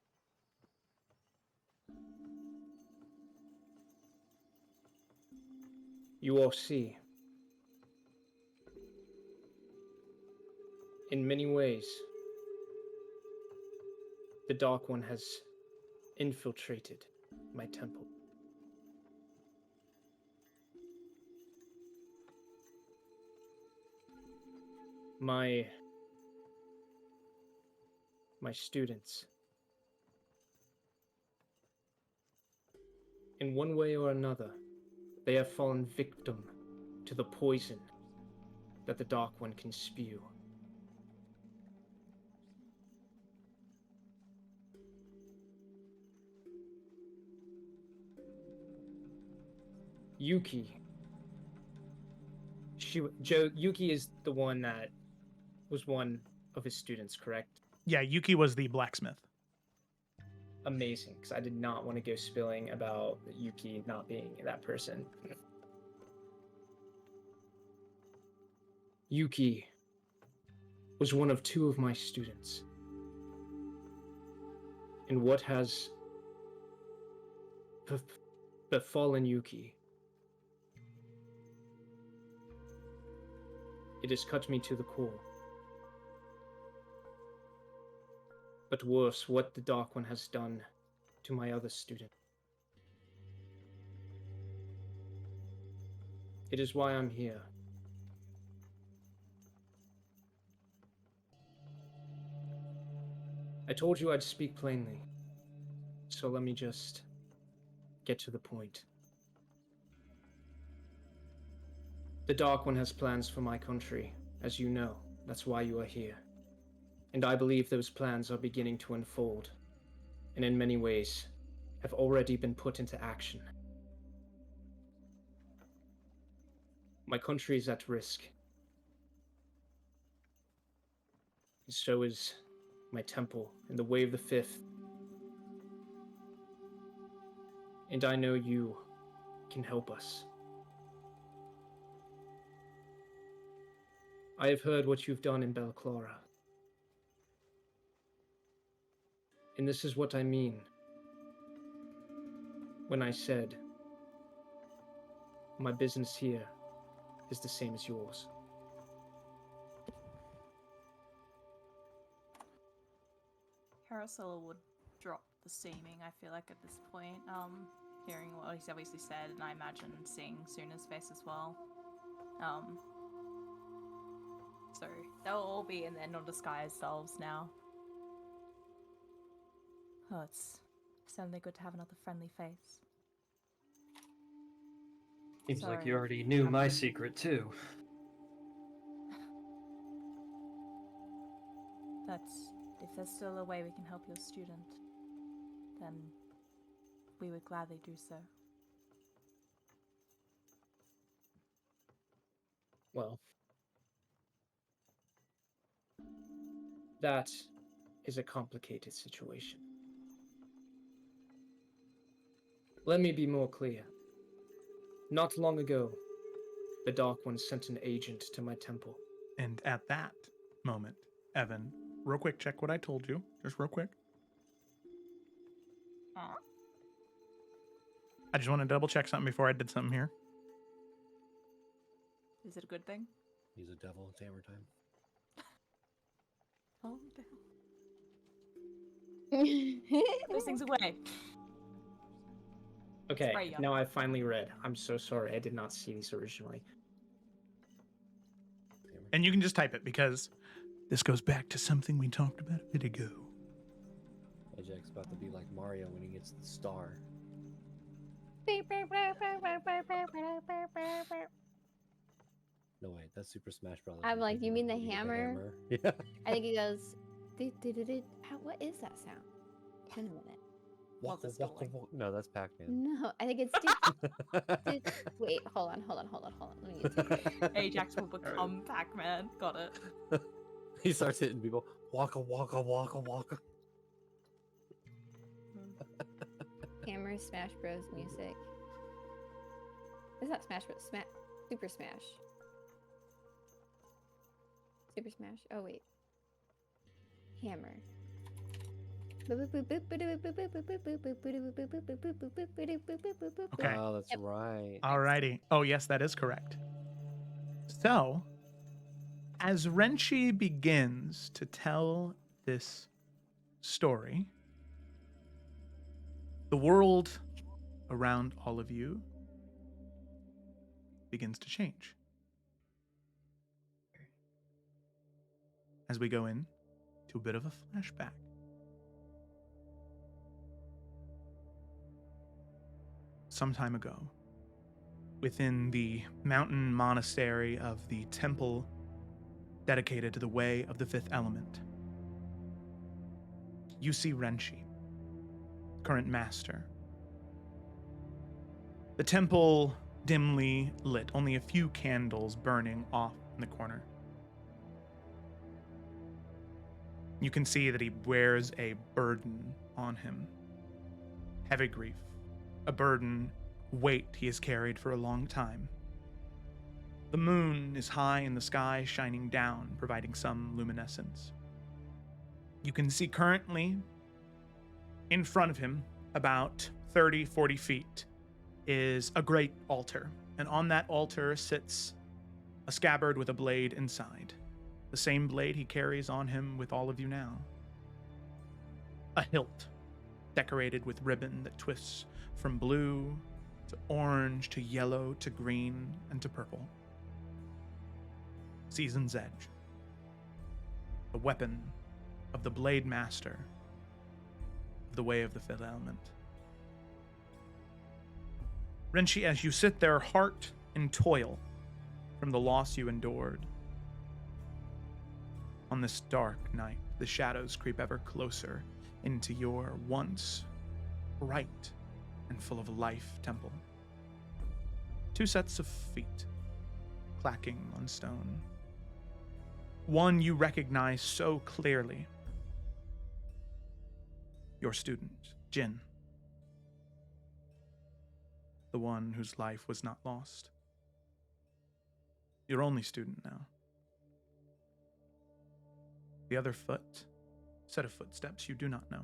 You all see, in many ways, the Dark One has infiltrated my temple. My students, in one way or another, they have fallen victim to the poison that the Dark One can spew. Yuki. Yuki is the one that was one of his students, correct? Yeah, Yuki was the blacksmith. Amazing, because I did not want to go spilling about Yuki not being that person. Yuki was one of 2 of my students. And what has befallen Yuki? It has cut me to the core. But worse, what the Dark One has done to my other student. It is why I'm here. I told you I'd speak plainly, so let me just get to the point. The Dark One has plans for my country, as you know. That's why you are here. And I believe those plans are beginning to unfold, and in many ways, have already been put into action. My country is at risk. And so is my temple in the Way of the 5th. And I know you can help us. I have heard what you've done in Belclara. And this is what I mean when I said my business here is the same as yours. Carousel would drop the seaming, I feel like, at this point. Hearing what he's obviously said, and I imagine seeing Suna's face as well. So they'll all be in their non-disguised selves now. Oh, it's certainly good to have another friendly face. Seems like Sorry. you already knew my secret too. But if there's still a way we can help your student, then we would gladly do so. Well, that is a complicated situation. Let me be more clear. Not long ago, the Dark One sent an agent to my temple. And at that moment, Evan, real quick, check what I told you. Just real quick. I just want to double check something before I did something here. Is it a good thing? He's a devil. It's hammer time. Calm down. Those things away. Okay, Spray ya. now I finally read. I'm so sorry, I did not see these originally. And you can just type it because this goes back to something we talked about a bit ago. Ajax about to be like Mario when he gets the star. No wait, that's Super Smash Brothers. I'm like, you mean the hammer? Yeah. I think he goes. What is that sound? Wait a minute. Waka, it's waka, going. waka. No, that's Pac-Man. No, I think it's. Wait, hold on. Let me get to Ajax will become Pac-Man. Got it. He starts hitting people. Waka, waka, waka, waka. Hammer Smash Bros. Music. It's not Smash Bros. Super Smash. Super Smash. Oh wait. Hammer. Okay. Oh, that's right. Alrighty. Oh, yes, that is correct. So, as Renshi begins to tell this story, the world around all of you begins to change. As we go in to a bit of a flashback. Some time ago, within the mountain monastery of the temple dedicated to the way of the fifth element, you see Renshi, current master. The temple dimly lit, only a few candles burning off in the corner. You can see that he wears a burden on him. Heavy grief. A burden, weight he has carried for a long time. The moon is high in the sky, shining down, providing some luminescence. You can see currently, in front of him, about 30, 40 feet, is a great altar. And on that altar sits a scabbard with a blade inside. The same blade he carries on him with all of you now. A hilt, decorated with ribbon that twists from blue to orange to yellow to green and to purple. Season's Edge, the weapon of the Blade Master of the Way of the Fifth Element. Renshi, as you sit there, heart in toil from the loss you endured, on this dark night, the shadows creep ever closer into your once bright and full of life temple. Two sets of feet clacking on stone. One you recognize so clearly. Your student, Jin. The one whose life was not lost. Your only student now. The other set of footsteps you do not know.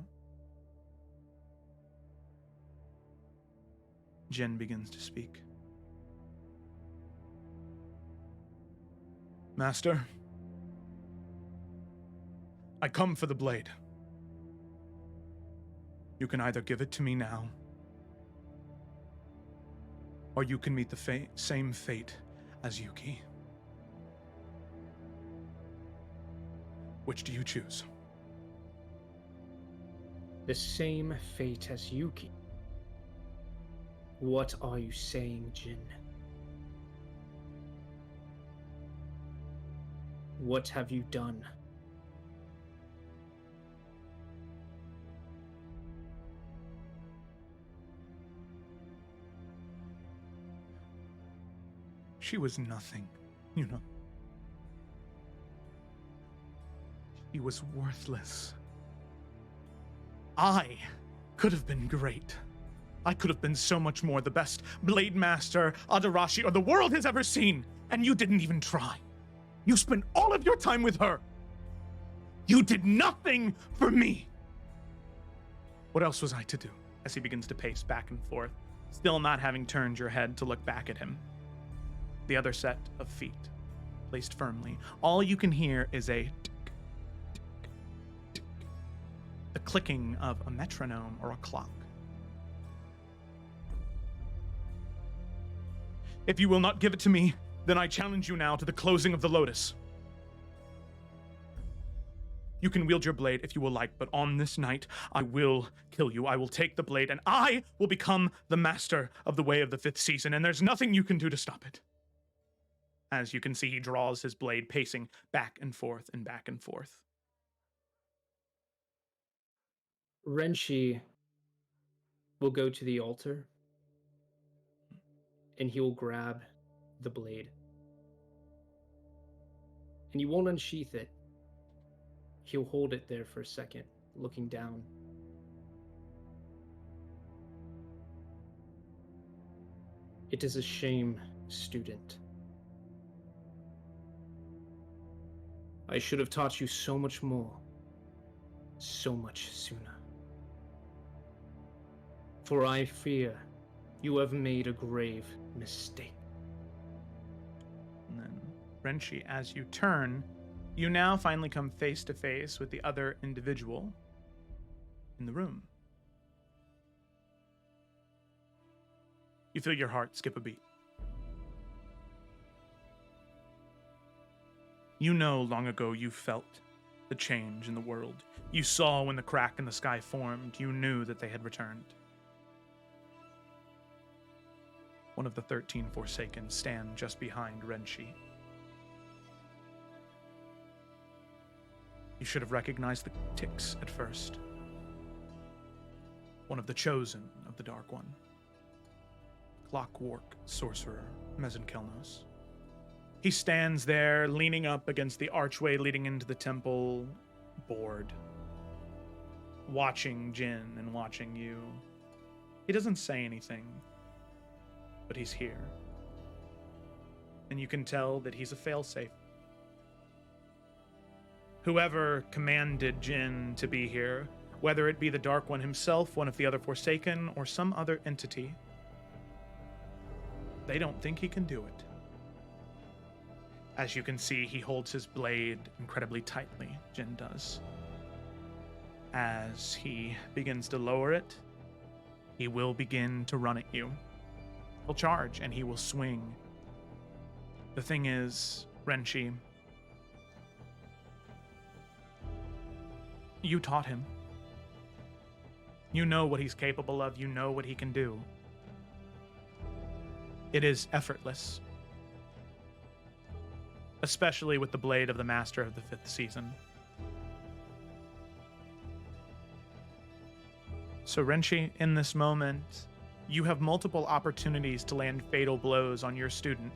Jin begins to speak. Master, I come for the blade. You can either give it to me now, or you can meet the same fate as Yuki. Which do you choose? The same fate as Yuki. What are you saying, Jin? What have you done? She was nothing, you know. She was worthless. I could have been great. I could have been so much more, the best blade master Adarashi or the world has ever seen, and you didn't even try. You spent all of your time with her. You did nothing for me. What else was I to do? As he begins to pace back and forth, still not having turned your head to look back at him. The other set of feet, placed firmly. All you can hear is a tick, tick, tick, the clicking of a metronome or a clock. If you will not give it to me, then I challenge you now to the closing of the lotus. You can wield your blade if you will like, but on this night, I will kill you. I will take the blade, and I will become the master of the way of the 5th season, and there's nothing you can do to stop it. As you can see, he draws his blade, pacing back and forth and back and forth. Renshi will go to the altar, and he will grab the blade. And he won't unsheath it. He'll hold it there for a second, looking down. It is a shame, student. I should have taught you so much more, so much sooner. For I fear you have made a grave mistake. And then, Renshi, as you turn, you now finally come face to face with the other individual in the room. You feel your heart skip a beat. You know long ago you felt the change in the world. You saw when the crack in the sky formed. You knew that they had returned. One of the 13 Forsaken stand just behind Renshi. You should have recognized the ticks at first. One of the chosen of the Dark One. Clockwork sorcerer, Mezenkelnos. He stands there, leaning up against the archway leading into the temple, bored. Watching Jin and watching you. He doesn't say anything, but he's here. And you can tell that he's a failsafe. Whoever commanded Jin to be here, whether it be the Dark One himself, one of the other Forsaken, or some other entity, they don't think he can do it. As you can see, he holds his blade incredibly tightly, Jin does. As he begins to lower it, he will begin to run at you. He'll charge, and he will swing. The thing is, Renshi, you taught him. You know what he's capable of. You know what he can do. It is effortless. Especially with the blade of the Master of the 5th season. So Renshi, in this moment, you have multiple opportunities to land fatal blows on your student.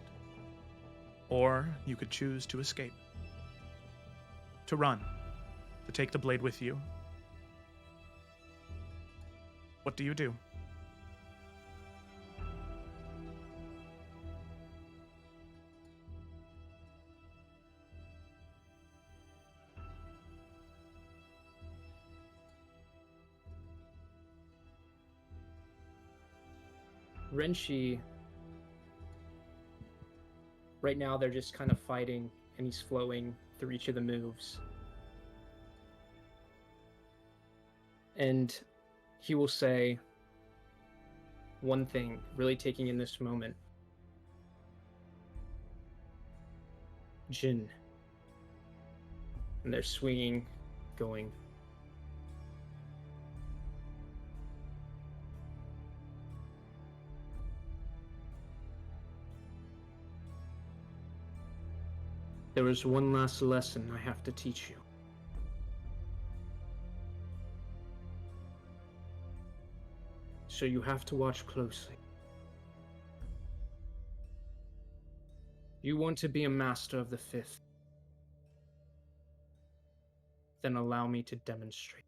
Or you could choose to escape. To run. To take the blade with you. What do you do? Renshi, right now they're just kind of fighting, and he's flowing through each of the moves. And he will say one thing, really taking in this moment. Jin. And they're swinging, going. There is one last lesson I have to teach you. So you have to watch closely. You want to be a master of the fifth? Then allow me to demonstrate.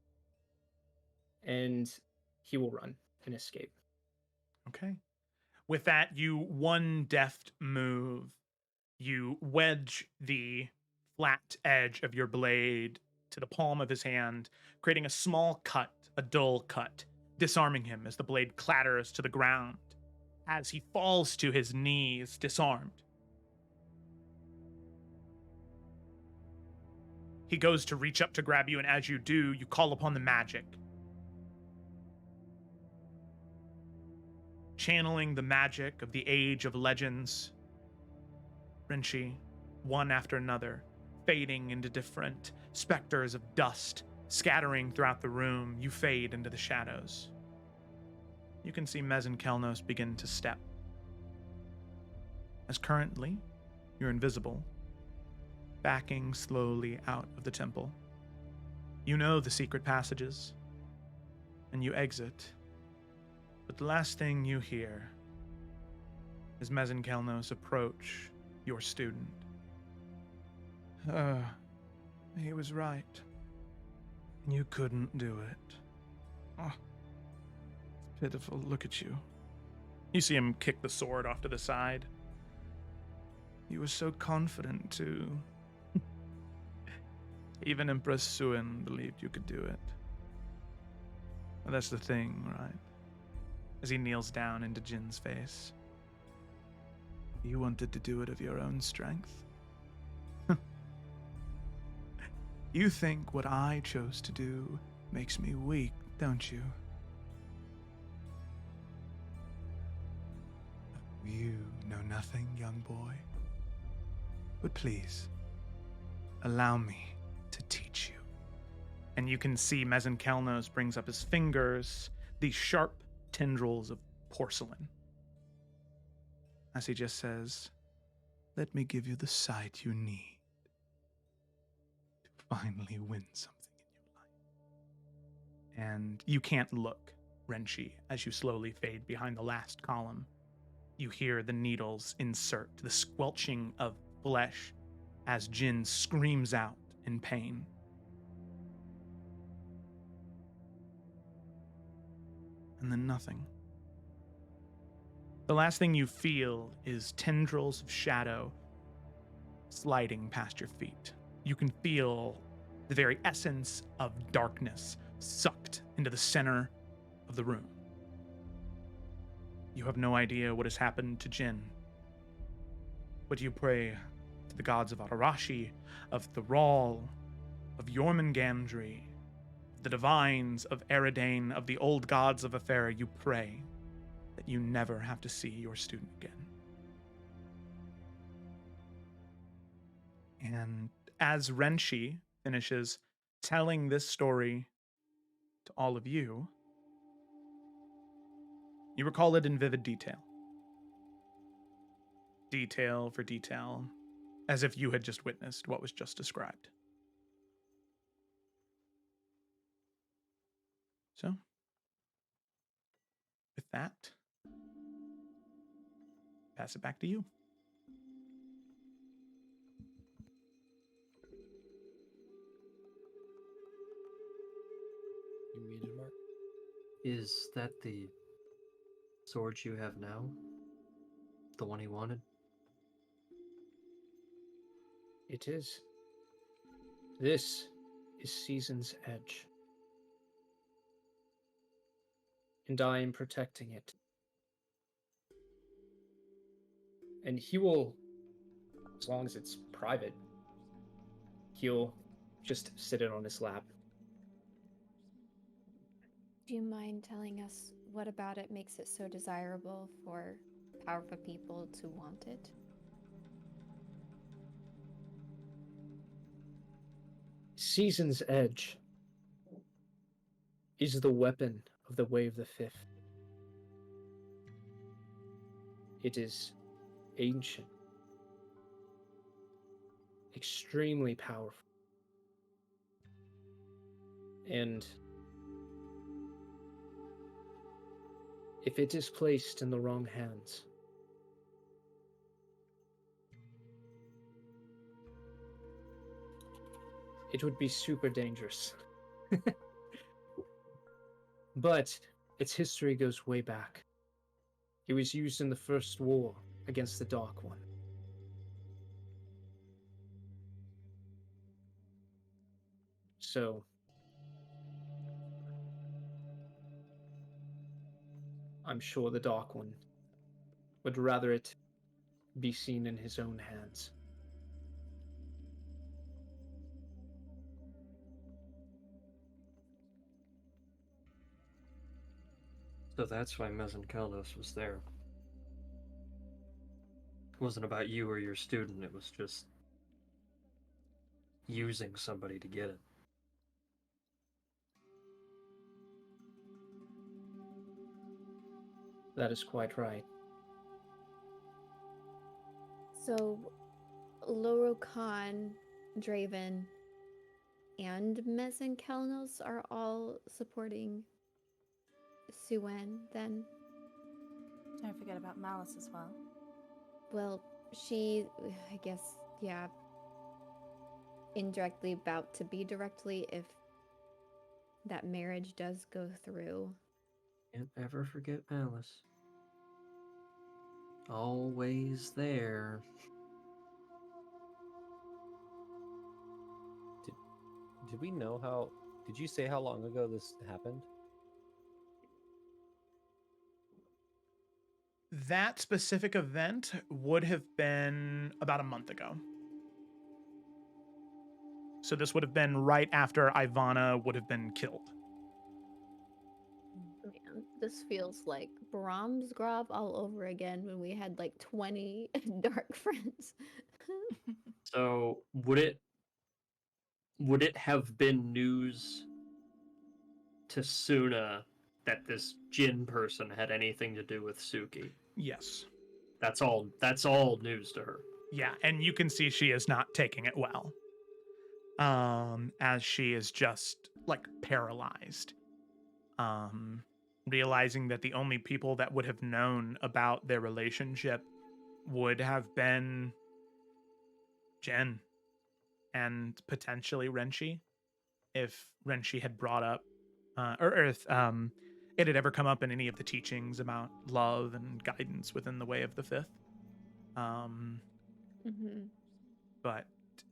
And he will run and escape. Okay. With that, you one deft move, you wedge the flat edge of your blade to the palm of his hand, creating a small cut, a dull cut, disarming him as the blade clatters to the ground, as he falls to his knees, disarmed. He goes to reach up to grab you, and as you do, you call upon the magic. Channeling the magic of the Age of Legends, Renshi, one after another, fading into different specters of dust, scattering throughout the room, you fade into the shadows. You can see Mez and Kelnos begin to step. As currently, you're invisible, backing slowly out of the temple. You know the secret passages, and you exit. But the last thing you hear is Mez and Kelnos approach your student. He was right. You couldn't do it. Oh, it's pitiful. Look at you. You see him kick the sword off to the side. You were so confident, too. Even Empress Suen believed you could do it. Well, that's the thing, right? As he kneels down into Jin's face. You wanted to do it of your own strength. You think what I chose to do makes me weak, don't you? You know nothing, young boy. But please, allow me to teach you. And you can see Mez and Kelnos brings up his fingers, these sharp tendrils of porcelain. As he just says, let me give you the sight you need to finally win something in your life. And you can't look, Renshi, as you slowly fade behind the last column. You hear the needles insert, the squelching of flesh as Jin screams out in pain. And then nothing. The last thing you feel is tendrils of shadow sliding past your feet. You can feel the very essence of darkness sucked into the center of the room. You have no idea what has happened to Jin. But you pray to the gods of Ararashi, of Thrall, of Jormungandr, the divines of Eridane, of the old gods of Athera. You pray that you never have to see your student again. And as Renshi finishes telling this story to all of you, you recall it in vivid detail. Detail for detail, as if you had just witnessed what was just described. So, with that, pass it back to you. You muted, Mark? Is that the sword you have now? The one he wanted? It is. This is Season's Edge. And I am protecting it and he will, as long as it's private, he'll just sit it on his lap. Do you mind telling us what about it makes it so desirable for powerful people to want it? Season's Edge is the weapon of the Way of the Fifth. It is ancient, extremely powerful, and if it is placed in the wrong hands, it would be super dangerous. But its history goes way back. It was used in the First War against the Dark One. So, I'm sure the Dark One would rather it be seen in his own hands. So that's why Mezenkeldos was there. It wasn't about you or your student, it was just using somebody to get it. That is quite right. So, Loro Khan, Draven, and Mez and Kelnos are all supporting Suen then? Don't forget about Malice as well. Well, she, I guess, yeah, indirectly about to be directly if that marriage does go through. Can't ever forget Malice. Always there. Did we know how? Did you say how long ago this happened? That specific event would have been about a month ago. So this would have been right after Ivana would have been killed. Man, this feels like Brahms Grove all over again when we had like 20 dark friends. So would it have been news to Suna that this Jin person had anything to do with Suki? Yes. That's all news to her. Yeah, and you can see she is not taking it well. As she is just like paralyzed. Realizing that the only people that would have known about their relationship would have been Jen and potentially Renshi, if Renshi had brought up, or if it had ever come up in any of the teachings about love and guidance within the Way of the Fifth. Mm-hmm. But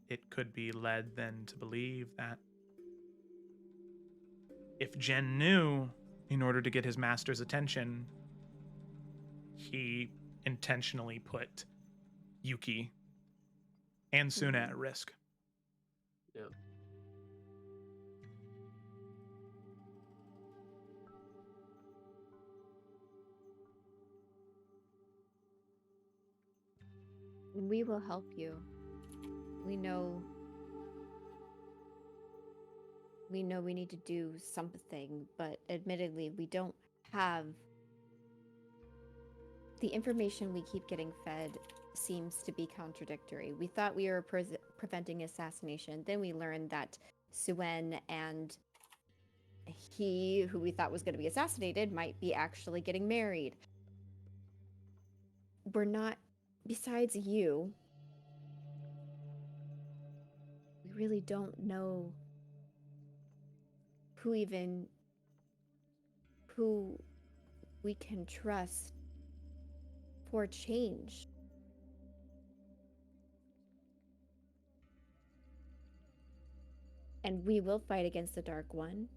it could be led then to believe that if Jen knew, in order to get his master's attention, he intentionally put Yuki and Suna at risk. Yeah. We will help you. We know we need to do something, but admittedly, we don't have the information we keep getting fed seems to be contradictory. We thought we were preventing assassination. Then we learned that Suen and he, who we thought was going to be assassinated, might be actually getting married. We're not, besides you, we really don't know who we can trust for change. And we will fight against the Dark One,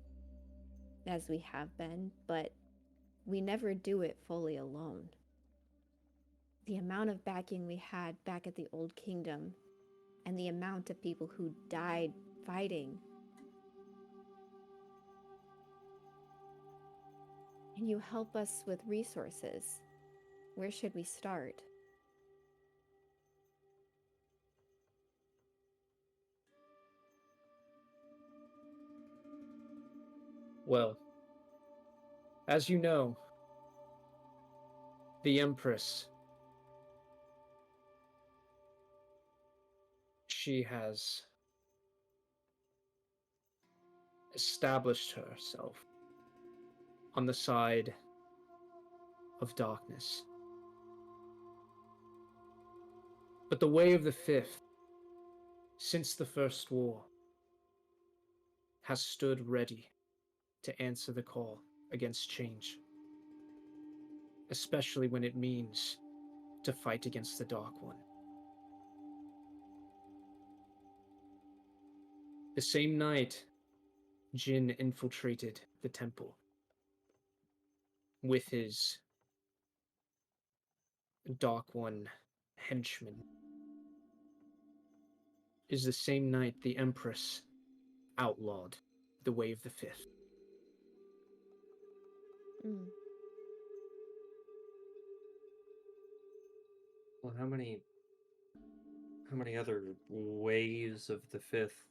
as we have been, but we never do it fully alone. the amount of backing we had back at the Old Kingdom and the amount of people who died fighting. Can you help us with resources? Where should we start? Well, as you know, the Empress, she has established herself on the side of darkness. But the way of the Fifth, since the First War, has stood ready to answer the call against change, especially when it means to fight against the Dark One. The same night, Jin infiltrated the temple with his Dark One henchman is the same night the Empress outlawed the Way of the Fifth. Mm. Well, how many other ways of the Fifth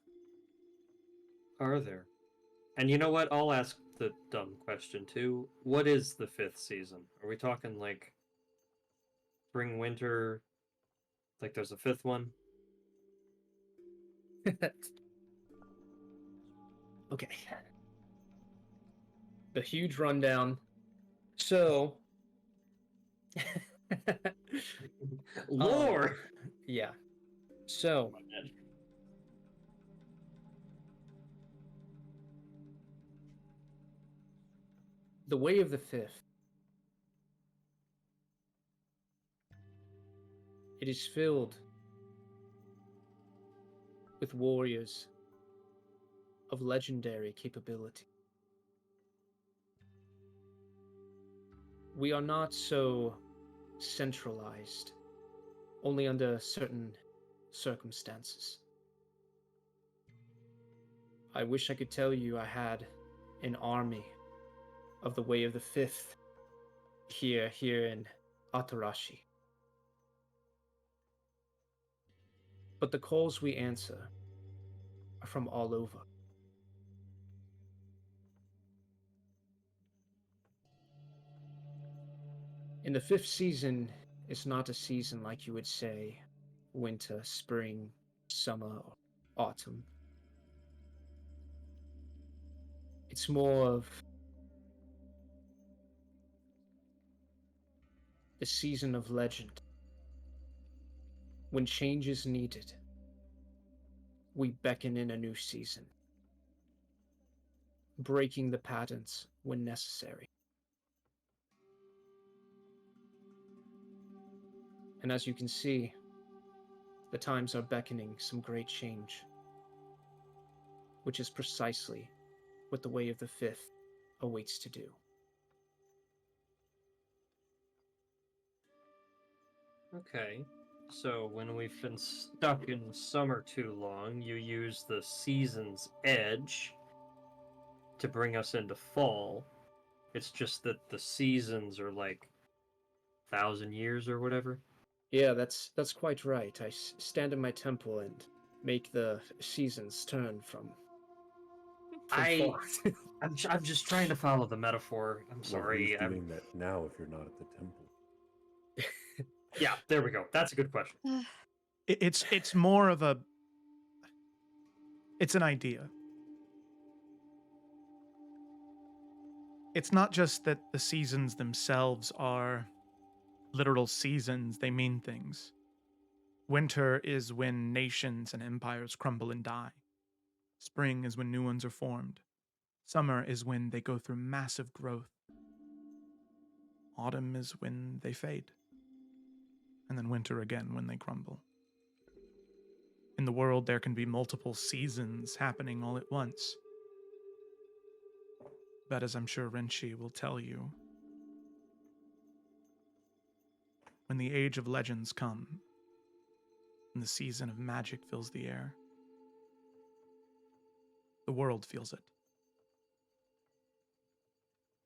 are there? And you know what? I'll ask the dumb question too. What is the fifth season? Are we talking like spring, winter? Like there's a fifth one? Okay. The huge rundown. So, Lore! yeah. So, the Way of the Fifth. It is filled with warriors of legendary capability. We are not so centralized, only under certain circumstances. I wish I could tell you I had an army of the Way of the Fifth here in Atarashi. But the calls we answer are from all over. In the fifth season, it's not a season like you would say winter, spring, summer, or autumn. It's more of the season of legend. When change is needed, we beckon in a new season, breaking the patterns when necessary. And as you can see, the times are beckoning some great change, which is precisely what the Way of the Fifth awaits to do. Okay. So when we've been stuck in summer too long, you use the season's edge to bring us into fall. It's just that the seasons are like 1,000 years or whatever. Yeah, that's quite right. I stand in my temple and make the seasons turn from fall. I'm just trying to follow the metaphor. I'm Well, sorry. who's doing that now if you're not at the temple? Yeah, there we go. That's a good question. It's more of a, it's an idea. It's not just that the seasons themselves are literal seasons, they mean things. Winter is when nations and empires crumble and die. Spring is when new ones are formed. Summer is when they go through massive growth. Autumn is when they fade. And then winter again when they crumble. In the world, there can be multiple seasons happening all at once. But as I'm sure Renshi will tell you, when the age of legends come and the season of magic fills the air, the world feels it.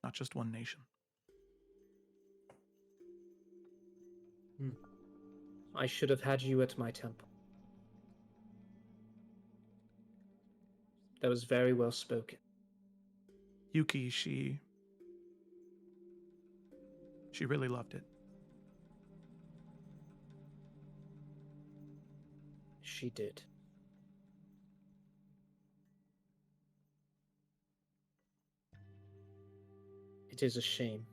Not just one nation. I should have had you at my temple. That was very well spoken. Yuki, she really loved it. She did. It is a shame.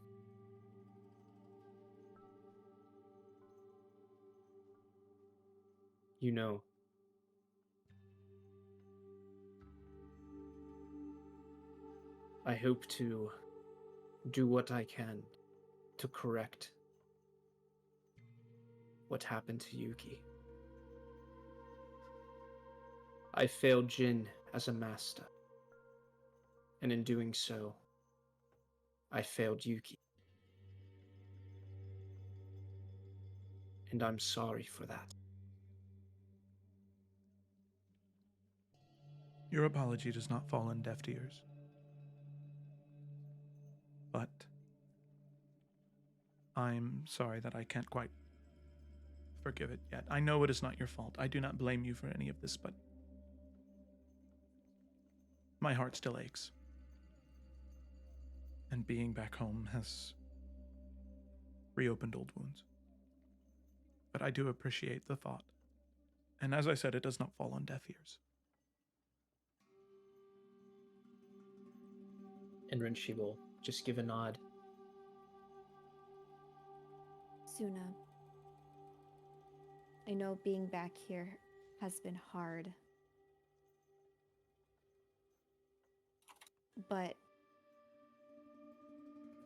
You know, I hope to do what I can to correct what happened to Yuki. I failed Jin as a master, and in doing so, I failed Yuki. And I'm sorry for that. Your apology does not fall on deaf ears. But I'm sorry that I can't quite forgive it yet. I know it is not your fault. I do not blame you for any of this, but my heart still aches. And being back home has reopened old wounds. But I do appreciate the thought. And as I said, it does not fall on deaf ears. And Rinshi will just give a nod. Suna, I know being back here has been hard. But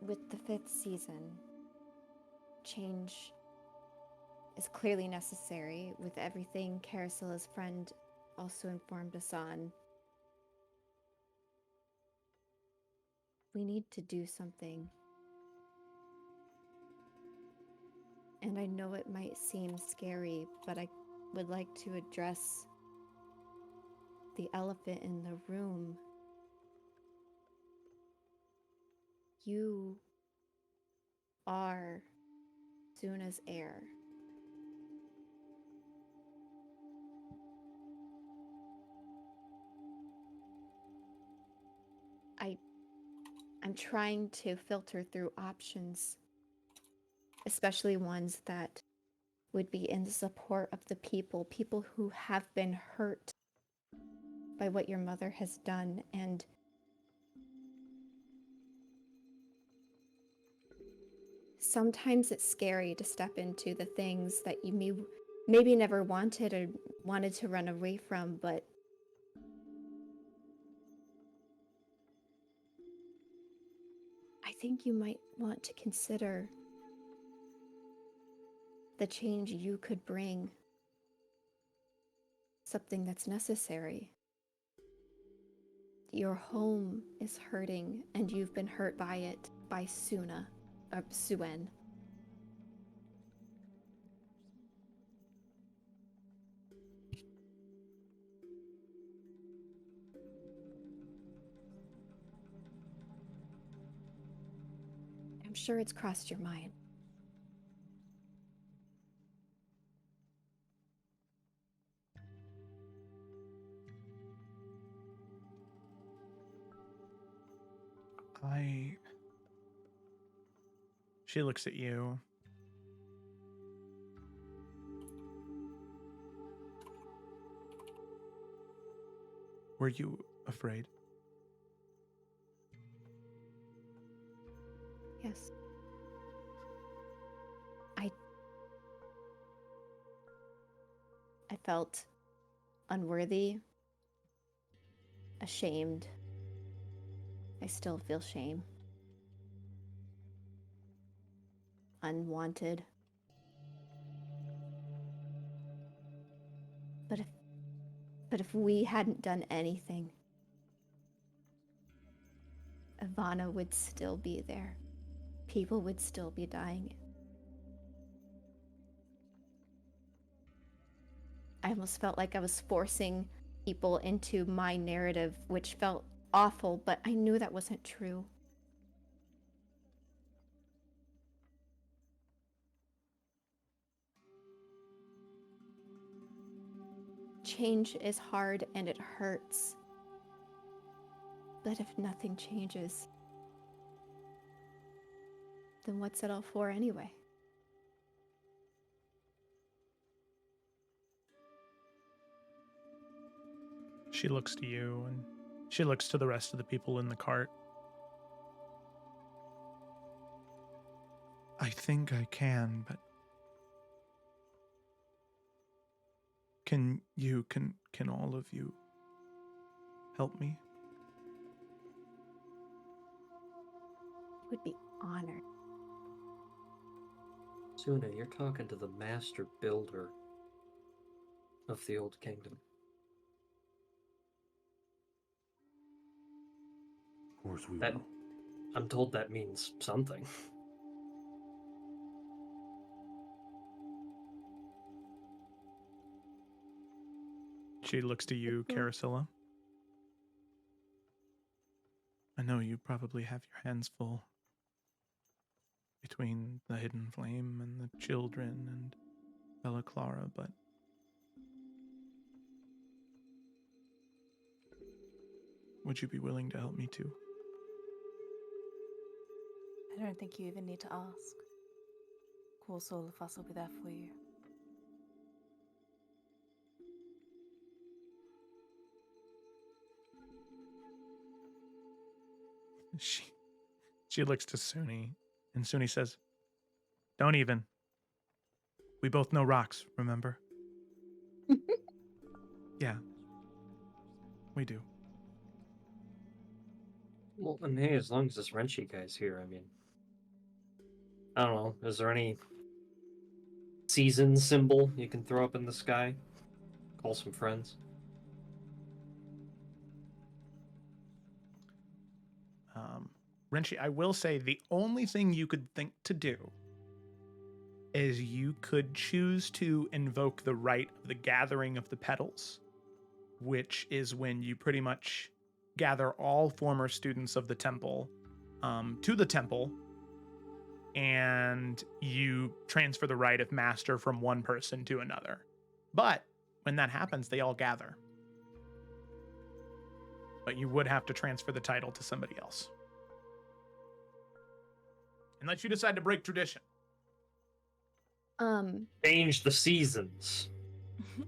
with the 5th season, change is clearly necessary with everything Caracella's friend also informed us on. We need to do something. And I know it might seem scary, but I would like to address the elephant in the room. You are Suna's heir. I'm trying to filter through options, especially ones that would be in support of the people who have been hurt by what your mother has done. And sometimes it's scary to step into the things that you maybe never wanted or wanted to run away from, but I think you might want to consider the change you could bring, something that's necessary. Your home is hurting, and you've been hurt by it, by Suna, or Suen. I'm sure it's crossed your mind. She looks at you. Were you afraid? Yes. I felt unworthy, ashamed. I still feel shame. Unwanted. But if we hadn't done anything, Ivana would still be there. People would still be dying. I almost felt like I was forcing people into my narrative, which felt awful, but I knew that wasn't true. Change is hard and it hurts. But if nothing changes, then what's it all for anyway? She looks to you, and she looks to the rest of the people in the cart. I think I can, but can all of you help me? Would be honored. Suna, you're talking to the master builder of the Old Kingdom. Of course we That- will. I'm told that means something. She looks to you, Carasilla. I know you probably have your hands full between the Hidden Flame and the children and Bella Clara, but would you be willing to help me too? I don't think you even need to ask. Of course, all of us will be there for you. She looks to Suni, and Suni says, "Don't even. We both know rocks, remember?" Yeah. We do. Well, and hey, as long as this Renshi guy's here, I mean, I don't know. Is there any season symbol you can throw up in the sky? Call some friends. Renshi, I will say the only thing you could think to do is you could choose to invoke the rite of the gathering of the petals, which is when you pretty much gather all former students of the temple to the temple, and you transfer the rite of master from one person to another. But when that happens, they all gather. But you would have to transfer the title to somebody else. Unless you decide to break tradition. Change the seasons.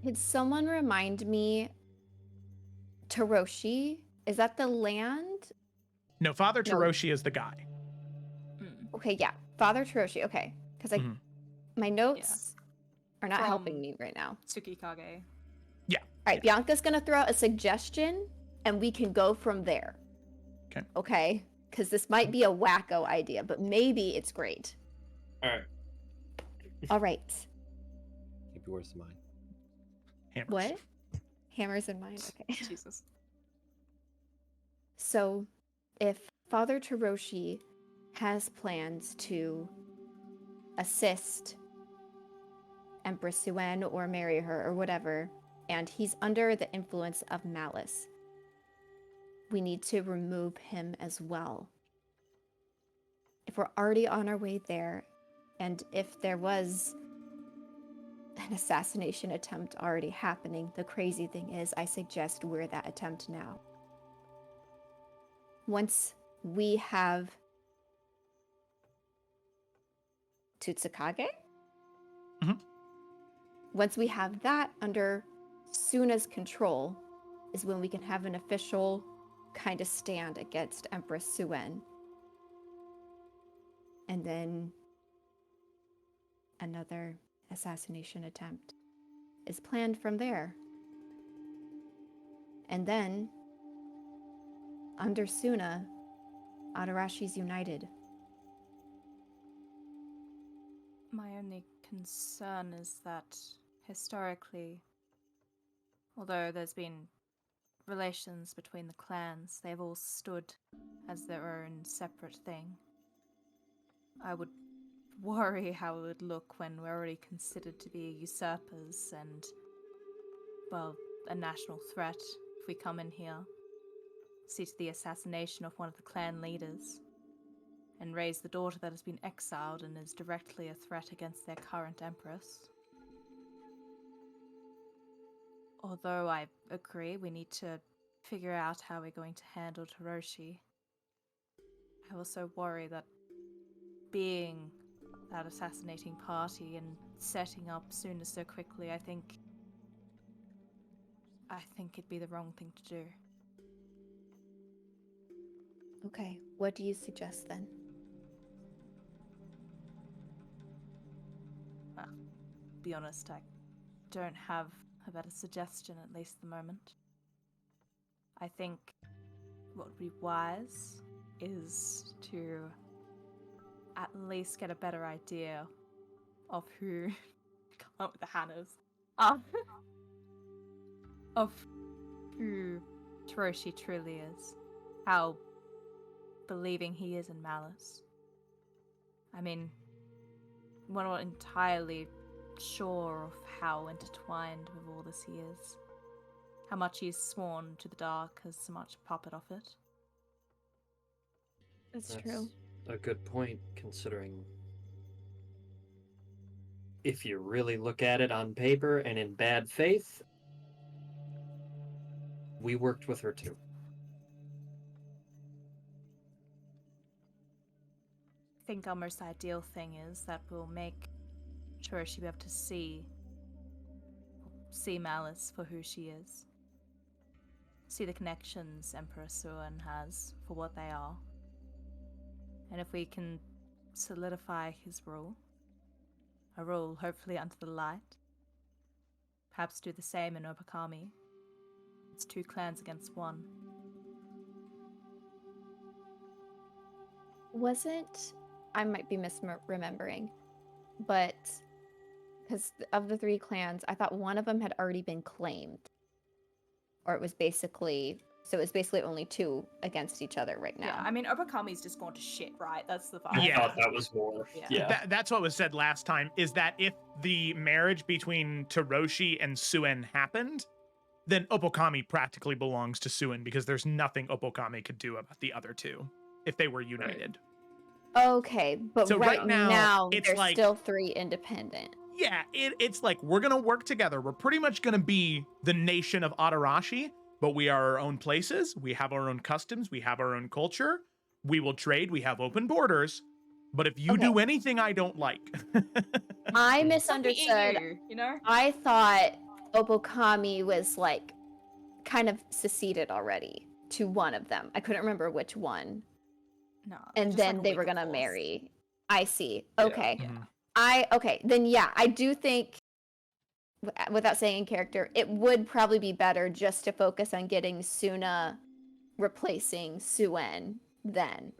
Could someone remind me, Taroshi, is that the land? No, Father No. Taroshi is the guy. Okay, yeah, Father Taroshi. Okay, because Mhm. my notes are not helping From me right now. Tsukikage. Yeah. All right, Bianca's gonna throw out a suggestion, and we can go from there. Okay. Okay, because this might be a wacko idea, but maybe it's great. All right. All right. Keep your words to mind. Hammers. What? Hammers in mind. Okay. Jesus. So, if Father Taroshi has plans to assist Empress Suen or marry her or whatever, and he's under the influence of malice, we need to remove him as well. If we're already on our way there, and if there was an assassination attempt already happening, the crazy thing is, I suggest we're that attempt now. Once we have Tutsukage? Mhm. Once we have that under Suna's control, is when we can have an official kind of stand against Empress Suen. And then another assassination attempt is planned from there. And then, under Suna, Adarashi's united. My only concern is that historically, although there's been relations between the clans, they've all stood as their own separate thing. I would worry how it would look when we're already considered to be usurpers and well, a national threat if we come in here, see to the assassination of one of the clan leaders, and raise the daughter that has been exiled and is directly a threat against their current empress. Although I agree we need to figure out how we're going to handle Taroshi, I also worry that being that assassinating party and setting up Suna so quickly, I think it'd be the wrong thing to do. Okay, what do you suggest then? Be honest, I don't have a better suggestion, at least at the moment. I think what would be wise is to at least get a better idea of who come up with the Hannahs. Of who Taroshi truly is. How believing he is in Malice. I mean, we're not entirely sure of how intertwined with all this he is. How much he's sworn to the dark as so much a puppet of it. That's true. A good point, considering if you really look at it on paper and in bad faith, we worked with her too. I think our most ideal thing is that we'll make sure she'll be able to see Malice for who she is. See the connections Emperor Suan has for what they are. And if we can solidify his rule, a rule hopefully under the light, perhaps do the same in Obakami. It's 2 clans against 1. I might be misremembering, but because of the 3 clans, I thought one of them had already been claimed. Or it was basically only 2 against each other right now. Yeah, I mean, Obakami's just gone to shit, right? That's the vibe. I thought that was more. Yeah. That's what was said last time, is that if the marriage between Taroshi and Suen happened, then Opokami practically belongs to Suen because there's nothing Opokami could do about the other 2 if they were united. Okay, but So right now, it's there's like- still 3 independent. Yeah, it's like we're going to work together. We're pretty much going to be the nation of Atarashi, but we are our own places. We have our own customs. We have our own culture. We will trade. We have open borders. But if you do anything I don't like... I misunderstood. You know? I thought Opokami was like kind of seceded already to one of them. I couldn't remember which one. No. And just then like a they were weaker gonna force. marry. I see. Okay. Mhm. Then yeah, I do think, without saying in character, it would probably be better just to focus on getting Suna replacing Suen then.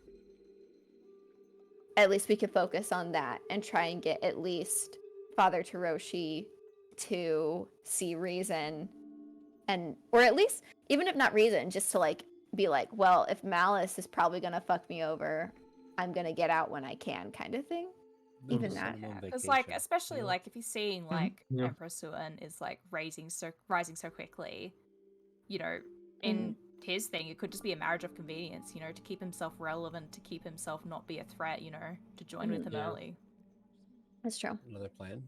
At least we could focus on that and try and get at least Father Taroshi to see reason, or at least, even if not reason, just to like be like, well, if Malice is probably gonna fuck me over, I'm gonna get out when I can, kind of thing. Even that. Because like, especially like if you're seeing like Yeah. Emperor Suan is like rising so quickly, you know, in his thing, it could just be a marriage of convenience, you know, to keep himself relevant, to keep himself not be a threat, you know, to join with him Yeah. early. That's true. Another plan.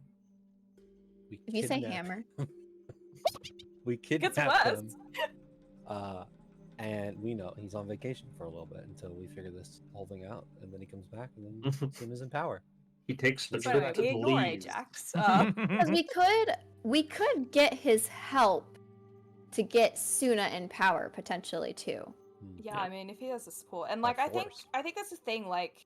We If you say kidnap- hammer. we Gets kidnap worse. him. And we know he's on vacation for a little bit until we figure this whole thing out, and then he comes back, and then Suna's in power. He takes the But But trip anyway, to we ignore Belize. Ajax. Because we could get his help to get Suna in power potentially too. Yeah, I mean, if he has the support, and By like, I think force. that's the thing. Like,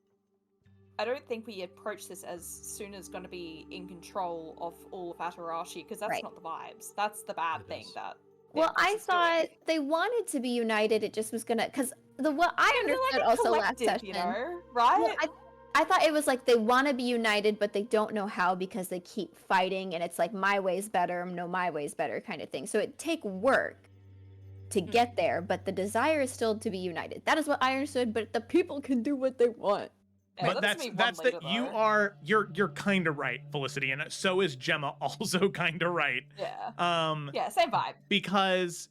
I don't think we approach this as Suna's going to be in control of all of Atarashi, because that's Right. not the vibes. That's the bad It thing. is. That the Well, Empress I is thought doing. they wanted to be united. It just was gonna, because what I Yeah, they're understood like a also last collective, session. you know, right? Well, I thought it was like they want to be united, but they don't know how because they keep fighting, and it's like my way's better, no, my way's better kind of thing. So it take work to get there, but the desire is still to be united. That is what I understood. But the people can do what they want. Hey, But that's me one that's later, that you though. are you're kind of right, Felicity, and so is Gemma also kind of right. Yeah. Yeah, same vibe. Because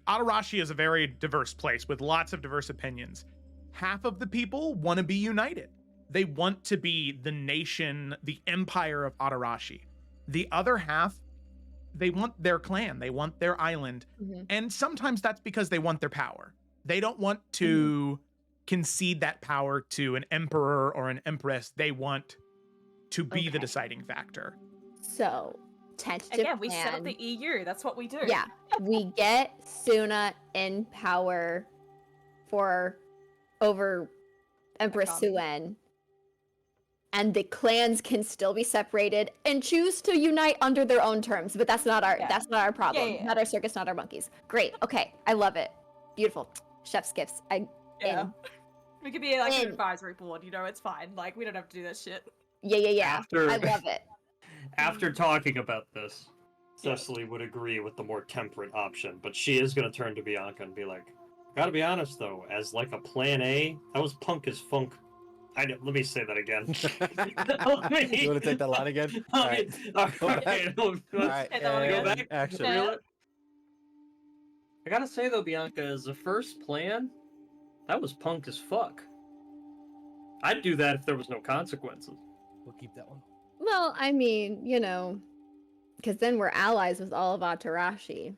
Atarashi is a very diverse place with lots of diverse opinions. Half of the people want to be united. They want to be the nation, the empire of Atarashi. The other half, they want their clan, they want their island. Mhm. And sometimes that's because they want their power. They don't want to concede that power to an emperor or an empress. They want to be the Okay. deciding factor. So, tentative Again, we set up plan. the EU. That's what we do. Yeah, we get Suna in power over Empress Akami. Suen, and the clans can still be separated and choose to unite under their own terms. But that's not our problem. Yeah. Not our circus, not our monkeys. Great. Okay, I love it. Beautiful. Chef's gifts. Yeah. In. We could be like an In. advisory board, it's fine. Like, we don't have to do that shit. Yeah. After- I love it. After talking about this, Cecily would agree with the more temperate option, but she is going to turn to Bianca and be like, "Gotta be honest though, as like a plan A, that was punk as funk." Let me say that again. You want to take that line again? All right. Go back. All right. Say that one again. Go back. Action. Yeah. Reel it. I gotta say though, Bianca, as the first plan, that was punk as fuck. I'd do that if there was no consequences. We'll keep that one. Well, I mean, because then we're allies with all of Atarashi.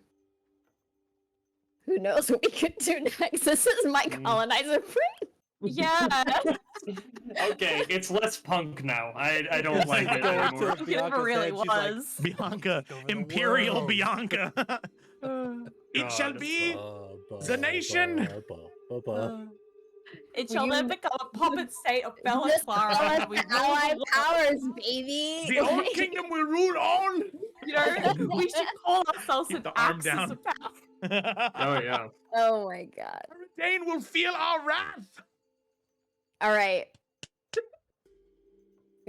Who knows what we could do next? This is my colonizer brain. Yeah. Okay, it's less punk now. I don't like it Go anymore. into It Bianca's really head, she's like, was. Bianca, Take over the Imperial world. Bianca. It shall God. be the nation. It shall You- then become a puppet state of Bella Just Clara. tell us and we the rule the allied world. powers, baby. The old kingdom will rule on. We should call ourselves Keep an the arm axis down. of power. Oh yeah. Oh my god. Dane will feel our wrath. All right.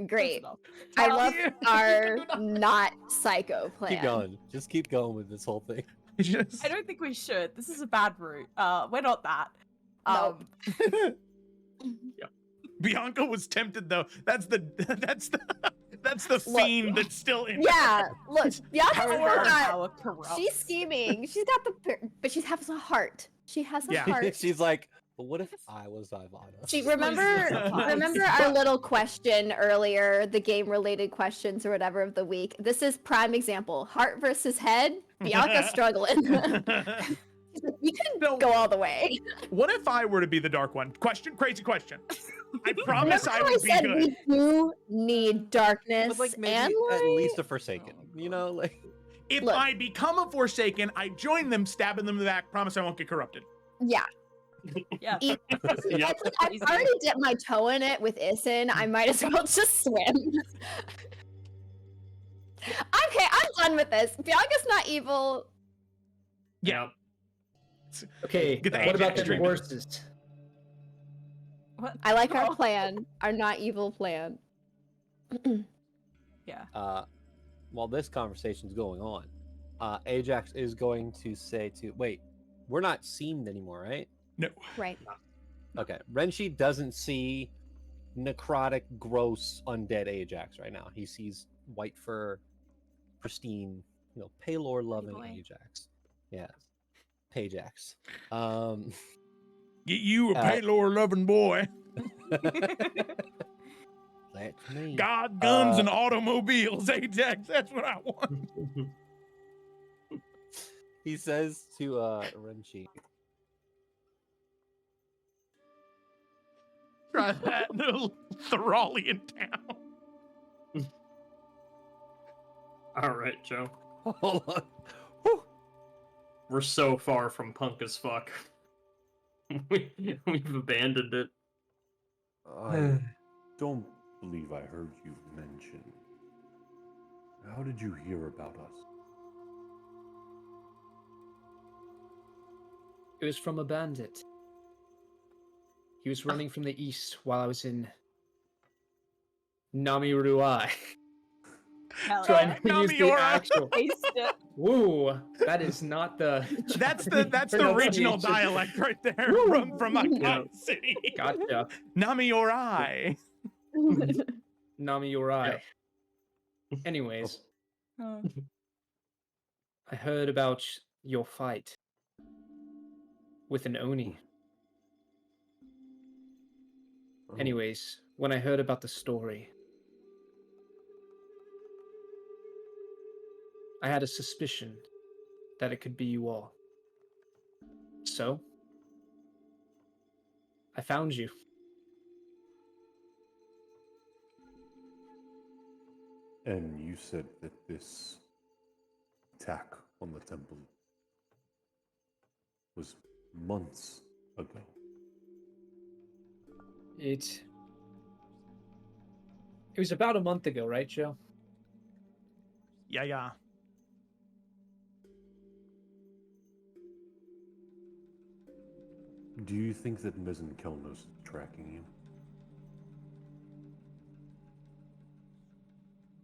Great. enough. I love Yeah. our not psycho plan. Keep going. Just keep going with this whole thing. Just- I don't think we should. This is a bad route. We're not that. Nope. Bianca was tempted though. That's the Look. fiend that's still in. Yeah, look, Bianca's Power still burn. got. Power corrupts. She's scheming. She's got but she has a heart. She has a Yeah. heart. She's like, but what if I was Ivana? See, remember our little question earlier, the game-related questions or whatever of the week. This is prime example. Heart versus head. Bianca's struggling. She's like, we can No. go all the way. What if I were to be the dark one? Crazy question. I promise Remember I how would be said good. we do need darkness But like maybe and at light? least a Forsaken. Like If Look. I become a Forsaken, I join them, stabbing them in the back. Promise I won't get corrupted. Yeah. Yeah. Yep. I've already dipped my toe in it with Isin. I might as well just swim. Okay, I'm done with this. Bianca's not evil. Yeah. Okay, Get the what about Ajax the treatment. horses? What? I like our Oh. plan, our not evil plan. Yeah. while this conversation's going on, Ajax is going to say to wait, we're not seamed anymore, right? No. Right. Okay. Renshi doesn't see necrotic, gross, undead Ajax right now. He sees white fur, pristine, Palor loving boy. Ajax. Yeah. Pajax. Get you a Uh, Palor loving boy. That's me. God, guns, and automobiles, Ajax. That's what I want. He says to Renshi, Try that in a Thralian town. All right, Joe. hold on. We're so far from punk as fuck. We've abandoned it. I don't believe I heard you mention. How did you hear about us? It was from a bandit. He was running from the east while I was in Namiruai. Hell Trying yeah. to use the Namiora. actual. Taste it. Woo, that is not the. That's the regional pronunciation. dialect right there Woo! from Yeah. Akai City. Gotcha. Nami-Orai. Nami Yorai. Anyways, Oh. I heard about your fight with an Oni. Oh, Anyways, when I heard about the story, I had a suspicion that it could be you all. So, I found you. and you said that this attack on the temple was months ago. It was about a month ago, right, Joe? Yeah. Do you think that Mizzen Kelnos is tracking you?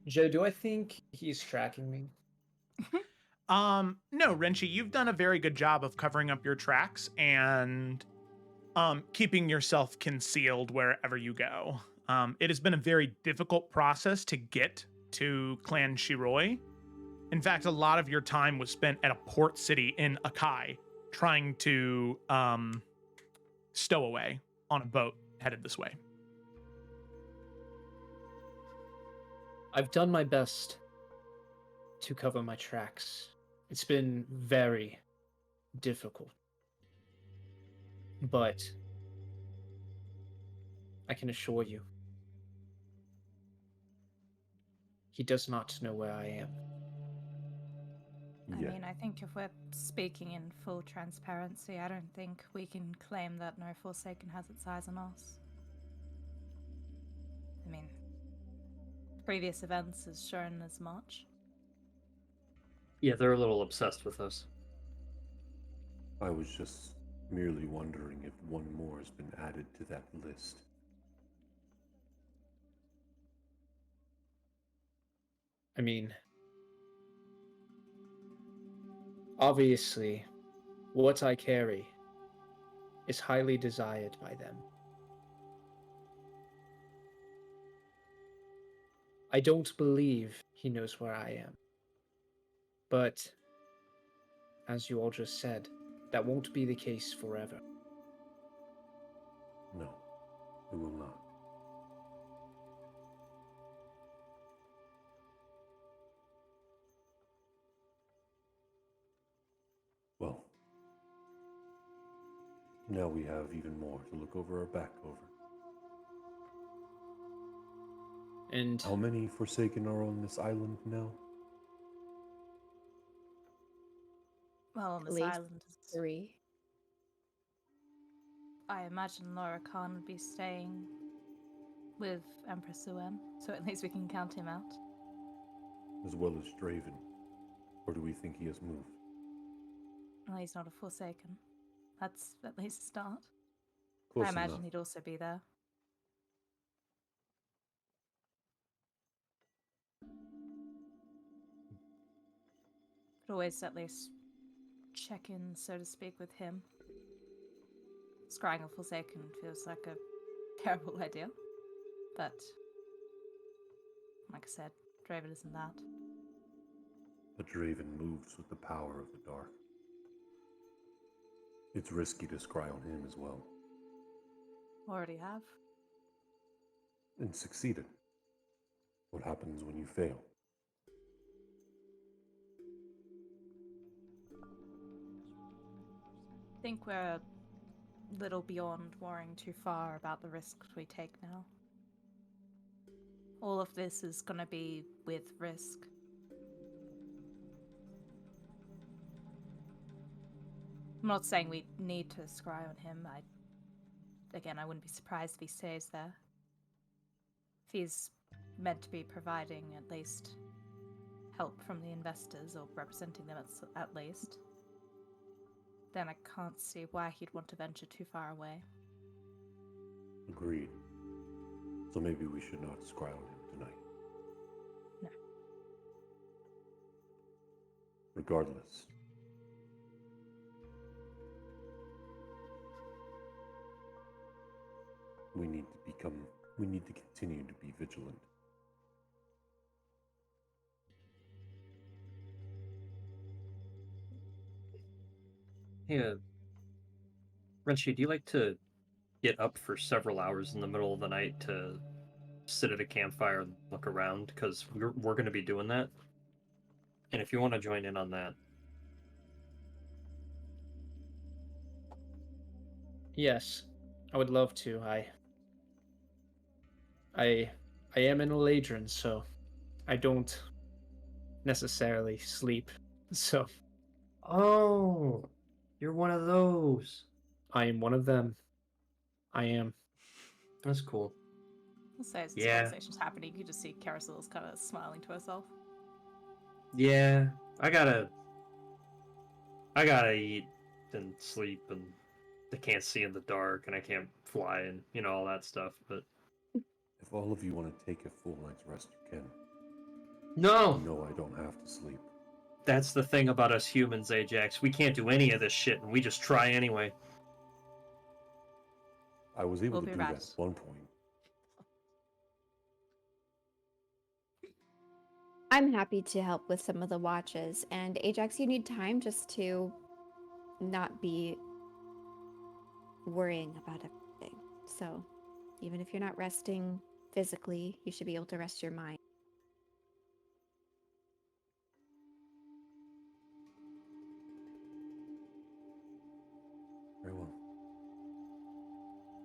Joe, do I think he's tracking me? No, Renchi, you've done a very good job of covering up your tracks and keeping yourself concealed wherever you go. It has been a very difficult process to get to Clan Shiroi. In fact, a lot of your time was spent at a port city in Akai trying to stow away on a boat headed this way. I've done my best to cover my tracks. It's been very difficult. But I can assure you, he does not know where I am. I Yeah. mean, I think if we're speaking in full transparency, I don't think we can claim that no Forsaken has its eyes on us. I mean, previous events has shown as much. Yeah, they're a little obsessed with us. I was just merely wondering if one more has been added to that list. I mean, obviously, what I carry is highly desired by them. I don't believe he knows where I am. But, as you all just said, that won't be the case forever. No, it will not. Well, now we have even more to look over our back over. And How many Forsaken are on this island now? Well, on At this least island, 3. I imagine Laura Khan would be staying with Empress Suen, so at least we can count him out. As well as Draven? Or do we think he has moved? Well, he's not a Forsaken. That's at least a start. Close I imagine enough. he'd also be there. Could always at least check in, so to speak, with him. Scrying a Forsaken feels like a terrible idea, but like I said, Draven isn't that. But Draven moves with the power of the dark. It's risky to scry on him as well. Already have. And succeeded. What happens when you fail? I think we're a little beyond worrying too far about the risks we take now. All of this is gonna be with risk. I'm not saying we need to scry on him. I wouldn't be surprised if he stays there. If he's meant to be providing at least help from the investors, or representing them at least, then I can't see why he'd want to venture too far away. Agreed. So maybe we should not scry on him tonight. No. Regardless, we need to continue to be vigilant. Hey, Renshi, do you like to get up for several hours in the middle of the night to sit at a campfire and look around? Because we're going to be doing that. And if you want to join in on that. Yes, I would love to. I am an Eladrin, so I don't necessarily sleep. So Oh, you're one of those. I am one of them. I am. That's cool. I'll say as this Yeah. conversation's happening, you just see Carasel's kind of smiling to herself. Yeah, I gotta eat and sleep, and I can't see in the dark, and I can't fly, and all that stuff. But If all of you want to take a full night's rest, you can. no, No, I don't have to sleep. that's the thing about us humans, Ajax. We can't do any of this shit, and we just try anyway. I was able We'll to be do right. that at one point. I'm happy to help with some of the watches. And Ajax, you need time just to not be worrying about everything. So even if you're not resting physically, you should be able to rest your mind. Very well.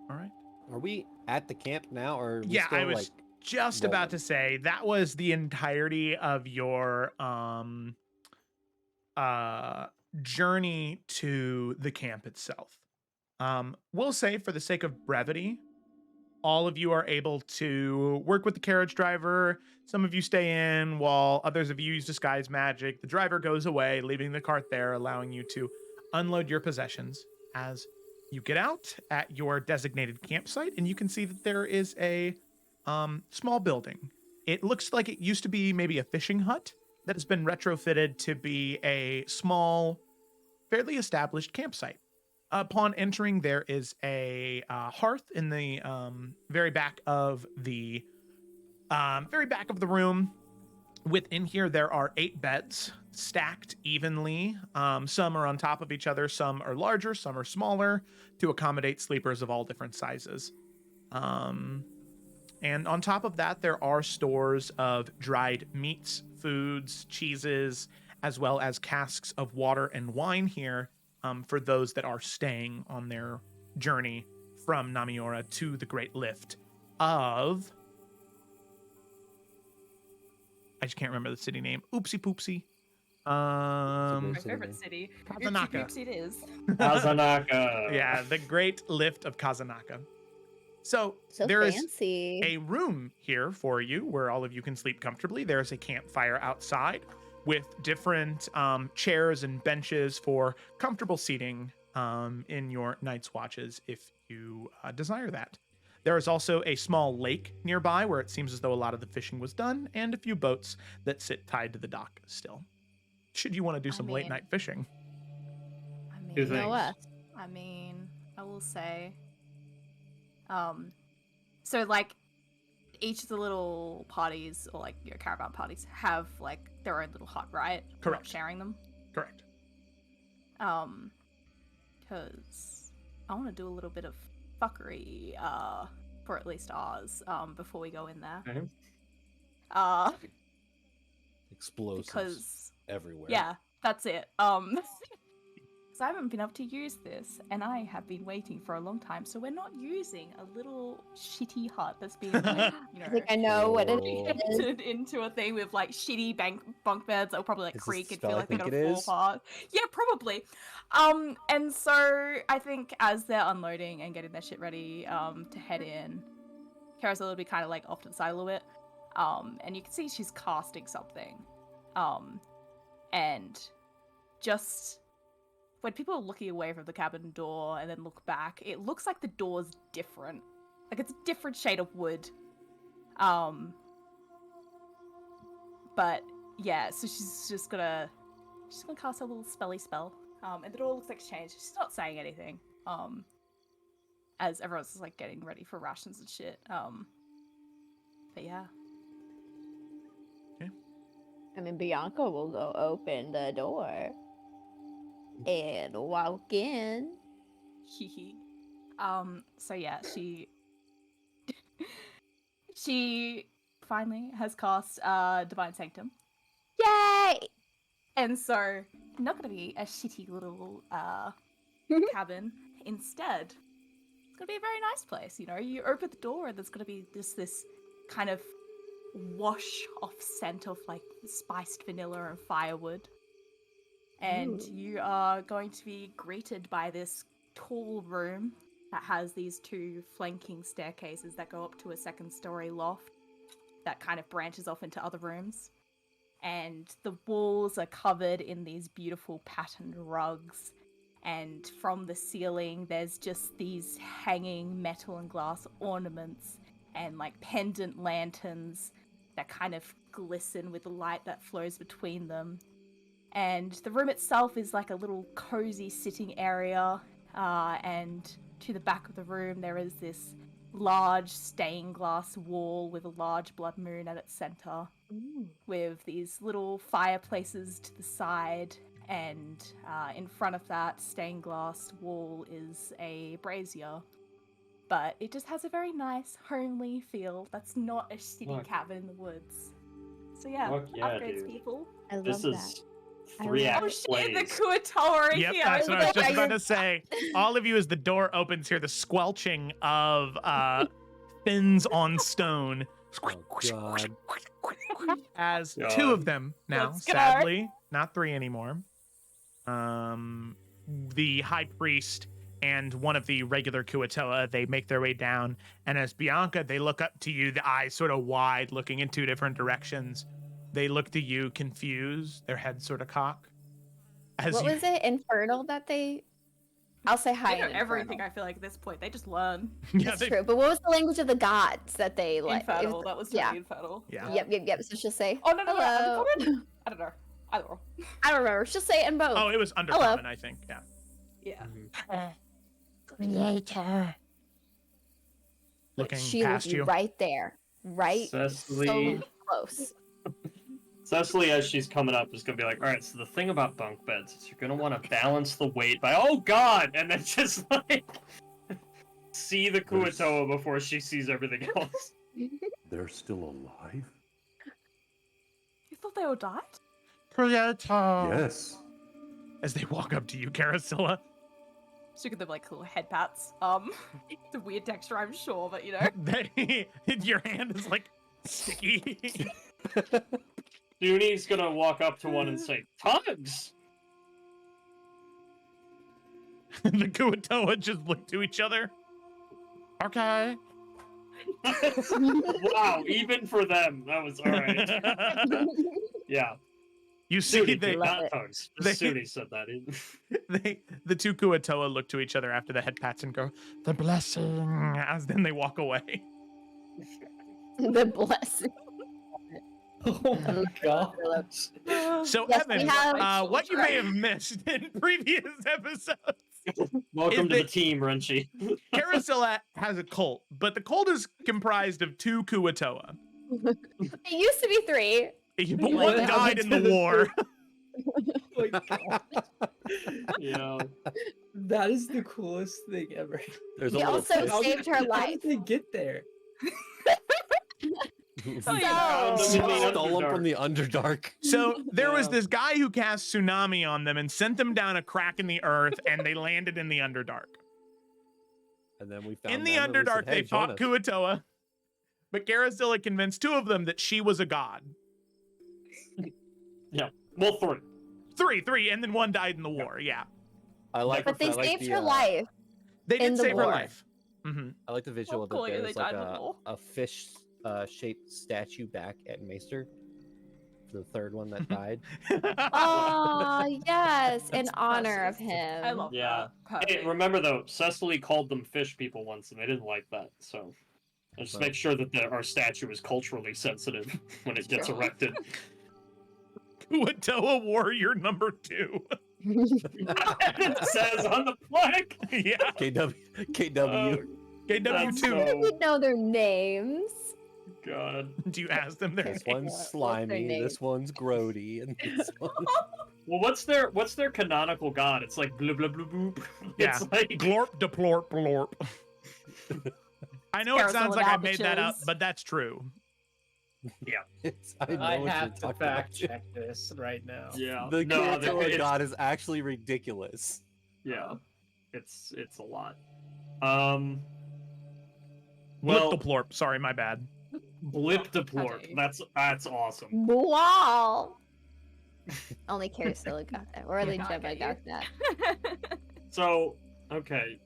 All right. Are we at the camp now, or are we Yeah, still I was like? just about rolling? to say that was the entirety of your journey to the camp itself. We'll say, for the sake of brevity, all of you are able to work with the carriage driver. Some of you stay in while others of you use disguise magic. The driver goes away, leaving the cart there, allowing you to unload your possessions as you get out at your designated campsite. And you can see that there is a small building. It looks like it used to be maybe a fishing hut that has been retrofitted to be a small, fairly established campsite. Upon entering, there is a hearth in the very back of the room. Within here, there are 8 beds stacked evenly. Some are on top of each other, some are larger, some are smaller, to accommodate sleepers of all different sizes. And on top of that, there are stores of dried meats, foods, cheeses, as well as casks of water and wine here, for those that are staying on their journey from Namiora to the Great Lift of... I just can't remember the city name. Oopsie poopsie. My City favorite name. city. Kazanaka. Oopsie it is. Kazanaka. Yeah, the Great Lift of Kazanaka. So So there is fancy. a room here for you where all of you can sleep comfortably. There's a campfire outside with different chairs and benches for comfortable seating in your night's watches if you desire that. There is also a small lake nearby where it seems as though a lot of the fishing was done, and a few boats that sit tied to the dock still. Should you want to do some late night fishing? I Two mean, things. Know us. I mean, I will say, so like each of the little parties or like your caravan parties have like their own little hut, right? You're not Correct. sharing them. Correct. Because I want to do a little bit of fuckery, for at least ours, before we go in there. Okay. Explosives Because everywhere. yeah, that's it. Because I haven't been able to use this, and I have been waiting for a long time. So we're not using a little shitty hut that's been, I think I know what it is. turned into a thing with like shitty bunk beds that will probably like Is this creak the and spell feel I like they're think gonna it fall is? apart. Yeah, probably. And so I think as they're unloading and getting their shit ready, to head in, Carousel will be kind of like off to the side a little bit. And you can see she's casting something. And just when people are looking away from the cabin door and then look back, it looks like the door's different. Like it's a different shade of wood. But yeah, so she's she's gonna cast a little spelly spell. And the door looks like it's changed. She's not saying anything. As everyone's just like getting ready for rations and shit. But yeah. I mean, Bianca will go open the door and walk in. Hee. So yeah, she finally has cast Divine Sanctum. Yay! And so not gonna be a shitty little cabin. Instead, it's gonna be a very nice place, you know. You open the door and there's gonna be this kind of wash off scent of like spiced vanilla and firewood. And you are going to be greeted by this tall room that has these 2 flanking staircases that go up to a 2nd-story loft that kind of branches off into other rooms. And the walls are covered in these beautiful patterned rugs. And from the ceiling, there's just these hanging metal and glass ornaments and like pendant lanterns that kind of glisten with the light that flows between them. And the room itself is like a little cozy sitting area. And to the back of the room, there is this large stained glass wall with a large blood moon at its center. With these little fireplaces to the side. And in front of that stained glass wall is a brazier. But it just has a very nice, homely feel. That's not a shitty cabin in the woods. So yeah, upgrades, dude. people. I love This that. is 3-act Oh shit, plays. the Kuatoa are Yep, here. that's what I was just Are about you- to say. All of you, as the door opens, hear the squelching of fins on stone. Oh, God. As God. 2 of them now, Let's go. sadly, not 3 anymore. The high priest and one of the regular Kuatoa, they make their way down. And as Bianca, they look up to you, the eyes sort of wide, looking in 2 different directions. They look to you confused, their heads sort of cock. As What you, was it? Infernal that they... I'll say hi They know in everything, Infernal. I feel like, at this point. They just learn. Yeah, That's they, true. But what was the language of the gods that they like? Infernal, that was totally infernal. Yeah. Yep. So she'll say, Oh, no, hello. Undercommon? I don't know. I don't know. I don't remember. She'll say it in both. Oh, it was Undercommon, I think. Yeah. Yeah. Creator. Looking She will past be you. right there. Right Cecily. so close. Cecily, as she's coming up, is gonna be like, all right, so the thing about bunk beds is you're gonna want to balance the weight by, oh god, and then just like see the Kuatoa before she sees everything else. They're still alive? You thought they all died? Creator. Yes. As they walk up to you, Carasilla. So you give them like little head pats. It's a weird texture, I'm sure, but you know. Your hand is like sticky. Dooney's gonna walk up to one and say, Tugs! The Kuatoa just look to each other. Okay. Wow, even for them, that was alright. Yeah. You see, Suni, they, not Tugs. Just they- Suni said that. the 2 Kuatoa look to each other after the head pats and go, the blessing, as then they walk away. The blessing. Oh my god. So, Yes, Evan, we have- what you may have missed in previous episodes, Welcome to they- the team, Renchi. Carasilla has a cult, but the cult is comprised of 2 Kuatoa. It used to be 3. But What one died in happened the to the war. Oh my god. Yeah. That is the coolest thing ever. There's a He little also fish. saved her How life. did they get there? Oh, Found So, them in the Stole them Underdark. from the Underdark. So there was Yeah. this guy who cast tsunami on them and sent them down a crack in the earth, and they landed in the Underdark. And then we found In the them and we Underdark, said, hey, they fought join us. Kuatoa, but Carasilla convinced 2 of them that she was a god. Well, 3. 3, and then 1 died in the war. Yeah, I like, but they I like saved the, her life. they In did the save her war. life. hmm I like the visual cool, that yeah, they there's like died in the war. a fish shaped statue back at Maester. For the 3rd one that died. Oh, yes, in That's honor of precious. him. I love Yeah. that. Hey, Perfect. remember though, Cecily called them fish people once, and they didn't like that. So just make sure that our statue is culturally sensitive when it gets erected. Kuatoa Warrior number 2. It says on the plaque. Yeah. KW. KW2. So- We know their names. God. Do you ask them their This name? one's What's their slimy. name? This one's grody, and this one. Well, what's their canonical god? It's like blub blub blub bloop. Yeah. It's like Glorp, deplorp, blorp. I know it sounds Carousel like I of made that up, Albaches. but that's true. I know I what have you're to talking fact about. check this right now. yeah. The no, Kuatoa it's- god is actually ridiculous. Yeah. It's a lot. Blip Well, deplorp. Sorry, my bad. blip deplorp. Okay. That's awesome. Wow. Only Carousel got that, or only Not Gemma get got that. So, okay,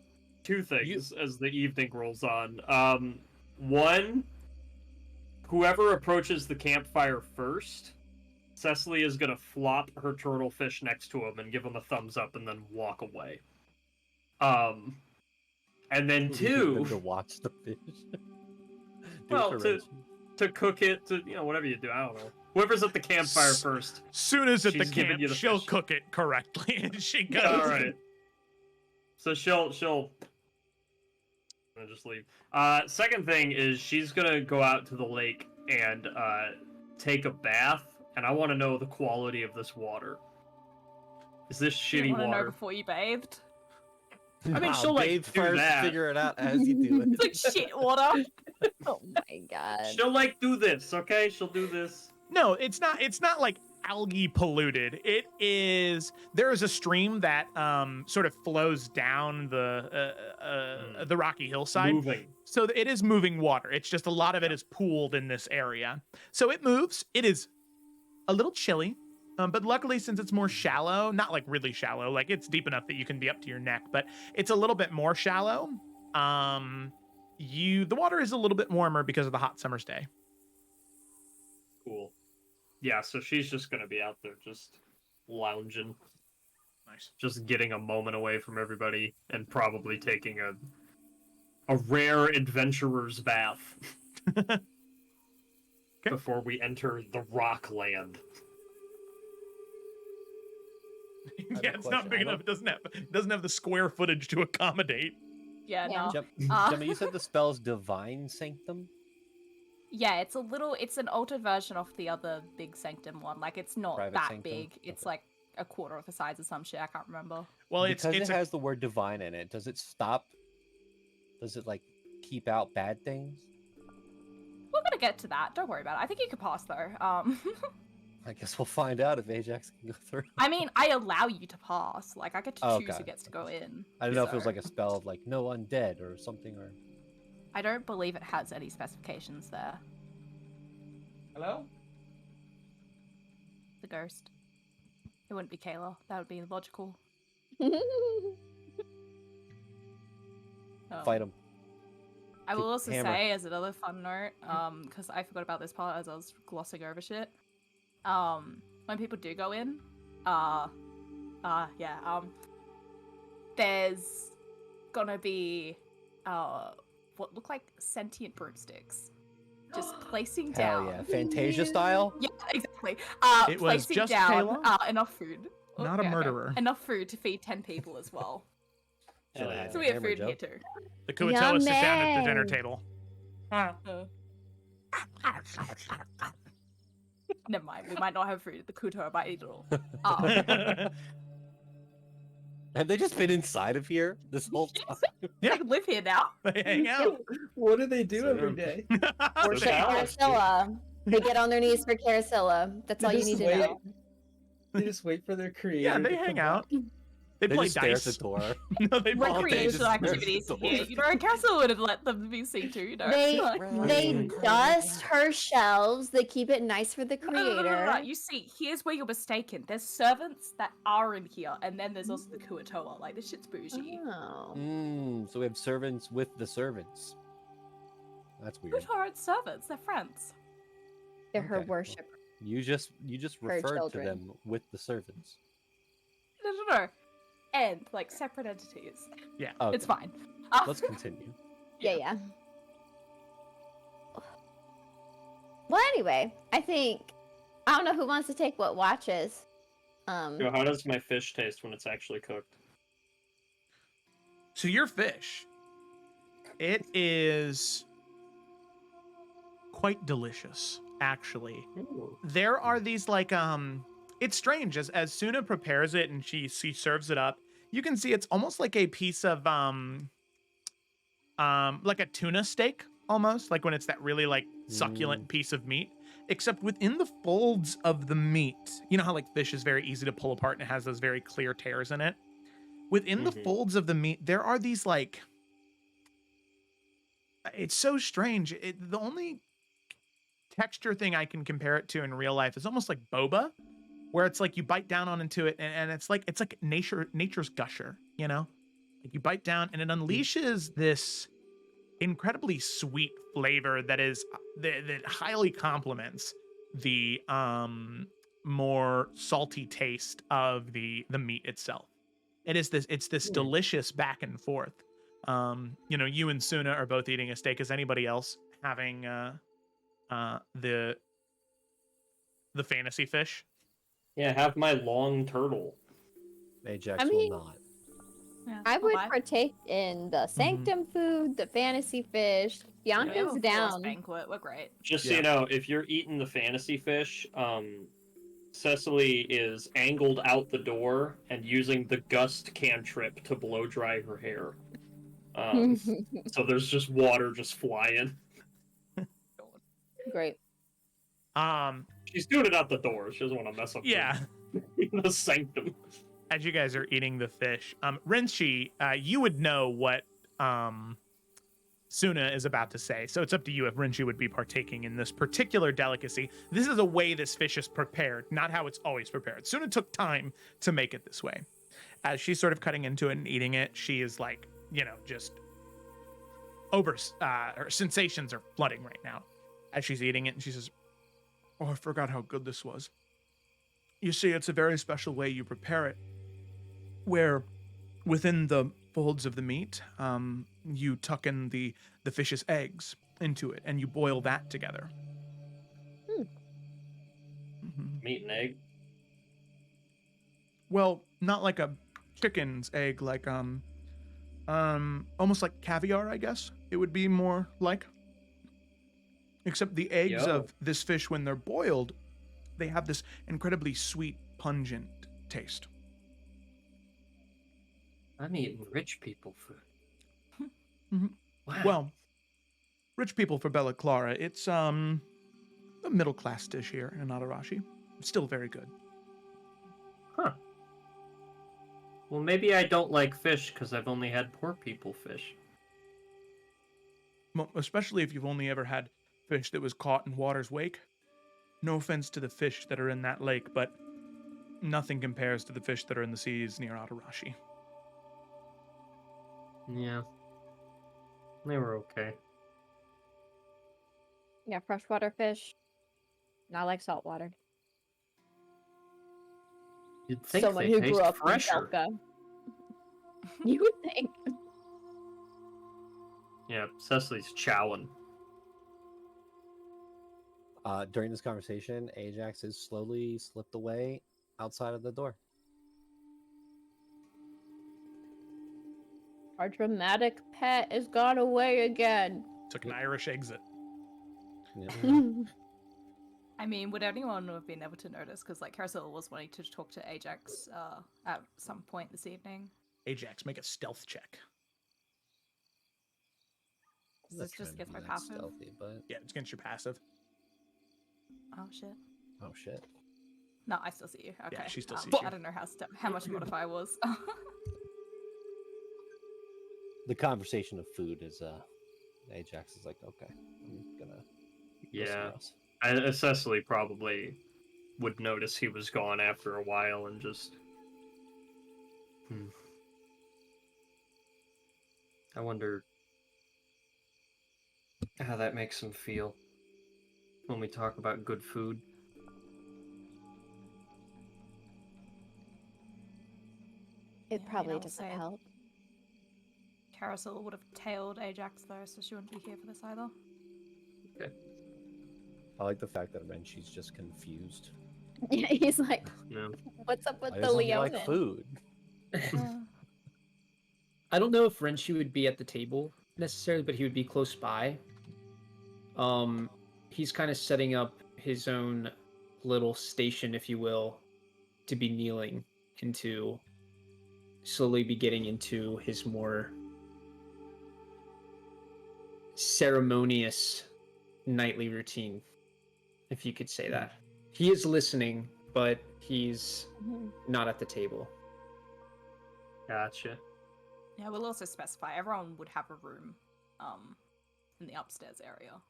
two things as the evening rolls on. One, whoever approaches the campfire first, Cecily is gonna flop her turtle fish next to him and give him a thumbs up, and then walk away. And then Leave them to two, watch the fish. Do Well, it for to- Reggie. to cook it, to whatever you do. I don't know. Whoever's at the campfire S- first. Soon as at the She's giving camp, you the she'll fish. cook it correctly, and she goes. All right. So she'll. I'll just leave. Second thing is she's gonna go out to the lake and take a bath, and I want to know the quality of this water. Is this You shitty want to know water? before you bathed? I mean, Nah, she'll, like, bathe do first, that. figure it out as you do it. It's like shit water. Oh my god. She'll like do this, okay? She'll do this. No, it's not. It's not like algae polluted. It is. There is a stream that sort of flows down the rocky hillside. Moving. So it is moving water. It's just a lot of it is pooled in this area. So it moves. It is a little chilly, but luckily since it's more shallow, not like really shallow, like it's deep enough that you can be up to your neck, but it's a little bit more shallow. The water is a little bit warmer because of the hot summer's day. Cool. Yeah, so she's just gonna be out there just lounging, Nice. just getting a moment away from everybody, and probably taking a rare adventurer's bath before we enter the rock land. have Yeah, a it's not question. big I enough. It doesn't have the square footage to accommodate. Yeah, Yeah. no. Gemma, you said the spell's Divine Sanctum? Yeah, it's an altered version of the other big sanctum one. Like, it's not Private that sanctum? big. It's Okay. like a quarter of the size of some shit. I can't remember. Well, Because it's it has the word divine in it. Does it stop? Does it like keep out bad things? We're gonna get to that. Don't worry about it. I think you could pass though. I guess we'll find out if Ajax can go through. I mean, I allow you to pass. Like, I get to Oh, choose okay. who gets to go in. I don't know if it was So, like a spell of like no undead or something, or I don't believe it has any specifications there. Hello? The ghost. It wouldn't be Kayla. That would be logical. fight him. I will also hammer. say, as another fun note, because I forgot about this part as I was glossing over shit. When people do go in, there's gonna be what look like sentient broomsticks, just placing Hell down. yeah, Fantasia style. Yeah, exactly. It was placing just down Kayla? enough food. Oh, Not a yeah, okay. murderer. Enough food to feed 10 people as well. Should've had So the we have hammer, food Joe. here too. The Kuatoa sit down at the dinner Yummy. table. Never mind. We might not have food. The Kuto might eat it all. Have they just been inside of here this whole time? Yeah. I live here now. They hang out. What do they do So- every day? Worship They are. Caracilla. They get on their knees for Caracilla. That's all you Just need to wait. know. They just wait for their creator. Yeah, they to hang come out. back. They They play just stare at dice. the door. No, they Well, volunteer. they just Recreational stare at activities the here. door. You know, Castle would have let them be seen too. You know. They Like- they dust her shelves. They keep it nice for the No, no, no, no, creator. no, no. You see, here's where you're mistaken. There's servants that are in here, and then there's also the Kuatoa. Like, this shit's bougie. Oh. So we have servants with the servants. That's weird. Kuatoa aren't servants. They're friends. They're her Okay, well, worship. You just Her referred to children. them with the servants. No. And, like, separate entities. Okay, It's fine. let's continue. Yeah. Well, anyway, I think I don't know who wants to take what watches. So how does my fish taste when it's actually cooked? So your fish, it is quite delicious, actually. Ooh. There are these like it's strange as Suna prepares it and she serves it up. You can see it's almost like a piece of like a tuna steak almost, like when it's that really like succulent piece of meat, except within the folds of the meat. You know how like fish is very easy to pull apart and it has those very clear tears in it? Within the folds of the meat, there are these like, it's so strange. The only texture thing I can compare it to in real life is almost like boba, where it's like you bite down onto it and it's like nature's gusher, you know? Like you bite down and it unleashes this incredibly sweet flavor that is that highly complements the more salty taste of the meat itself. It's this delicious back and forth. You know, you and Suna are both eating a steak. Is anybody else having the fantasy fish? Yeah, have my long turtle. Ajax I mean, will not. Yeah, I I'll would buy. partake in the sanctum food, the fantasy fish. We have Bianca's a flawless down. banquet. We're great. Just so you know, if you're eating the fantasy fish, Cecily is angled out the door and using the gust cantrip to blow dry her hair. So there's just water just flying. Great. She's doing it out the door. She doesn't want to mess up the sanctum. As you guys are eating the fish, Rinshi, you would know what Suna is about to say. So it's up to you if Rinshi would be partaking in this particular delicacy. This is the way this fish is prepared, not how it's always prepared. Suna took time to make it this way. As she's sort of cutting into it and eating it, she is like, you know, just her sensations are flooding right now as she's eating it. And she says, "Oh, I forgot how good this was. You see, it's a very special way you prepare it, where within the folds of the meat, you tuck in the fish's eggs into it, and you boil that together." Meat and egg? Well, not like a chicken's egg, like almost like caviar, I guess it would be more like. Except the eggs of this fish, when they're boiled, they have this incredibly sweet, pungent taste. I'm eating rich people food. Wow. Well, rich people for Bella Clara, it's a middle class dish here in Atarashi. Still very good. Huh. Well, maybe I don't like fish because I've only had poor people fish. Well, especially if you've only ever had fish that was caught in water's wake. No offense to the fish that are in that lake, but nothing compares to the fish that are in the seas near Atarashi. Yeah. They were okay. Yeah, freshwater fish. Not like saltwater. You'd think Someone they who taste grew up fresher. in Delta. You would think. Yeah, Cecily's chowing. During this conversation, Ajax has slowly slipped away outside of the door. Our dramatic pet has gone away again. Took an Irish exit. I mean, would anyone have been able to notice? Because like Carousel was wanting to talk to Ajax at some point this evening. Ajax, make a stealth check. Does this just get my passive? Stealthy, but... Yeah, it's against your passive. Oh shit. Oh shit. No, I still see you. Okay. Yeah, she still sees I you. don't know how much modifier was. The conversation of food is Ajax is like, okay, I'm gonna Yeah. Cecily probably would notice he was gone after a while and just... I wonder how that makes him feel when we talk about good food. It Yeah, probably I'll doesn't say help. Carousel would have tailed Ajax though, so she wouldn't be here for this either. Okay. I like the fact that Renshi's just confused. Yeah, he's like, Yeah. what's up with Why the doesn't he Leonin? like food? I don't know if Renshi would be at the table necessarily, but he would be close by. He's kind of setting up his own little station, if you will, to be kneeling into, slowly be getting into his more ceremonious nightly routine, if you could say that. He is listening, but he's Mhm. not at the table. Gotcha. Yeah, we'll also specify everyone would have a room in the upstairs area,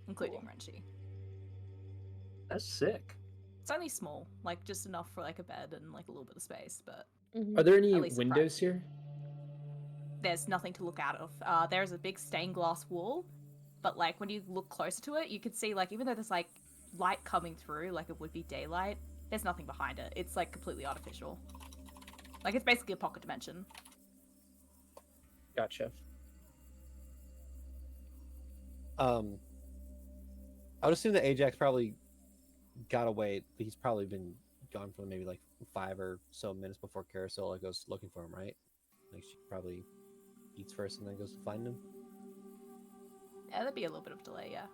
including Cool. Renchi. That's sick. It's only small, like just enough for like a bed and like a little bit of space, but Mhm. Are there any At least a windows here? there's nothing to look out of. There's a big stained glass wall, but like when you look closer to it, you can see like even though there's like light coming through, like it would be daylight, there's nothing behind it. It's like completely artificial. Like it's basically a pocket dimension. Gotcha. I would assume that Ajax probably got away. He's probably been gone for maybe like 5 or so minutes before Carousel goes looking for him, right? Like she probably eats first and then goes to find him Yeah, there'd be a little bit of delay, yeah.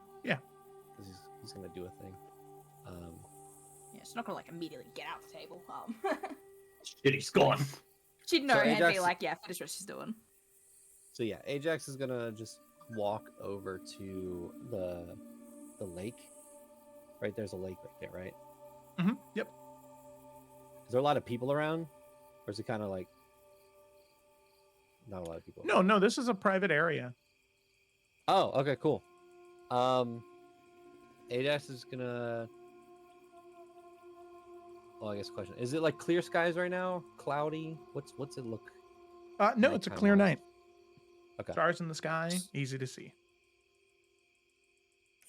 because he's gonna do a thing. Yeah, she's not gonna like immediately get out the table. Shit, he's gone. She'd know So and be Ajax- like, yeah, finish what she's doing. So yeah, Ajax is gonna just walk over to the lake. Right, there's a lake right there, right? Yep. Is there a lot of people around, or is it kind of like not a lot of people? No, this is a private area. Oh, okay, cool. Ajax is gonna. Oh, I guess question: is it like clear skies right now? Cloudy? What's it look? No, it's a nighttime clear wise? night. Okay. Stars in the sky, easy to see.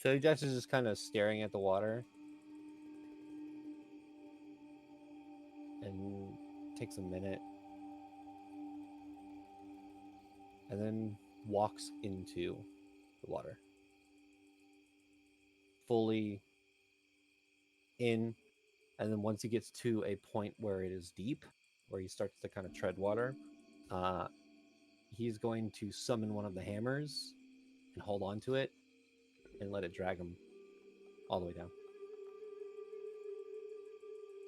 So Ajax is just kind of staring at the water, and takes a minute, and then walks into the water, fully in. And then once he gets to a point where it is deep, where he starts to kind of tread water, he's going to summon one of the hammers and hold on to it and let it drag him all the way down.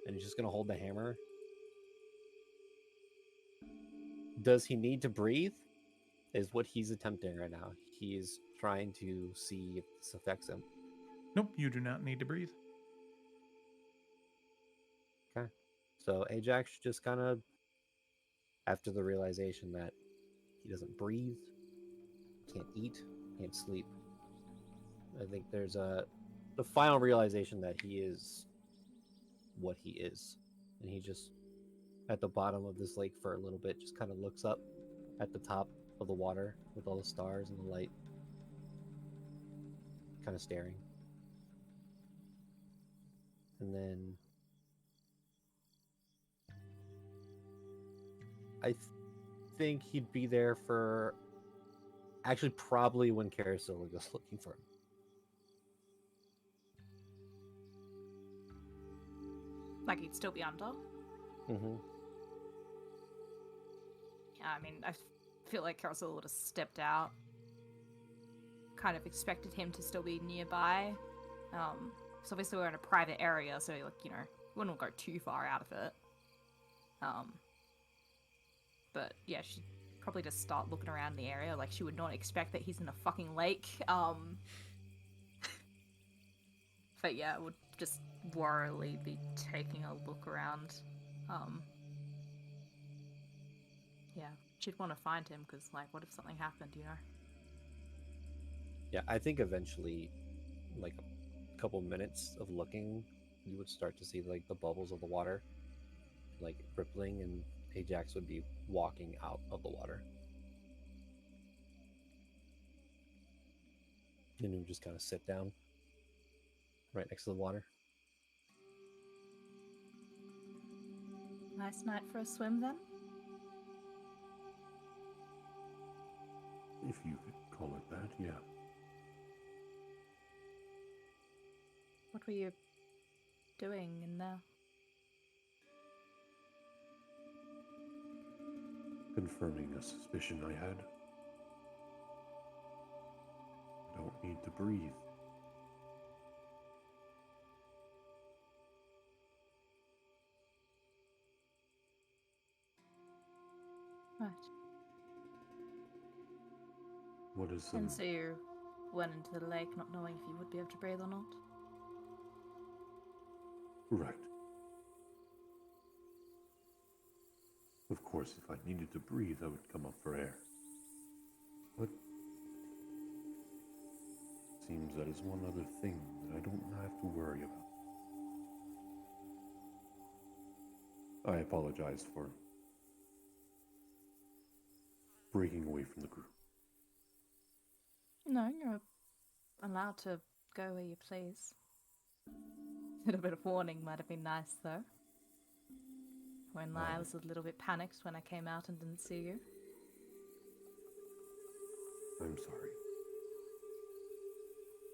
And he's just going to hold the hammer. Does he need to breathe? Is what he's attempting right now. He's trying to see if this affects him. Nope, you do not need to breathe. Okay. So Ajax just kind of, after the realization that he doesn't breathe, can't eat, can't sleep, I think there's the final realization that he is what he is. And he just, at the bottom of this lake for a little bit, just kind of looks up at the top of the water with all the stars and the light, kind of staring. And then I think he'd be there for actually probably when Carousel goes looking for him. Like he'd still be under. Mm-hmm. Yeah, I mean, I feel like Carousel would have stepped out. Kind of expected him to still be nearby. So obviously we're in a private area, so like, you know, we wouldn't go too far out of it. But yeah, she'd probably just start looking around the area. Like she would not expect that he's in a fucking lake. But yeah, would just warily be taking a look around. Yeah, she'd want to find him because, like, what if something happened, you know? Yeah, I think eventually, like a couple minutes of looking, you would start to see like the bubbles of the water, like rippling, and Ajax would be walking out of the water. And he would just kind of sit down right next to the water. Nice night for a swim then? If you could call it that, yeah. What were you doing in there? Confirming a suspicion I had. I don't need to breathe. Right. What is And so you went into the lake not knowing if you would be able to breathe or not? correct? Of course, if I needed to breathe, I would come up for air. But seems that is one other thing that I don't have to worry about. I apologize for breaking away from the group. No, you're allowed to go where you please. A little bit of warning might have been nice, though. When I was a little bit panicked when I came out and didn't see you. I'm sorry.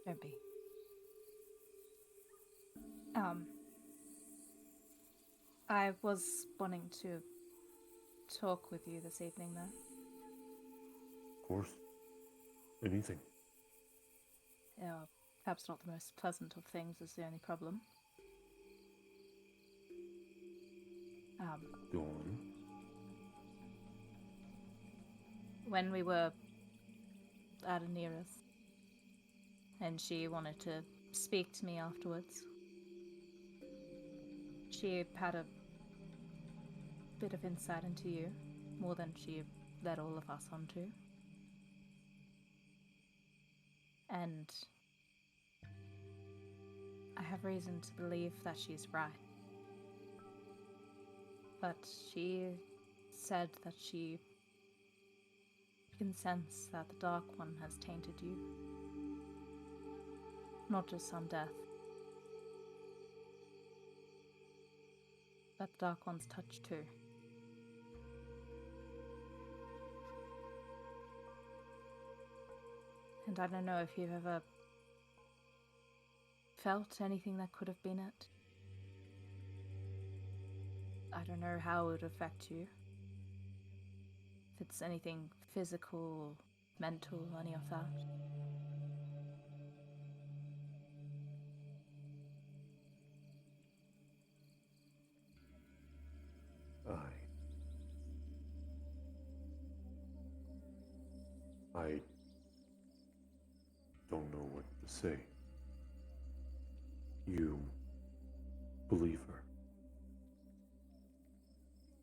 Don't be. I was wanting to talk with you this evening, though. Of course. Anything. Yeah, perhaps not the most pleasant of things is the only problem. Go on. When we were at Anira's, and she wanted to speak to me afterwards, she had a bit of insight into you, more than she let all of us onto. And I have reason to believe that she's right. But she said that she can sense that the Dark One has tainted you. Not just some death, but the Dark One's touch too. And I don't know if you've ever felt anything that could have been it. I don't know how it would affect you. If it's anything physical, mental, any of that. I don't know what to say. You believe her?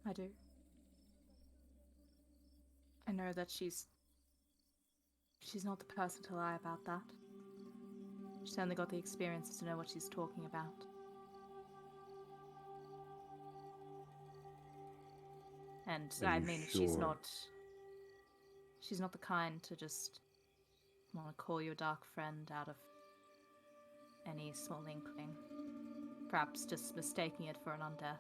I do. I know that she's not the person to lie about that. She's only got the experiences to know what she's talking about. And Are I you mean, sure? she's not the kind to just want to call you a dark friend out of any small inkling. Perhaps just mistaking it for an undeath.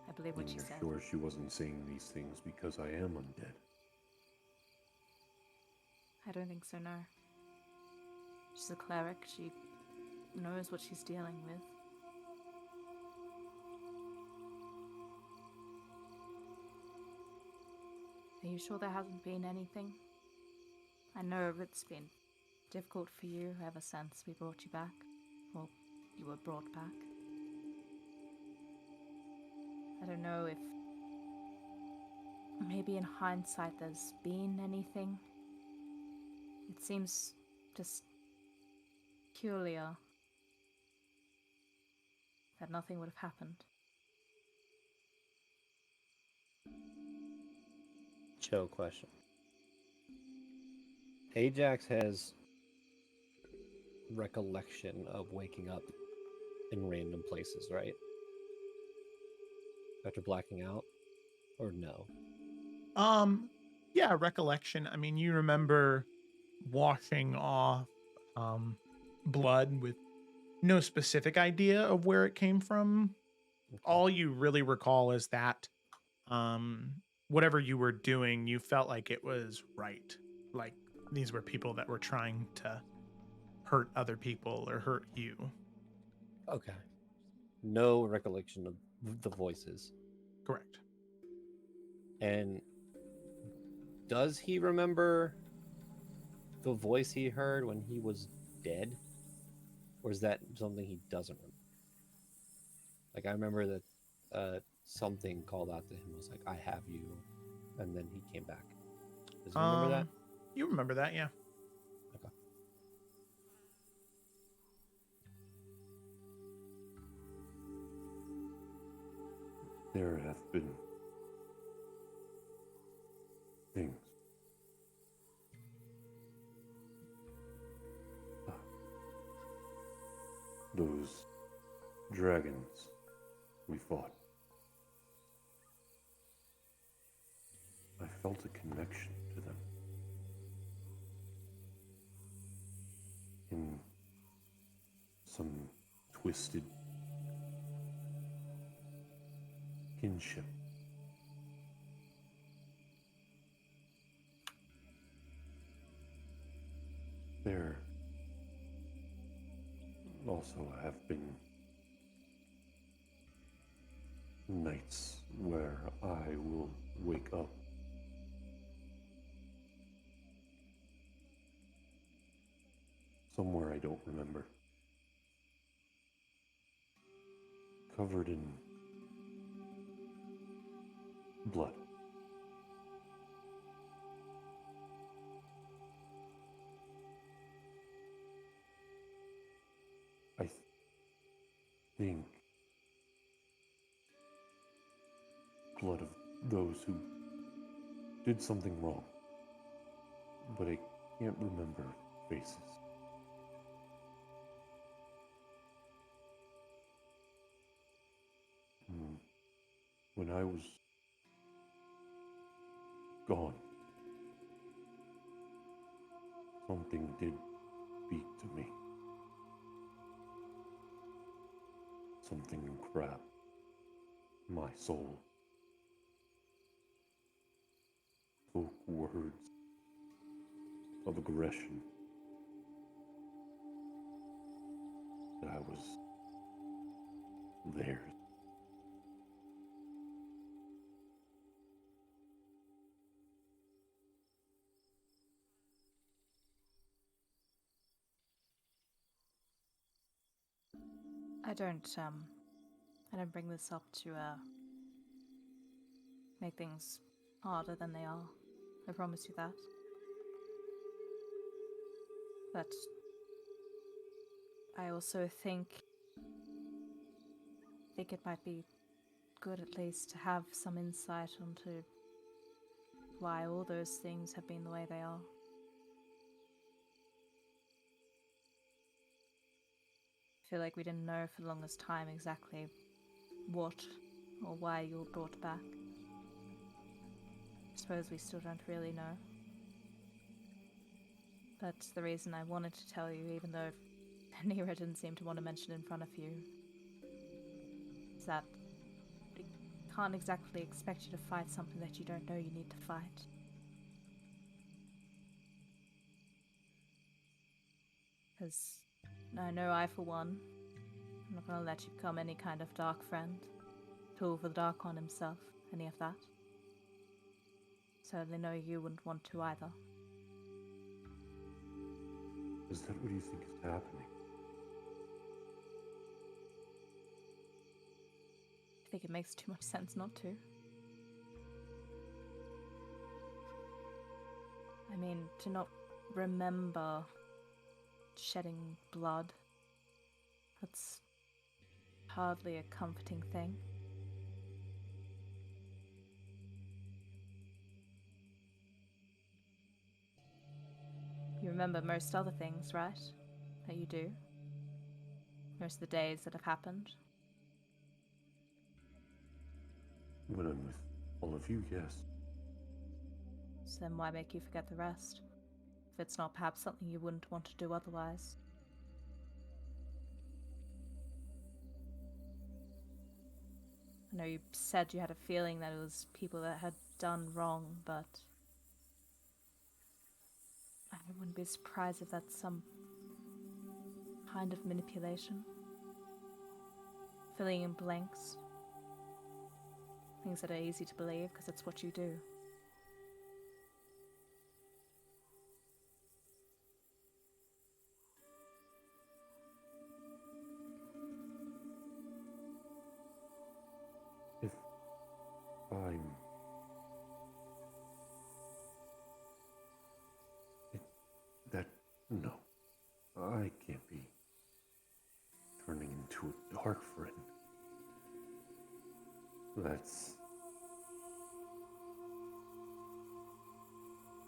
I believe what And she you're said. sure she wasn't saying these things because I am undead? I don't think so, no. She's a cleric. She knows what she's dealing with. Are you sure there hasn't been anything? I know it's been difficult for you ever since we brought you back. Well, you were brought back. I don't know if maybe in hindsight there's been anything. It seems just peculiar that nothing would have happened. Joe question. Ajax has recollection of waking up in random places, right? After blacking out? Or no? Yeah, recollection. I mean, you remember washing off blood with no specific idea of where it came from. All you really recall is that whatever you were doing, you felt like it was right. Like these were people that were trying to hurt other people or hurt you. Okay. No recollection of the voices. Correct. And does he remember the voice he heard when he was dead? Or is that something he doesn't remember? Like, I remember that something called out to him, was like, I have you. And then he came back. Does he remember that? You remember that, yeah. Okay. There have been things. Those dragons we fought. I felt a connection to them. In some twisted kinship. There also have been nights where I will wake up somewhere I don't remember, covered in blood. I think blood of those who did something wrong, but I can't remember faces. When I was gone, something did speak to me. Something grabbed my soul. Spoke words of aggression that I was theirs. I don't bring this up to make things harder than they are. I promise you that. But I also think it might be good at least to have some insight onto why all those things have been the way they are. I feel like we didn't know for the longest time exactly what or why you were brought back. I suppose we still don't really know. But the reason I wanted to tell you, even though Nira didn't seem to want to mention it in front of you, is that I can't exactly expect you to fight something that you don't know you need to fight. Because I know I, for one, I'm not going to let you become any kind of dark friend, tool for the Dark One himself, any of that. Certainly know you wouldn't want to either. Is that what you think is happening? I think it makes too much sense not to. I mean, to not remember shedding blood, that's hardly a comforting thing. You remember most other things, right? That you do? Most of the days that have happened? When I'm with all of you, yes. So then why make you forget the rest? If it's not perhaps something you wouldn't want to do otherwise. I know you said you had a feeling that it was people that had done wrong, but I wouldn't be surprised if that's some kind of manipulation. Filling in blanks. Things that are easy to believe because it's what you do. If I'm... No. I can't be turning into a dark friend. That's...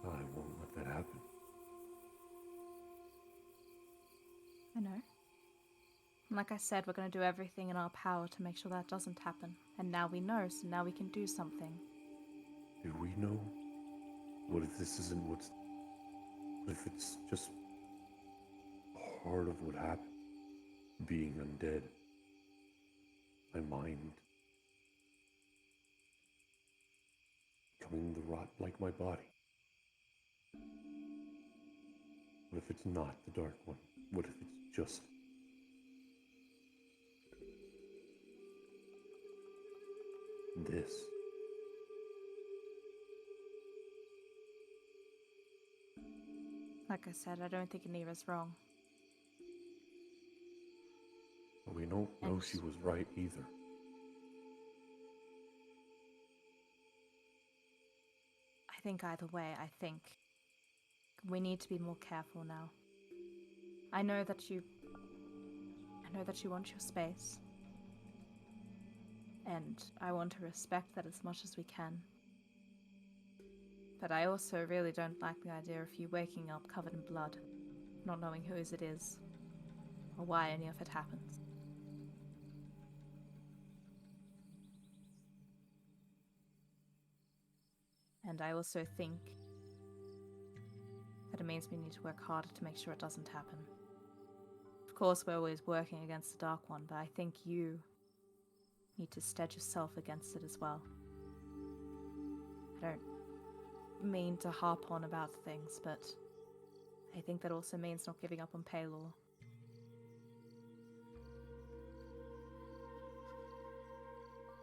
I won't let that happen. I know. And like I said, we're going to do everything in our power to make sure that doesn't happen. And now we know, so now we can do something. Do we know? What if this isn't what's... What if it's just part of what happened? Being undead. My mind becoming the rot like my body. What if it's not the Dark One? What if it's just... this? Like I said, I don't think Anira's wrong. But we don't know she was right either. I think either way, I think we need to be more careful now. I know that you want your space. And I want to respect that as much as we can. But I also really don't like the idea of you waking up covered in blood, not knowing whose it is, or why any of it happens. And I also think that it means we need to work harder to make sure it doesn't happen. Of course, we're always working against the Dark One, but I think you need to stead yourself against it as well. I don't mean to harp on about things, but I think that also means not giving up on Paylor.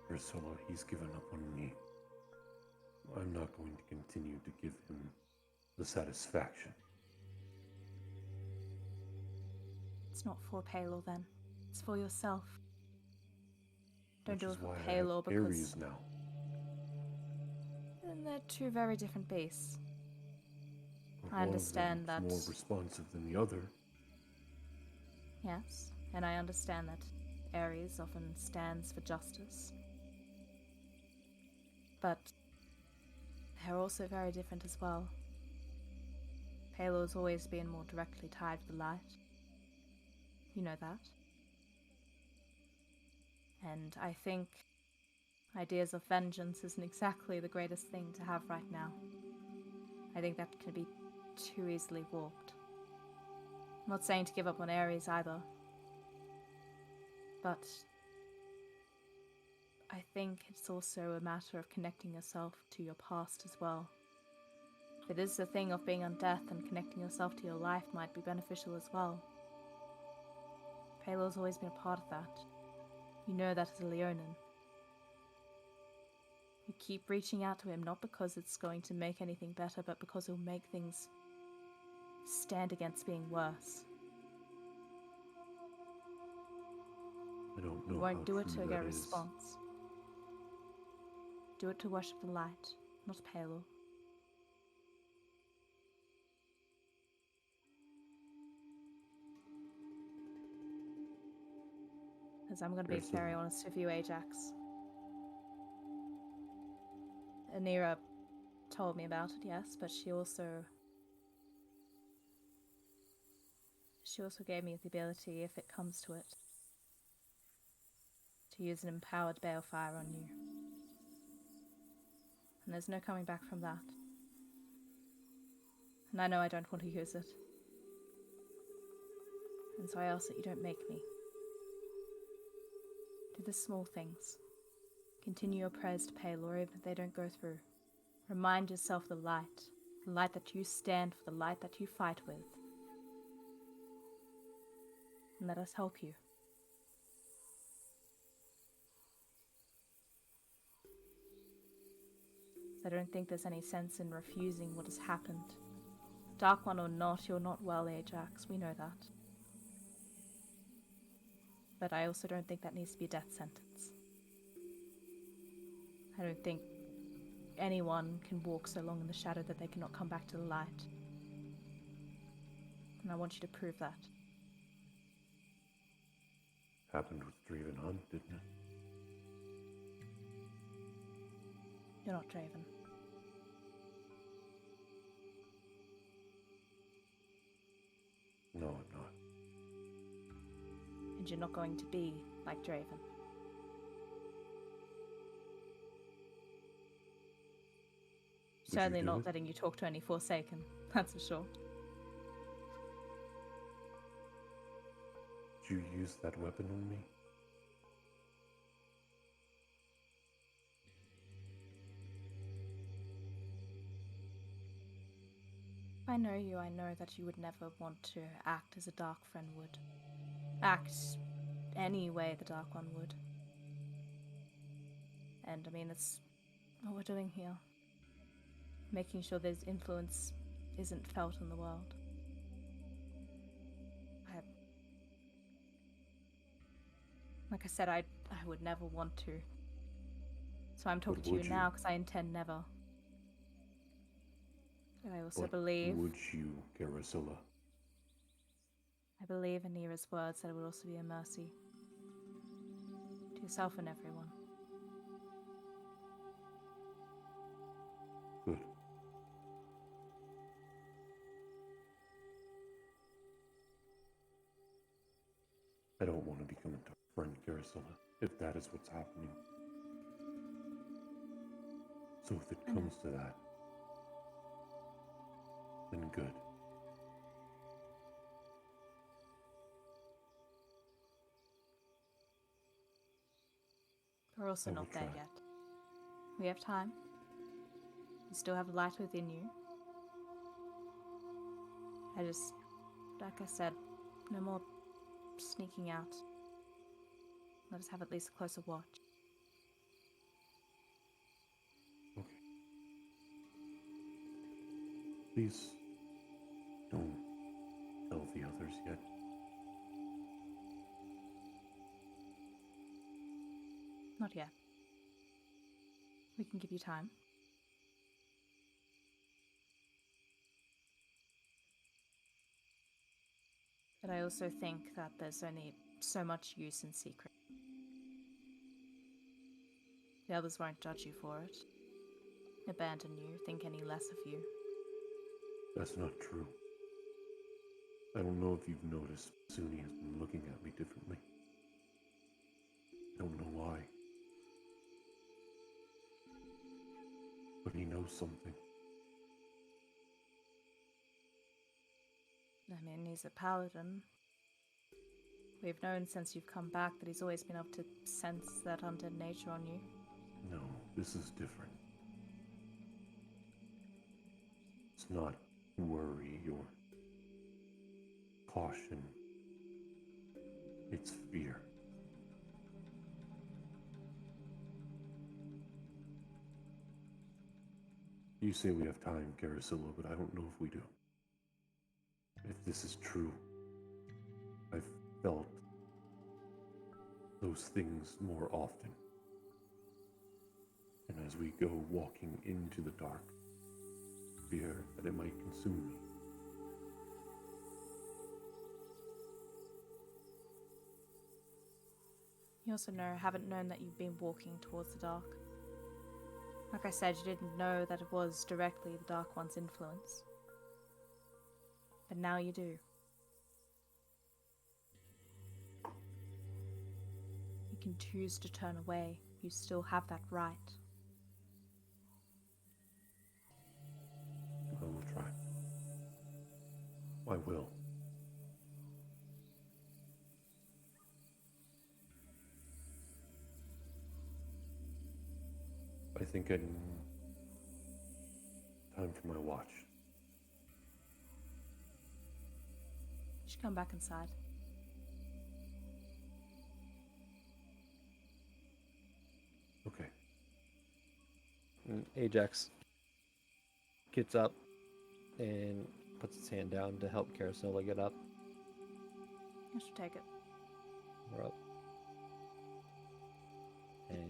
Ursula, he's given up on me. I'm not going to continue to give him the satisfaction. It's not for Paylor then. It's for yourself. Don't Which do is it for why Paylor I have because... Ares now. And they're two very different beasts. But I one of understand them that... is more responsive than the other. Yes, and I understand that Ares often stands for justice. But they're also very different as well. Paylor's always been more directly tied to the light. You know that. And I think ideas of vengeance isn't exactly the greatest thing to have right now. I think that can be too easily warped. I'm not saying to give up on Ares either. But I think it's also a matter of connecting yourself to your past as well. If it is the thing of being undeath, and connecting yourself to your life might be beneficial as well. Paylor's always been a part of that. You know that as a Leonin. You keep reaching out to him not because it's going to make anything better, but because it'll make things stand against being worse. I don't know You how won't do it true to get a that is. response. Do it to worship the light, not Paylor. Because I'm going to be very honest with you, Ajax. Anira told me about it, yes, but she also gave me the ability, if it comes to it, to use an empowered balefire on you. And there's no coming back from that. And I know I don't want to use it. And so I ask that you don't make me. Do the small things. Continue your prayers to Paylor even if they don't go through. Remind yourself the light. The light that you stand for, the light that you fight with. And let us help you. I don't think there's any sense in refusing what has happened. Dark One or not, you're not well, Ajax. We know that. But I also don't think that needs to be a death sentence. I don't think anyone can walk so long in the shadow that they cannot come back to the light. And I want you to prove that. Happened with Draven Hunt, didn't it? You're not Draven. No, I'm not. And you're not going to be like Draven. Did you Certainly do not it? letting you talk to any Forsaken, that's for sure. Did you use that weapon on me? If I know you, I know that you would never want to act as a Dark Friend would. Act any way the Dark One would. And I mean, it's what we're doing here. Making sure this influence isn't felt in the world. Like I said, I would never want to. So I'm talking to you would now you? because I intend never. And I also But believe... would you, Garicilla? I believe in Nira's words that it would also be a mercy. To yourself and everyone. Good. I don't want to become a dark friend, Garicilla, if that is what's happening. So if it comes to that, then good. We're also I will not there try. yet. We have time. You still have light within you. I just, like I said, no more sneaking out. Let us have at least a closer watch. Okay. Please don't tell the others yet. Not yet. We can give you time. But I also think that there's only so much use in secret. The others won't judge you for it. Abandon you, think any less of you. That's not true. I don't know if you've noticed, Suni has been looking at me differently. I don't know why. But he knows something. I mean, he's a paladin. We've known since you've come back that he's always been able to sense that undead nature on you. No, this is different. It's not worry or caution. It's fear. You say we have time, Garicilla, but I don't know if we do. If this is true, I've felt those things more often. And as we go walking into the dark, fear that it might consume me. You also haven't known that you've been walking towards the dark. Like I said, you didn't know that it was directly the Dark One's influence. But now you do. You can choose to turn away. You still have that right. I will try. I will. I think I need time for my watch. should come back inside. Okay. And Ajax gets up and puts his hand down to help Carousel get up. I should take it. We're up. And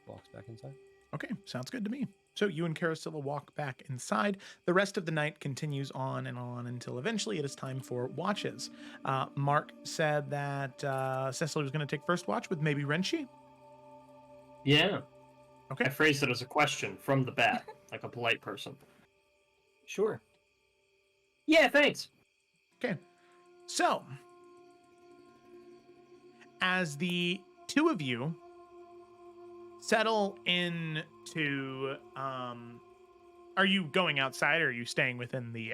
walks back inside. Okay, sounds good to me. So you and Carosilla walk back inside. The rest of the night continues on and on until eventually it is time for watches. Mark said that Cecily was going to take first watch with maybe Renshi. Yeah. Okay. I phrased it as a question from the bat, like a polite person. Sure. Yeah, thanks. Okay. So, as the two of you settle into, are you going outside or are you staying within the,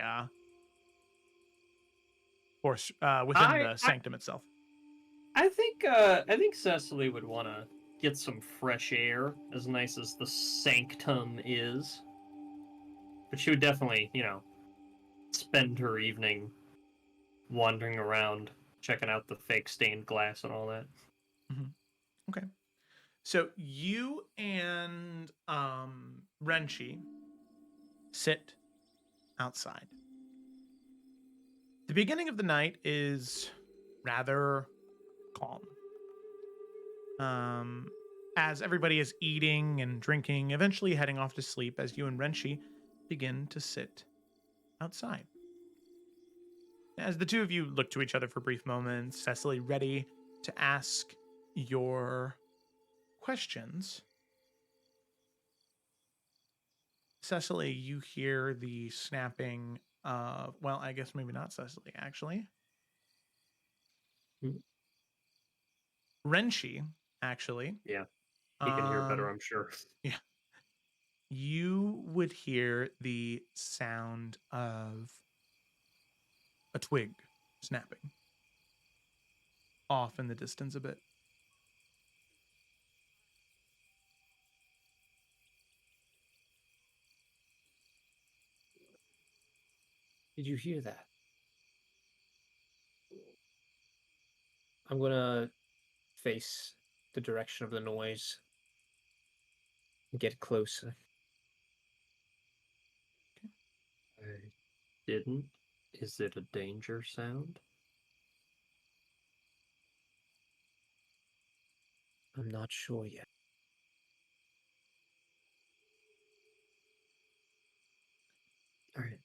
within the sanctum itself? I think Cecily would want to get some fresh air, as nice as the sanctum is. But she would definitely, spend her evening wandering around, checking out the fake stained glass and all that. Mm-hmm. Okay. So you and Renshi sit outside. The beginning of the night is rather calm. As everybody is eating and drinking, eventually heading off to sleep, as you and Renshi begin to sit outside. As the two of you look to each other for brief moments, Cecily ready to ask your questions. Cecily, you hear the snapping of, well, I guess maybe not Cecily, actually. Renshi, actually. Yeah. He can hear better, I'm sure. Yeah. You would hear the sound of a twig snapping off in the distance a bit. Did you hear that? I'm gonna face the direction of the noise and get closer. I didn't. Is it a danger sound? I'm not sure yet. All right.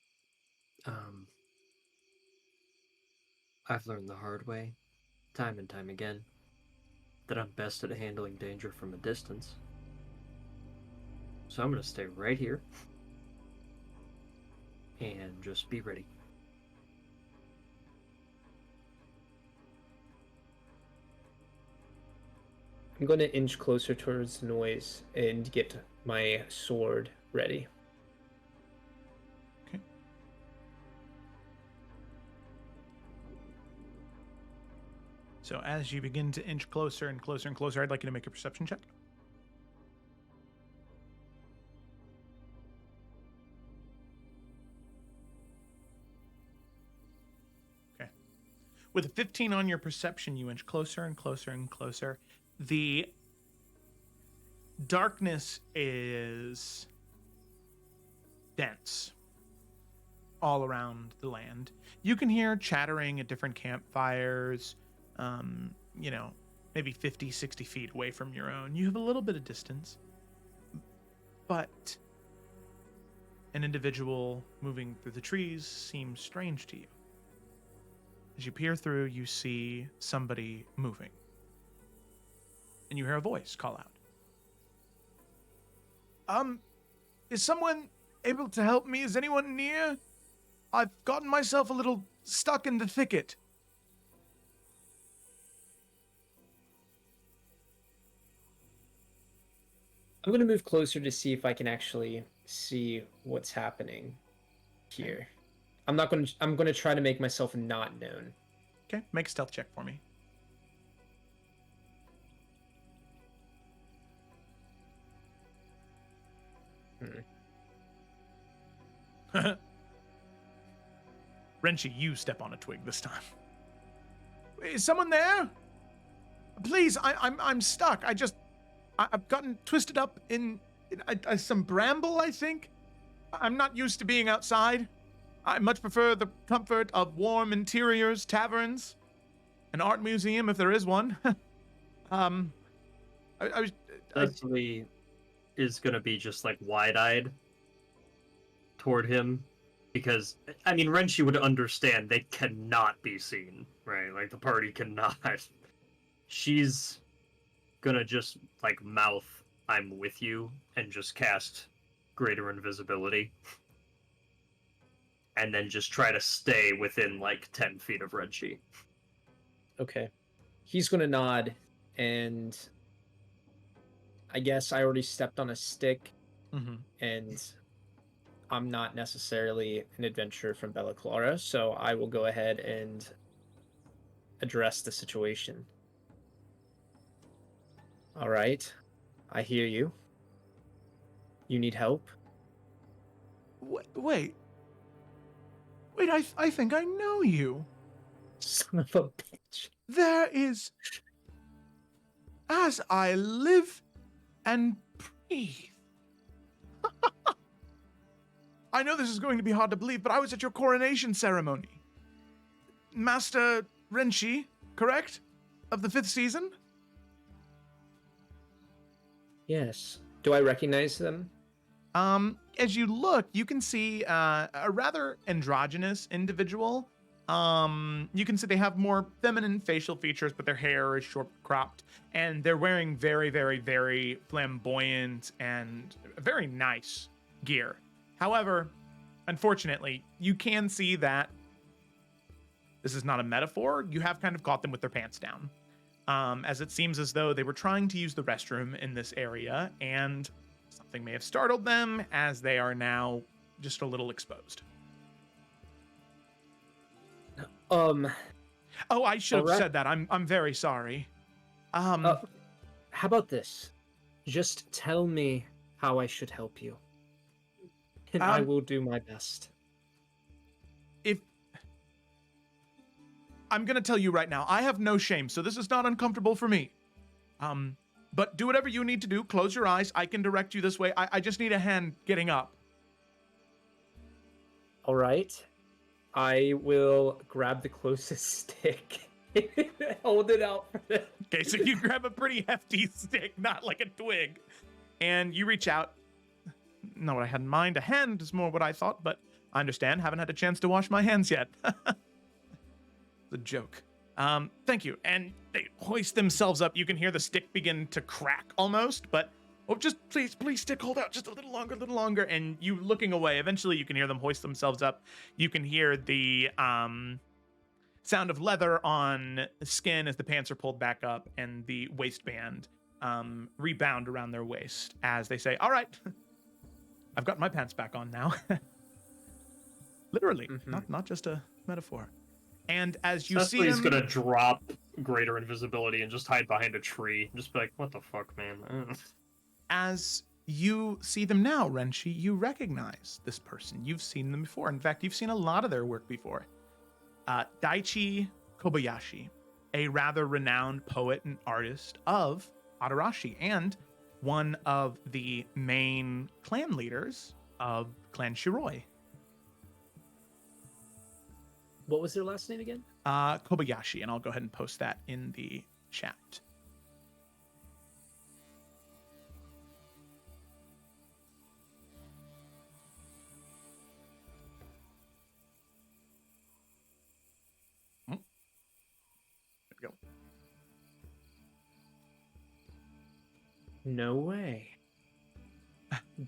I've learned the hard way, time and time again, that I'm best at handling danger from a distance. So I'm gonna stay right here and just be ready. I'm going to inch closer towards the noise and get my sword ready. Okay. So as you begin to inch closer and closer and closer, I'd like you to make a perception check. Okay. With a 15 on your perception, you inch closer and closer and closer. The darkness is dense all around the land. You can hear chattering at different campfires, maybe 50, 60 feet away from your own. You have a little bit of distance, but an individual moving through the trees seems strange to you. As you peer through, you see somebody moving, and you hear a voice call out. Is someone able to help me? Is anyone near? I've gotten myself a little stuck in the thicket. I'm going to move closer to see if I can actually see what's happening here. I'm going to try to make myself not known. Okay, make a stealth check for me. Renshi, you step on a twig this time. Is someone there? Please, I'm stuck. I've gotten twisted up in some bramble, I think. I'm not used to being outside. I much prefer the comfort of warm interiors, taverns, an art museum if there is one. Leslie is gonna be just like wide-eyed toward him, because I mean Renshi would understand they cannot be seen, right? Like the party cannot. She's gonna just like mouth "I'm with you" and just cast greater invisibility, and then just try to stay within like 10 feet of Renshi. Okay. He's gonna nod, and I guess I already stepped on a stick, and I'm not necessarily an adventurer from Bella Clara, so I will go ahead and address the situation. All right, I hear you. You need help? Wait, I think I know you. Son of a bitch. There is... As I live and breathe. I know this is going to be hard to believe, but I was at your coronation ceremony. Master Renshi, correct? Of the 5th season? Yes. Do I recognize them? As you look, you can see a rather androgynous individual. You can see they have more feminine facial features, but their hair is short cropped, and they're wearing very, very, very flamboyant and very nice gear. However, unfortunately, you can see that this is not a metaphor. You have kind of caught them with their pants down, as it seems as though they were trying to use the restroom in this area, and something may have startled them, as they are now just a little exposed. Oh, I should have said that. I'm very sorry. How about this? Just tell me how I should help you, and I will do my best. If I'm gonna tell you right now, I have no shame, so this is not uncomfortable for me. But do whatever you need to do. Close your eyes. I can direct you this way. I just need a hand getting up. All right. I will grab the closest stick. Hold it out for them. Okay, so you grab a pretty hefty stick, not like a twig, and you reach out. Not what I had in mind. A hand is more what I thought, but I understand. Haven't had a chance to wash my hands yet. The joke. Thank you. And they hoist themselves up. You can hear the stick begin to crack almost, but just please stick, hold out just a little longer. And you looking away, eventually you can hear them hoist themselves up. You can hear the sound of leather on skin as the pants are pulled back up, and the waistband rebound around their waist as they say, all right, I've got my pants back on now. Literally, not just a metaphor. And as you see Cecily's them, gonna drop greater invisibility and just hide behind a tree. Just be like, what the fuck, man? as you see them now, Renshi, you recognize this person. You've seen them before. In fact, you've seen a lot of their work before. Daichi Kobayashi, a rather renowned poet and artist of Adarashi, and one of the main clan leaders of Clan Shiroi. What was their last name again? Kobayashi, and I'll go ahead and post that in the chat. There we go. No way.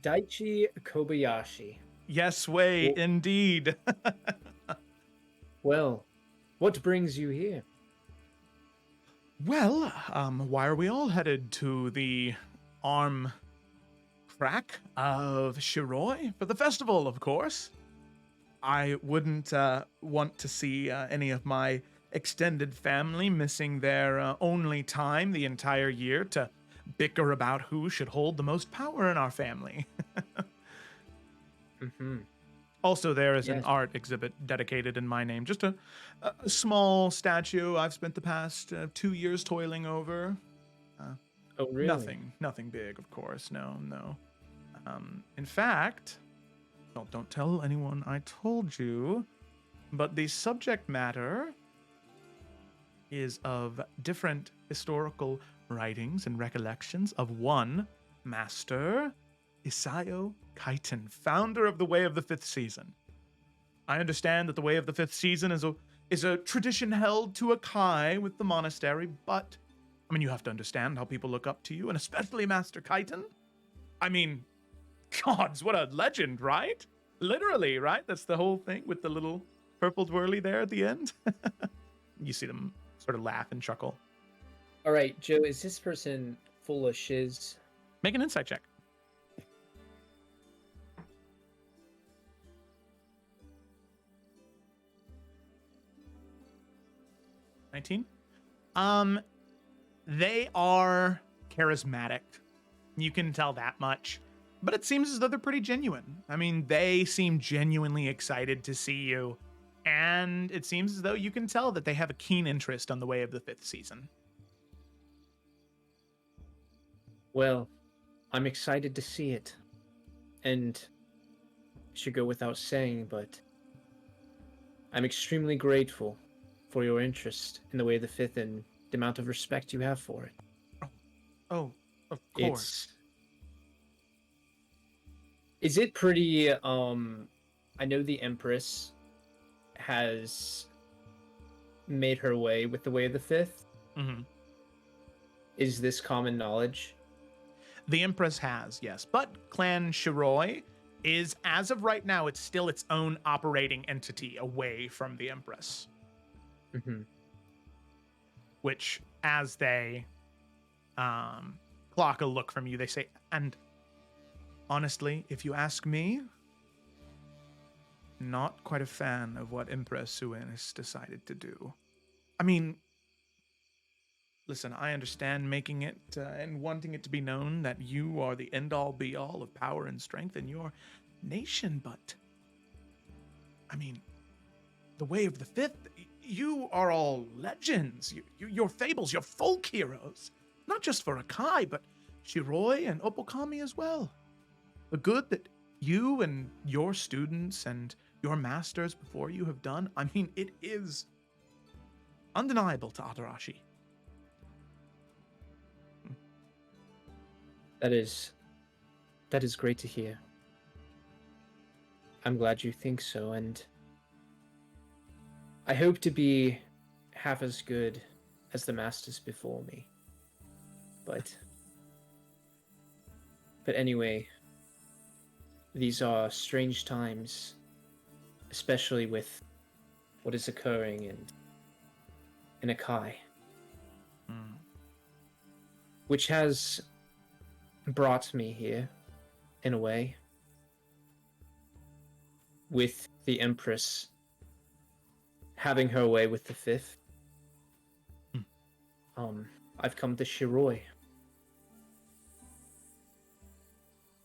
Daichi Kobayashi. Yes way, indeed. Well, what brings you here? Well, why are we all headed to the arm crack of Shiroi for the festival, of course? I wouldn't want to see any of my extended family missing their only time the entire year to bicker about who should hold the most power in our family. Also, there is an Yes. art exhibit dedicated in my name. Just a small statue I've spent the past 2 years toiling over. Oh, really? Nothing big, of course. No. In fact, well, don't tell anyone I told you, but the subject matter is of different historical writings and recollections of one Master Isayo Kaiten, founder of the Way of the Fifth Season. I understand that the Way of the Fifth Season is a tradition held to a Kai with the monastery, but I mean, you have to understand how people look up to you, and especially Master Kaiten. I mean, gods, what a legend, right? Literally, right? That's the whole thing with the little purple twirly there at the end. You see them sort of laugh and chuckle. All right, Joe, is this person full of shiz? Make an insight check. $19. They are charismatic. You can tell that much. But it seems as though they're pretty genuine. I mean, they seem genuinely excited to see you. And it seems as though you can tell that they have a keen interest on the Way of the Fifth Season. Well, I'm excited to see it. And it should go without saying, but I'm extremely grateful for your interest in the Way of the Fifth and the amount of respect you have for it. Oh, of course. Is it pretty, I know the Empress has made her way with the Way of the Fifth. Mm-hmm. Is this common knowledge? The Empress has, yes. But Clan Shiroi is, as of right now, it's still its own operating entity away from the Empress. Mm-hmm. Which, as they clock a look from you, they say, and honestly, if you ask me, not quite a fan of what Empress Suenis decided to do. I mean, listen, I understand making it and wanting it to be known that you are the end-all be-all of power and strength in your nation, but I mean, the Way of the Fifth, you are all legends. You're fables, you're folk heroes. Not just for Akai, but Shiroi and Opokami as well. The good that you and your students and your masters before you have done, I mean, it is undeniable to Atarashi. That is great to hear. I'm glad you think so, and I hope to be half as good as the masters before me. But anyway, these are strange times, especially with what is occurring in Akai, which has brought me here, in a way, with the Empress having her way with the Fifth. I've come to Shiroi,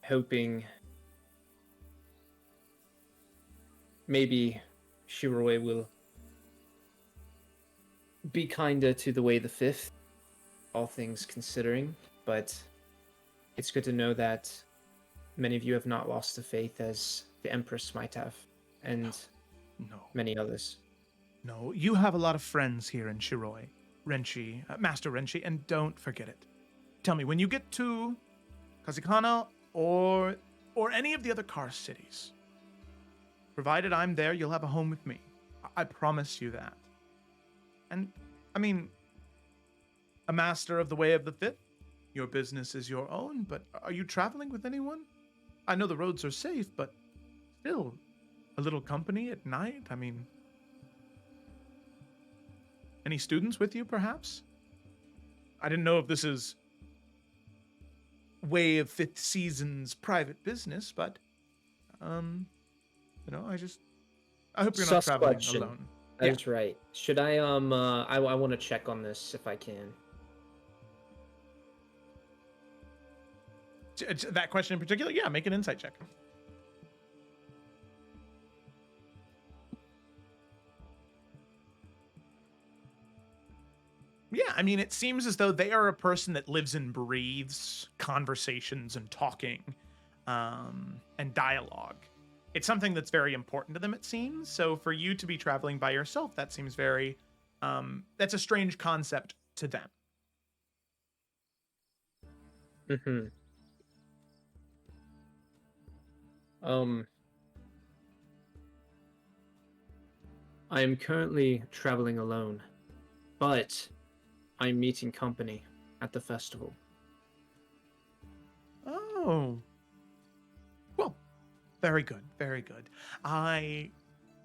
hoping maybe Shiroi will be kinder to the Way of the Fifth, all things considering, but it's good to know that many of you have not lost the faith as the Empress might have, and No. many others. No, you have a lot of friends here in Shiroi, Renshi, Master Renshi, and don't forget it. Tell me, when you get to Kazikana or any of the other Kar cities, provided I'm there, you'll have a home with me. I promise you that. And, I mean, a master of the Way of the Fifth, your business is your own, but are you traveling with anyone? I know the roads are safe, but still, a little company at night? I mean, any students with you, perhaps? I didn't know if this is Way of Fifth Season's private business, but, I hope you're not Sus traveling question. alone. That's right. Should I, I want to check on this if I can. That question in particular? Yeah, make an insight check. I mean, it seems as though they are a person that lives and breathes conversations and talking, and dialogue. It's something that's very important to them, it seems. So for you to be traveling by yourself, that seems very, that's a strange concept to them. Mm-hmm. I am currently traveling alone, but I'm meeting company at the festival. Oh. Well, very good, very good. I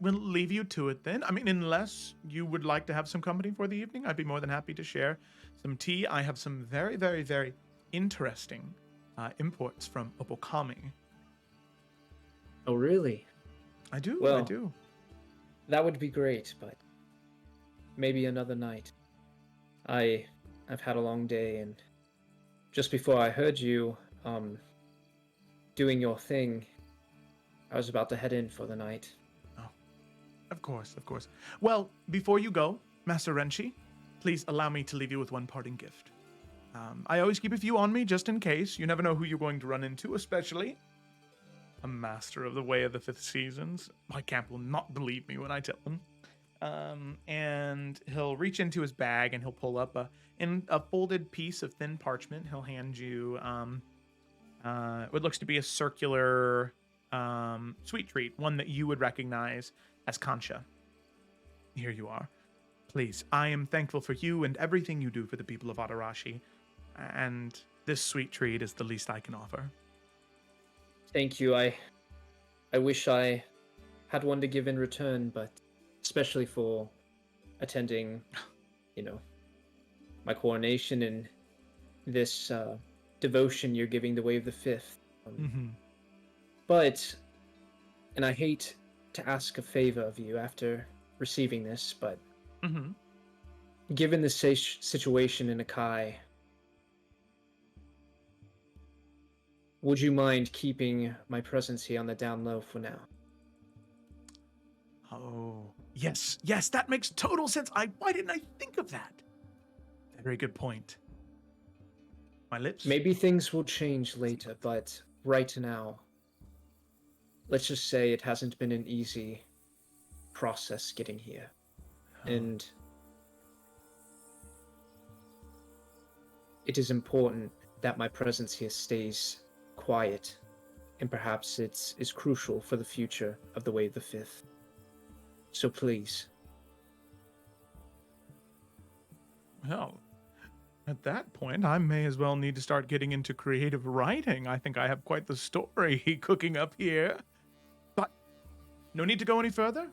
will leave you to it then. I mean, unless you would like to have some company for the evening, I'd be more than happy to share some tea. I have some very, very, very interesting imports from Obokami. Oh, really? I do, I Well, do. that would be great, but maybe another night. I've had a long day, and just before I heard you doing your thing, I was about to head in for the night. Oh, of course, of course. Well, before you go, Master Renshi, please allow me to leave you with one parting gift. I always keep a few on me just in case. You never know who you're going to run into, especially a master of the way of the fifth seasons. My camp will not believe me when I tell them. And he'll reach into his bag and he'll pull up a folded piece of thin parchment. He'll hand you what looks to be a circular sweet treat, one that you would recognize as Kansha. Here you are. Please, I am thankful for you and everything you do for the people of Adarashi, and this sweet treat is the least I can offer. Thank you. I wish I had one to give in return, but especially for attending, my coronation and this devotion you're giving the Way of the Fifth. But, and I hate to ask a favor of you after receiving this, but given the situation in Akai, would you mind keeping my presence here on the down low for now? Oh, yes, that makes total sense. Why didn't I think of that? Very good point. My lips? Maybe things will change later, but right now, let's just say it hasn't been an easy process getting here. And it is important that my presence here stays quiet, and perhaps it's crucial for the future of the Way of the Fifth. So please. Well, at that point, I may as well need to start getting into creative writing. I think I have quite the story cooking up here. But no need to go any further.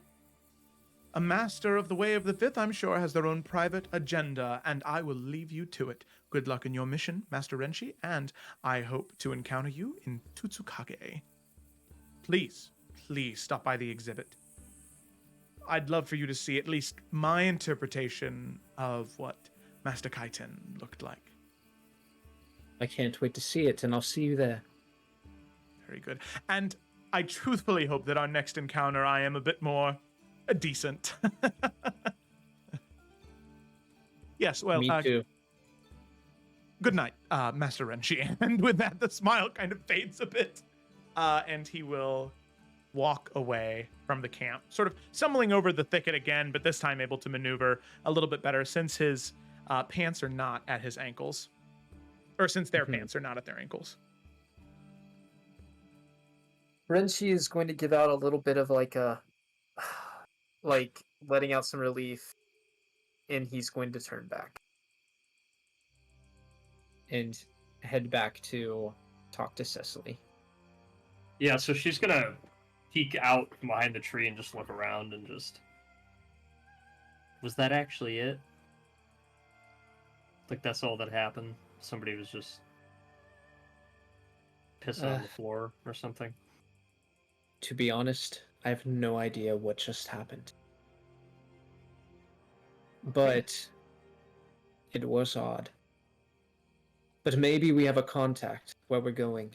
A master of the Way of the Fifth, I'm sure, has their own private agenda, and I will leave you to it. Good luck in your mission, Master Renshi, and I hope to encounter you in Tutsukage. Please stop by the exhibit. I'd love for you to see at least my interpretation of what Master Kaiten looked like. I can't wait to see it, and I'll see you there. Very good. And I truthfully hope that our next encounter I am a bit more decent. Yes, well, Me too. Good night, Master Renshi. And with that, the smile kind of fades a bit, and he will walk away from the camp, sort of stumbling over the thicket again, but this time able to maneuver a little bit better since his pants are not at his ankles, or since their pants are not at their ankles. Renshi is going to give out a little bit of like letting out some relief, and he's going to turn back. And head back to talk to Cecily. Yeah, so she's gonna peek out from behind the tree and just look around and just... Was that actually it? Like, that's all that happened? Somebody was just pissing on the floor or something? To be honest, I have no idea what just happened. But it was odd. But maybe we have a contact where we're going.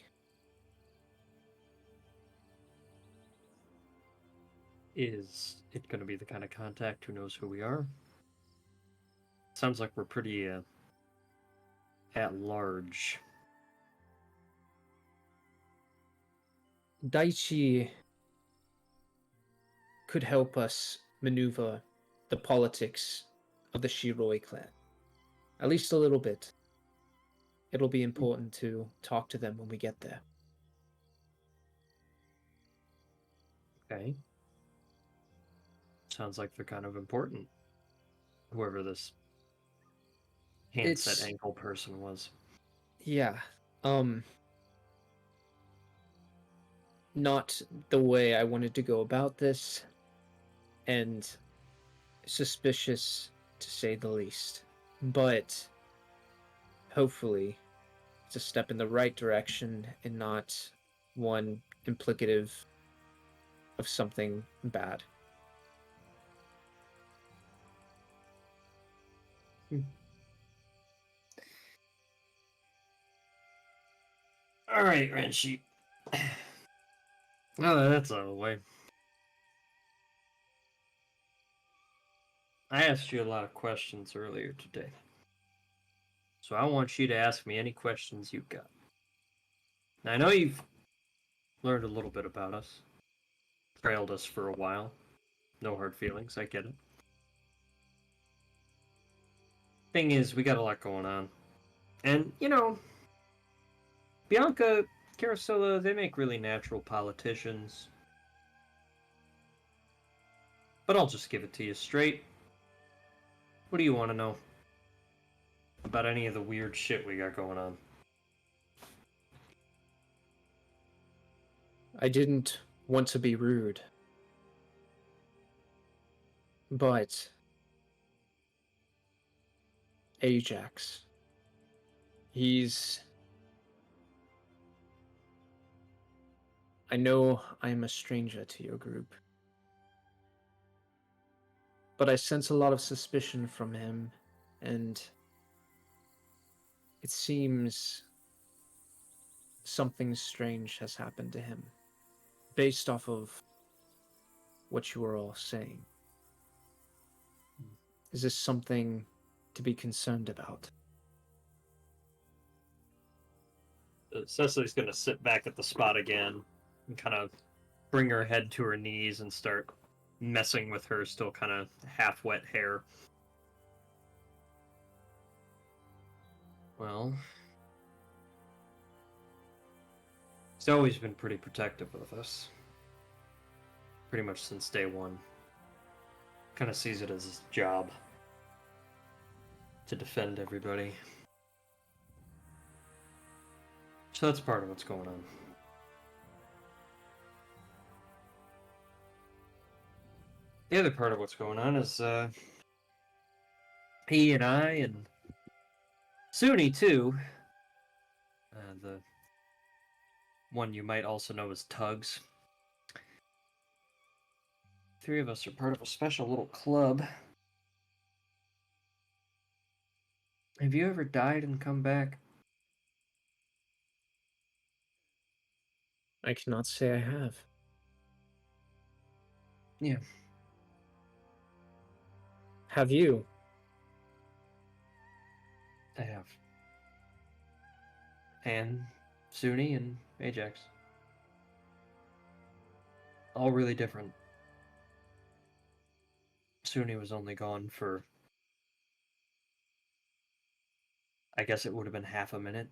Is it going to be the kind of contact who knows who we are? Sounds like we're pretty at large. Daichi could help us maneuver the politics of the Shiroi clan. At least a little bit. It'll be important to talk to them when we get there. Okay. Sounds like they're kind of important. Whoever this handset It's- ankle person was. Yeah. Not the way I wanted to go about this, and suspicious to say the least. But hopefully it's a step in the right direction and not one implicative of something bad. All right, Renshi. Oh, that's out of the way. I asked you a lot of questions earlier today. So I want you to ask me any questions you've got. Now, I know you've learned a little bit about us. Trailed us for a while. No hard feelings, I get it. Thing is, we got a lot going on. And, you know, Bianca, Carasola, they make really natural politicians. But I'll just give it to you straight. What do you want to know about any of the weird shit we got going on? I didn't want to be rude, but Ajax, I know I'm a stranger to your group, but I sense a lot of suspicion from him, and it seems something strange has happened to him, based off of what you were all saying. Is this something to be concerned about? Cecily's gonna sit back at the spot again and kind of bring her head to her knees and start messing with her still kind of half wet hair. Well, he's always been pretty protective of us. Pretty much since day one. Kind of sees it as his job to defend everybody. So that's part of what's going on. The other part of what's going on is he and I and Suni too, the one you might also know as Tugs. Three of us are part of a special little club. Have you ever died and come back? I cannot say I have. Yeah. Have you? I have. And Suni and Ajax. All really different. Suni was only gone for, I guess it would have been half a minute.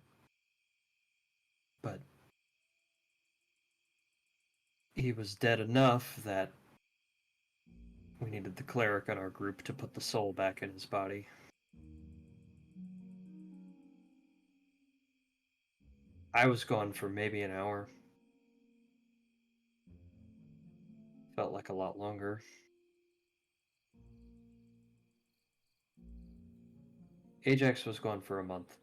But he was dead enough that we needed the cleric in our group to put the soul back in his body. I was gone for maybe an hour. Felt like a lot longer. Ajax was gone for a month.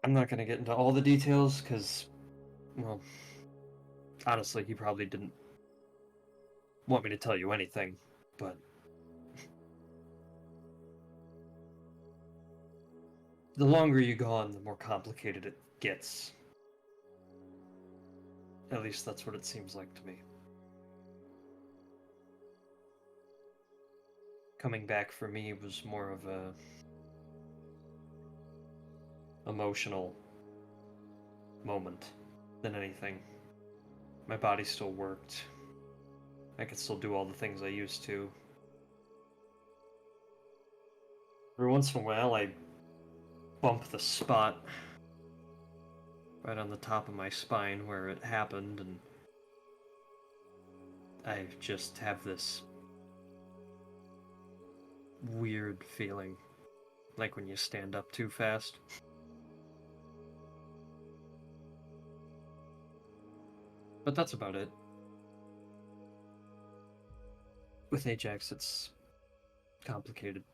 I'm not going to get into all the details because, well, honestly, he probably didn't want me to tell you anything, but the longer you're gone, the more complicated it gets. At least that's what it seems like to me. Coming back for me was more of a emotional moment than anything. My body still worked. I could still do all the things I used to. Every once in a while, I bump the spot right on the top of my spine where it happened, and I just have this weird feeling, like when you stand up too fast. But that's about it. With Ajax, it's complicated.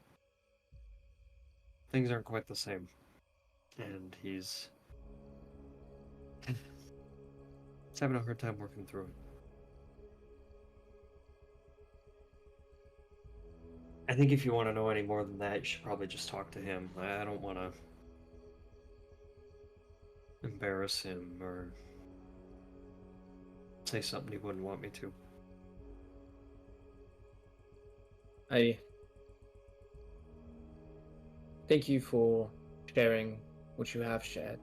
Things aren't quite the same. And he's having a hard time working through it. I think if you want to know any more than that, you should probably just talk to him. I don't want to embarrass him or say something he wouldn't want me to. I thank you for sharing what you have shared.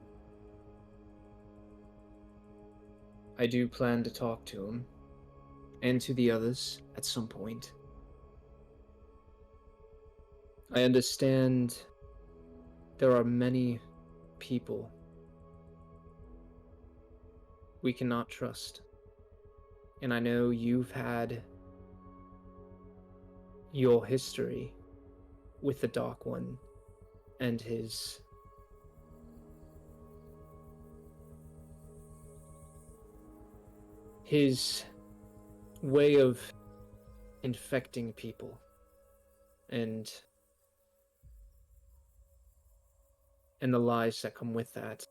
I do plan to talk to him and to the others at some point. I understand there are many people we cannot trust. And I know you've had your history with the Dark One and his way of infecting people and the lies that come with that.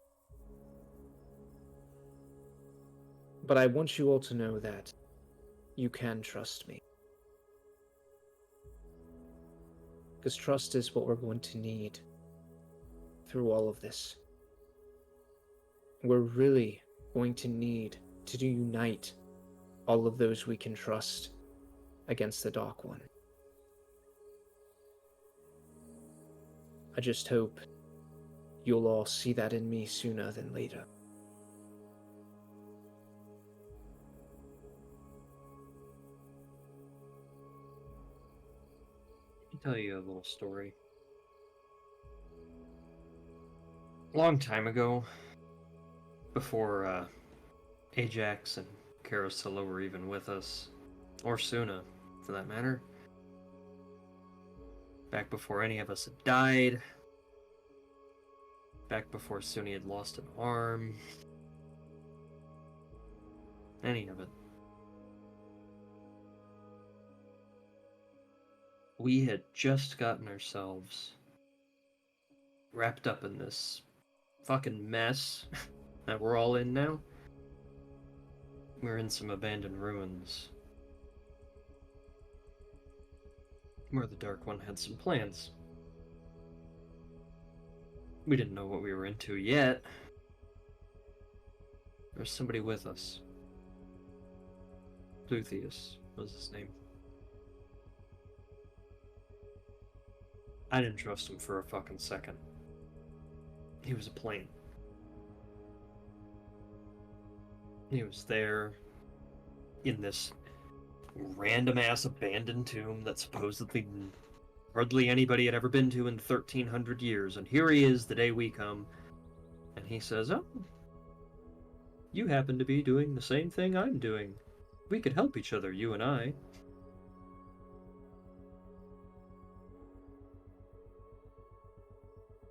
But I want you all to know that you can trust me. Because trust is what we're going to need through all of this. We're really going to need to unite all of those we can trust against the Dark One. I just hope you'll all see that in me sooner than later. Let me tell you a little story. A long time ago, before Ajax and Carousella were even with us, or Suna, for that matter, back before any of us had died, back before Suni had lost an arm, any of it. We had just gotten ourselves wrapped up in this fucking mess that we're all in now. We're in some abandoned ruins where the Dark One had some plans. We didn't know what we were into yet. There's somebody with us. Luthieus was his name. I didn't trust him for a fucking second. He was a plane. He was there in this random ass abandoned tomb that supposedly hardly anybody had ever been to in 1300 years, and here he is the day we come, and he says, "Oh, you happen to be doing the same thing I'm doing. We could help each other, you and I."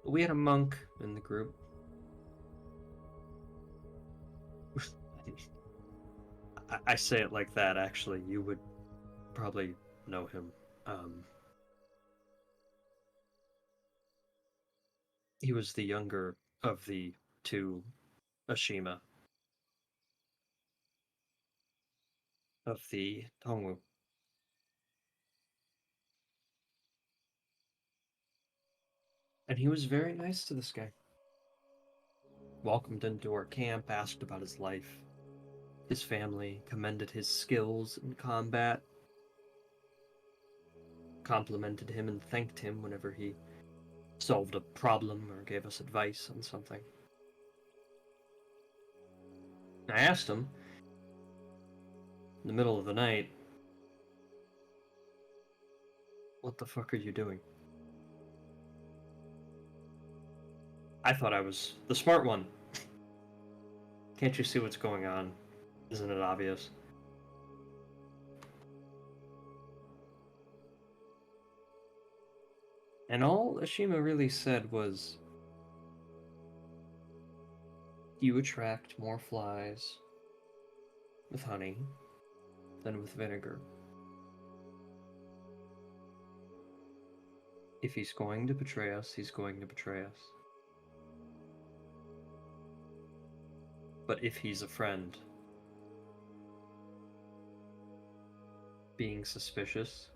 We had a monk in the group. I say it like that, actually. You would probably know him. He was the younger of the two Ashima of the Tongwu. And he was very nice to this guy. Welcomed into our camp, asked about his life. His family commended his skills in combat, complimented him and thanked him whenever he solved a problem or gave us advice on something. I asked him, in the middle of the night, "What the fuck are you doing?" I thought I was the smart one. Can't you see what's going on? Isn't it obvious? And all Ashima really said was, "You attract more flies with honey than with vinegar. If he's going to betray us, he's going to betray us. But if he's a friend, being suspicious,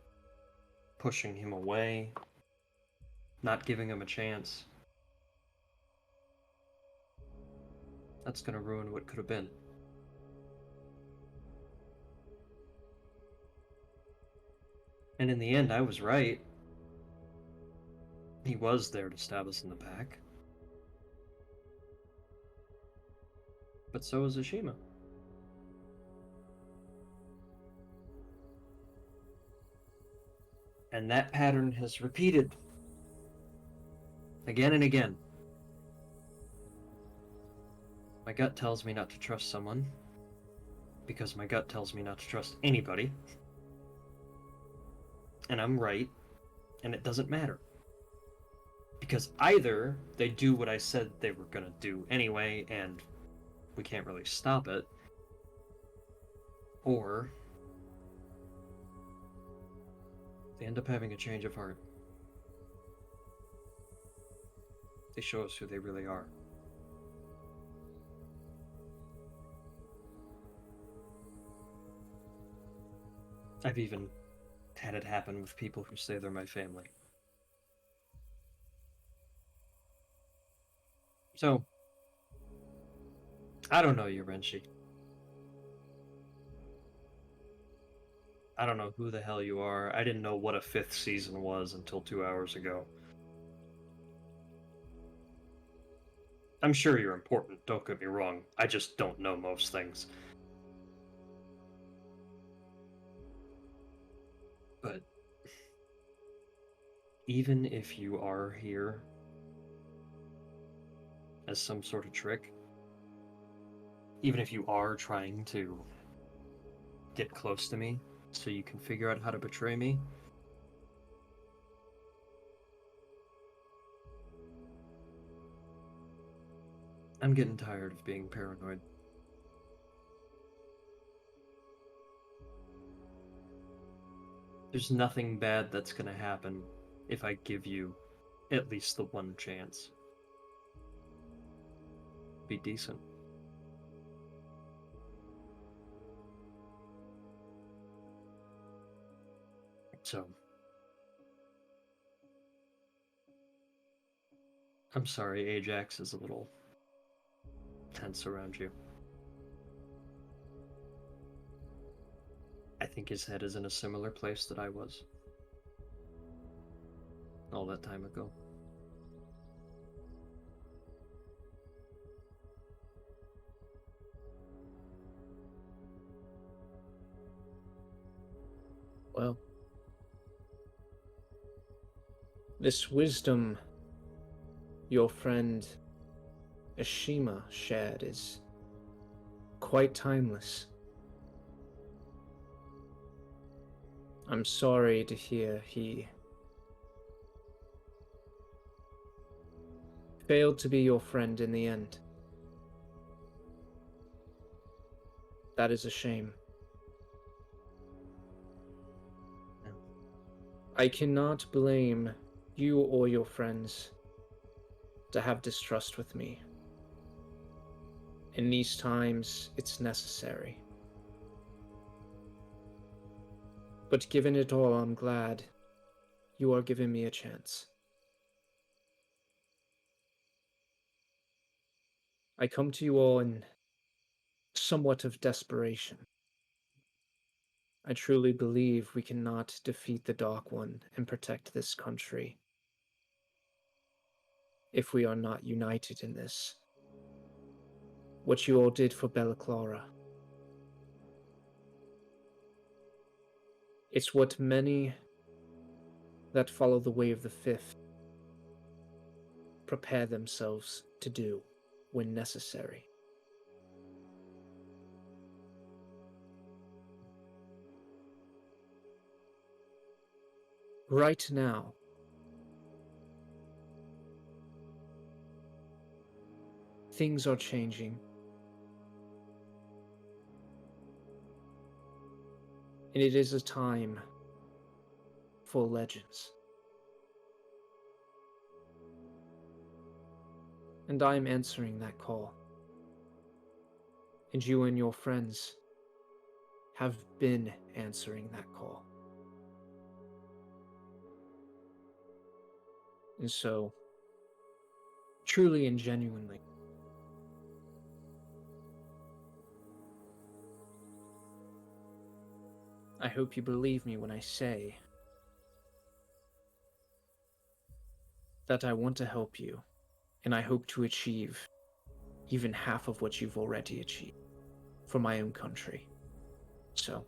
pushing him away, not giving him a chance, that's gonna ruin what could have been." And in the end, I was right. He was there to stab us in the back. But so is Ashima. And that pattern has repeated again and again. My gut tells me not to trust someone, because my gut tells me not to trust anybody. And I'm right, and it doesn't matter. Because either they do what I said they were gonna do anyway, and we can't really stop it, or they end up having a change of heart. They show us who they really are. I've even had it happen with people who say they're my family. So, I don't know you, Renshi. I don't know who the hell you are. I didn't know what a 5th season was until 2 hours ago. I'm sure you're important, don't get me wrong. I just don't know most things. But even if you are here as some sort of trick, even if you are trying to get close to me so you can figure out how to betray me, I'm getting tired of being paranoid. There's nothing bad that's gonna happen if I give you at least the one chance. Be decent. So, I'm sorry Ajax is a little tense around you. I think his head is in a similar place that I was all that time ago. Well, this wisdom your friend Ashima shared is quite timeless. I'm sorry to hear he failed to be your friend in the end. That is a shame. I cannot blame you or your friends to have distrust with me. In these times, it's necessary. But given it all, I'm glad you are giving me a chance. I come to you all in somewhat of desperation. I truly believe we cannot defeat the Dark One and protect this country if we are not united in this. What you all did for Bella Clara, it's what many that follow the way of the Fifth prepare themselves to do when necessary. Right now, things are changing. And it is a time for legends. And I am answering that call. And you and your friends have been answering that call. And so, truly and genuinely, I hope you believe me when I say that I want to help you, and I hope to achieve even half of what you've already achieved for my own country. So,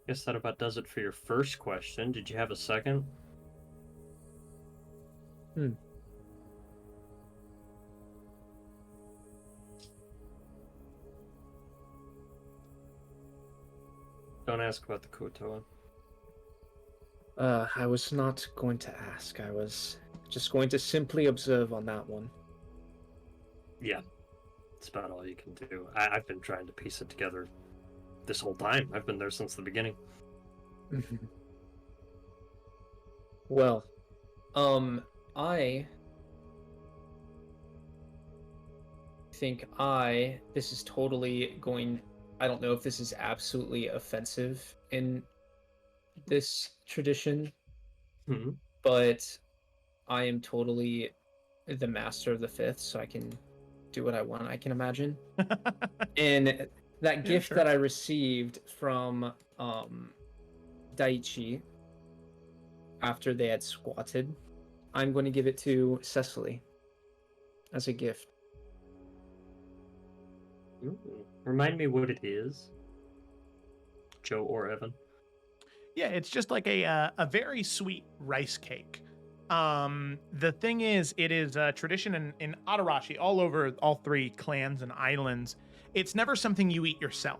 Guess that about does it for your first question. Did you have a second? Don't ask about the Kotoa. I was not going to ask. I was just going to simply observe on that one. Yeah, that's about all you can do. I've been trying to piece it together this whole time. I've been there since the beginning. Well, I think this is totally going, I don't know if this is absolutely offensive in this tradition, but I am totally the master of the Fifth, so I can do what I want, I can imagine. And that gift that I received from Daichi after they had squatted, I'm going to give it to Cecily as a gift. Ooh. Remind me what it is, Joe or Evan. Yeah, it's just like a very sweet rice cake. The thing is, it is a tradition in Adarashi, all over all three clans and islands. It's never something you eat yourself.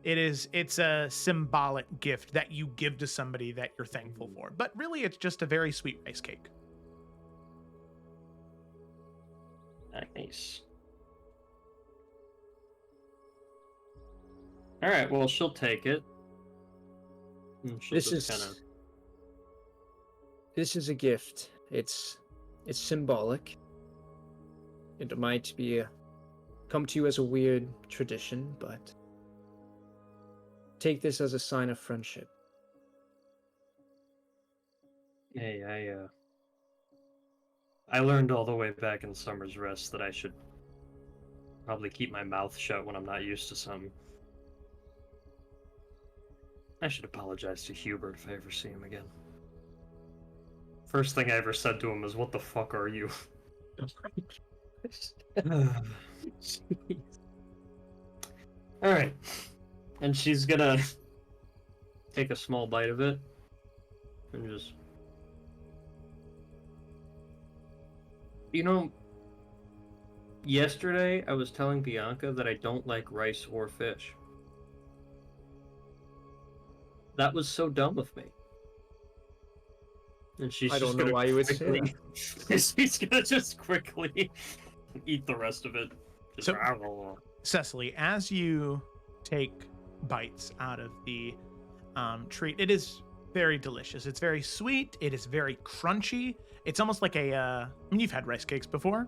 It's a symbolic gift that you give to somebody that you're thankful for. But really, it's just a very sweet rice cake. Nice. All right, well, she'll take it. This is a gift. It's symbolic. It might come to you as a weird tradition, but take this as a sign of friendship. Hey, I learned all the way back in Summer's Rest that I should probably keep my mouth shut when I'm not used to something. I should apologize to Hubert if I ever see him again. First thing I ever said to him is, "What the fuck are you?" Alright. And she's gonna take a small bite of it and just... You know, yesterday I was telling Bianca that I don't like rice or fish. That was so dumb of me. And she's I just don't know gonna why you would say quickly... She's gonna just quickly eat the rest of it. Just... So, Cecily, as you take bites out of the treat, it is very delicious. It's very sweet. It is very crunchy. It's almost like I mean, you've had rice cakes before.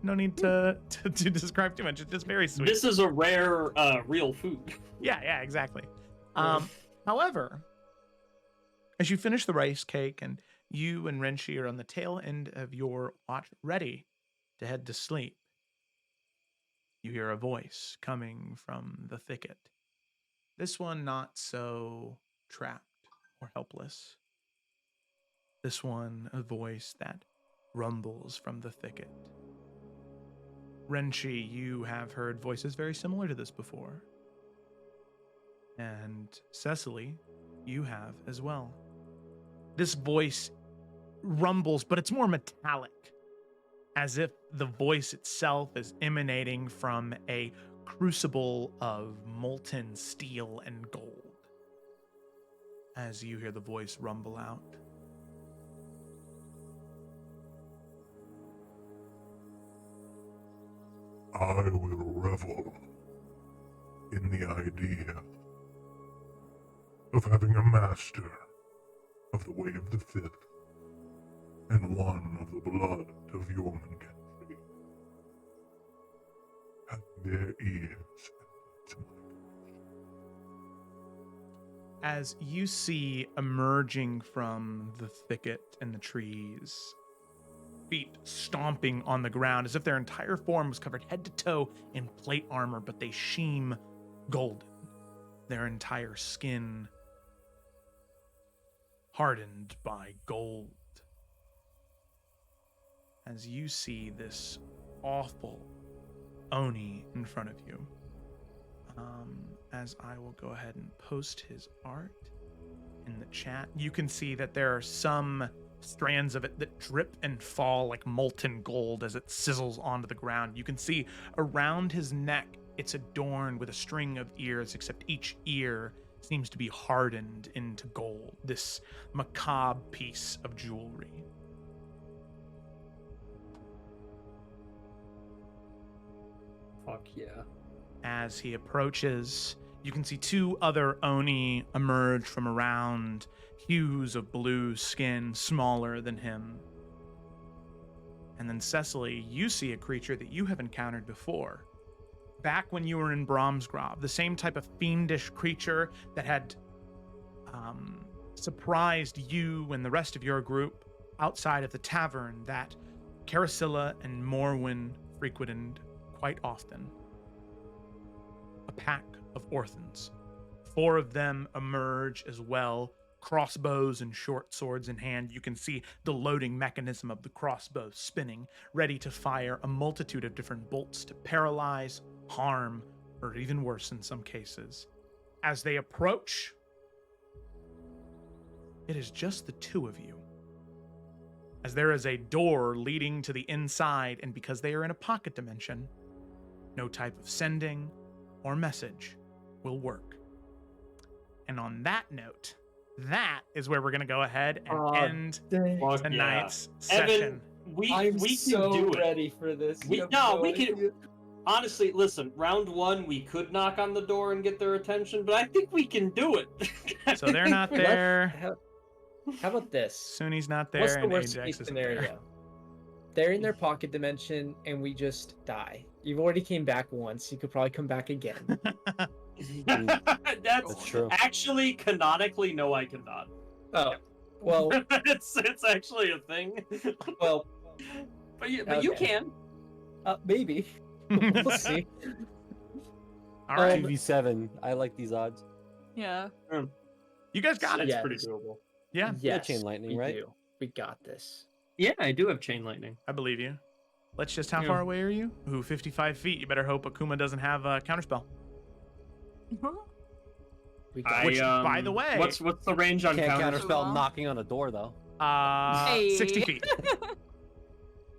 No need to describe too much. It's just very sweet. This is a rare, real food. Yeah, exactly. However, as you finish the rice cake and you and Renshi are on the tail end of your watch, ready to head to sleep, you hear a voice coming from the thicket. This one not so trapped or helpless. This one a voice that rumbles from the thicket. Renshi, you have heard voices very similar to this before. And Cecily, you have as well. This voice rumbles, but it's more metallic, as if the voice itself is emanating from a crucible of molten steel and gold. As you hear the voice rumble out. I will revel in the idea of having a master of the way of the fifth and one of the blood of Yorman country. Having their ears to my As you see emerging from the thicket and the trees, feet stomping on the ground as if their entire form was covered head to toe in plate armor, but they sheen golden. Their entire skin hardened by gold. As you see this awful Oni in front of you, as I will go ahead and post his art in the chat, you can see that there are some strands of it that drip and fall like molten gold as it sizzles onto the ground. You can see around his neck, it's adorned with a string of ears, except each ear seems to be hardened into gold, this macabre piece of jewelry. Fuck yeah. As he approaches, you can see two other Oni emerge from around, hues of blue skin, smaller than him. And then Cecily, you see a creature that you have encountered before. Back when you were in Brahmsgrove, the same type of fiendish creature that had surprised you and the rest of your group outside of the tavern that Carasilla and Morwen frequented quite often. A pack of orphans. 4 of them emerge as well, crossbows and short swords in hand. You can see the loading mechanism of the crossbow spinning, ready to fire a multitude of different bolts to paralyze, harm, or even worse in some cases. As they approach, it is just the 2 of you. As there is a door leading to the inside, and because they are in a pocket dimension, no type of sending or message will work. And on that note, that is where we're going to go ahead and end tonight's session. Evan, I'm we so can do it. ready for this. We You have can. idea. Honestly, listen. Round 1, we could knock on the door and get their attention, but I think we can do it. So they're not there. How about this? Sunni's not there. What's the and worst Ajax case isn't there. scenario? They're in their pocket dimension and we just die. You've already came back once. You could probably come back again. That's true. Actually, canonically, no, I cannot. Oh, well, it's actually a thing. well, but you okay. can. Maybe. We'll see. All right. 2v7. I like these odds. Yeah. You guys got it. It's Yes. pretty doable. Yeah, Yes, chain lightning, we right? do. We got this. Yeah, I do have chain lightning. I believe you. Let's just, how Yeah. far away are you? Ooh, 55 feet. You better hope Akuma doesn't have a counterspell. We got Which, it. by the way, what's the range on Can't counter? counterspell knocking on a door though. 60 feet.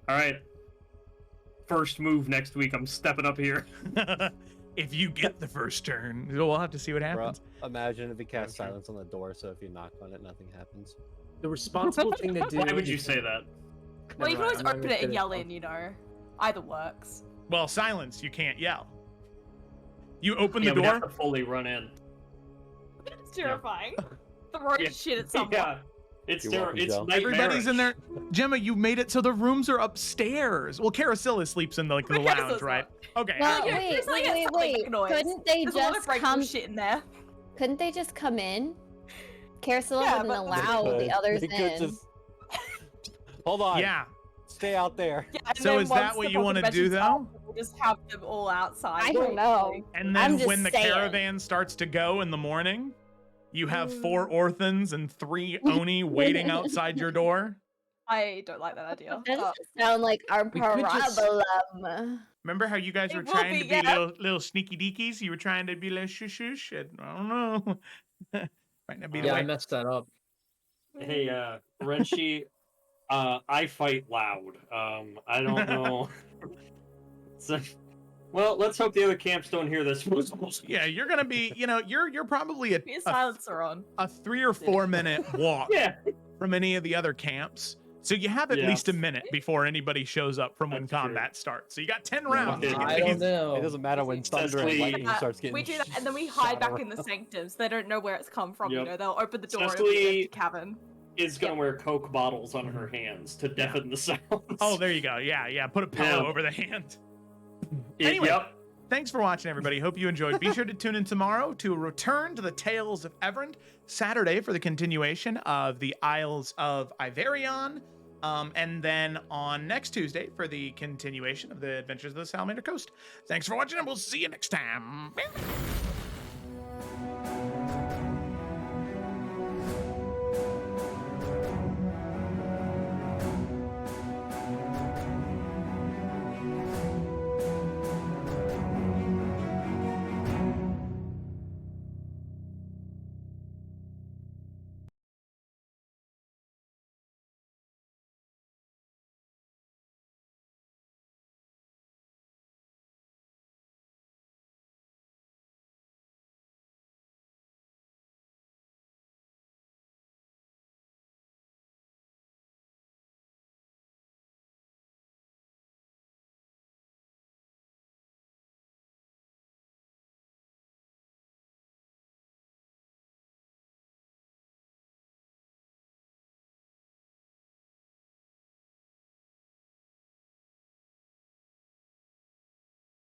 All right. First move next week. I'm stepping up here. If you get the first turn, we'll have to see what Bro, happens. imagine if it casts Okay. silence on the door, so if you knock on it, nothing happens. The responsible thing to do. Why would you say that? Well, you can always Never mind, I'm open not it and gonna yell respond. in, you know. Either works. Well, silence, you can't yell. You open Yeah, the we'd have door. to fully run in. It's terrifying. Throw Yeah. shit at someone. Yeah. It's You're welcome, it's Joe. Everybody's in there. nightmarish. Gemma, you made it so the rooms are upstairs. Well, Carasilla sleeps in the But lounge, Carasilla's right? Okay. Well, yeah, wait, it's like wait, it's wait, something wait. noise. Couldn't they There's a lot of just breakable come? shit in there. Couldn't they just come in? Carousel Yeah, wouldn't but- allow They the could- others they could in. just- Hold on. Yeah. Stay out there. Yeah, and So then is that once what the you wanna fucking do, dimensions though? up, we'll just have them all outside. I don't know. And I'm then just when the saying. caravan starts to go in the morning, you have 4 orphans and 3 oni waiting outside your door. I don't like that idea. That doesn't sound like our We could just- problem. Remember how you guys It were will trying be, to be yeah. little sneaky deekies? You were trying to be little shush. I don't know. Might not be the Yeah, I way. messed that up. Hey, Renshi, I fight loud. I don't know. So, well, let's hope the other camps don't hear this. Yeah, you're gonna be. You're probably Be a silencer on. a 3 or 4 minute walk Yeah. from any of the other camps. So you have at Yeah. least a minute before anybody shows up from when That's true. combat starts. So you got 10 rounds. to get I don't these- know. It doesn't matter when thunder and Cecily- lightning starts getting. We do that, and then we hide shot back in the around. sanctums. They don't know where it's come from. You Yep. know, they'll open the door and Cecily- it'll be an empty cavern. Is gonna wear Coke bottles on her hands to deafen the sounds. Oh, there you go. Yeah. Put a pillow Yeah. over the hand. Yeah, Anyway. Yep. Thanks for watching, everybody. Hope you enjoyed. Be sure to tune in tomorrow to return to the Tales of Everend, Saturday for the continuation of the Isles of Iverion, and then on next Tuesday for the continuation of the Adventures of the Salamander Coast. Thanks for watching, and we'll see you next time.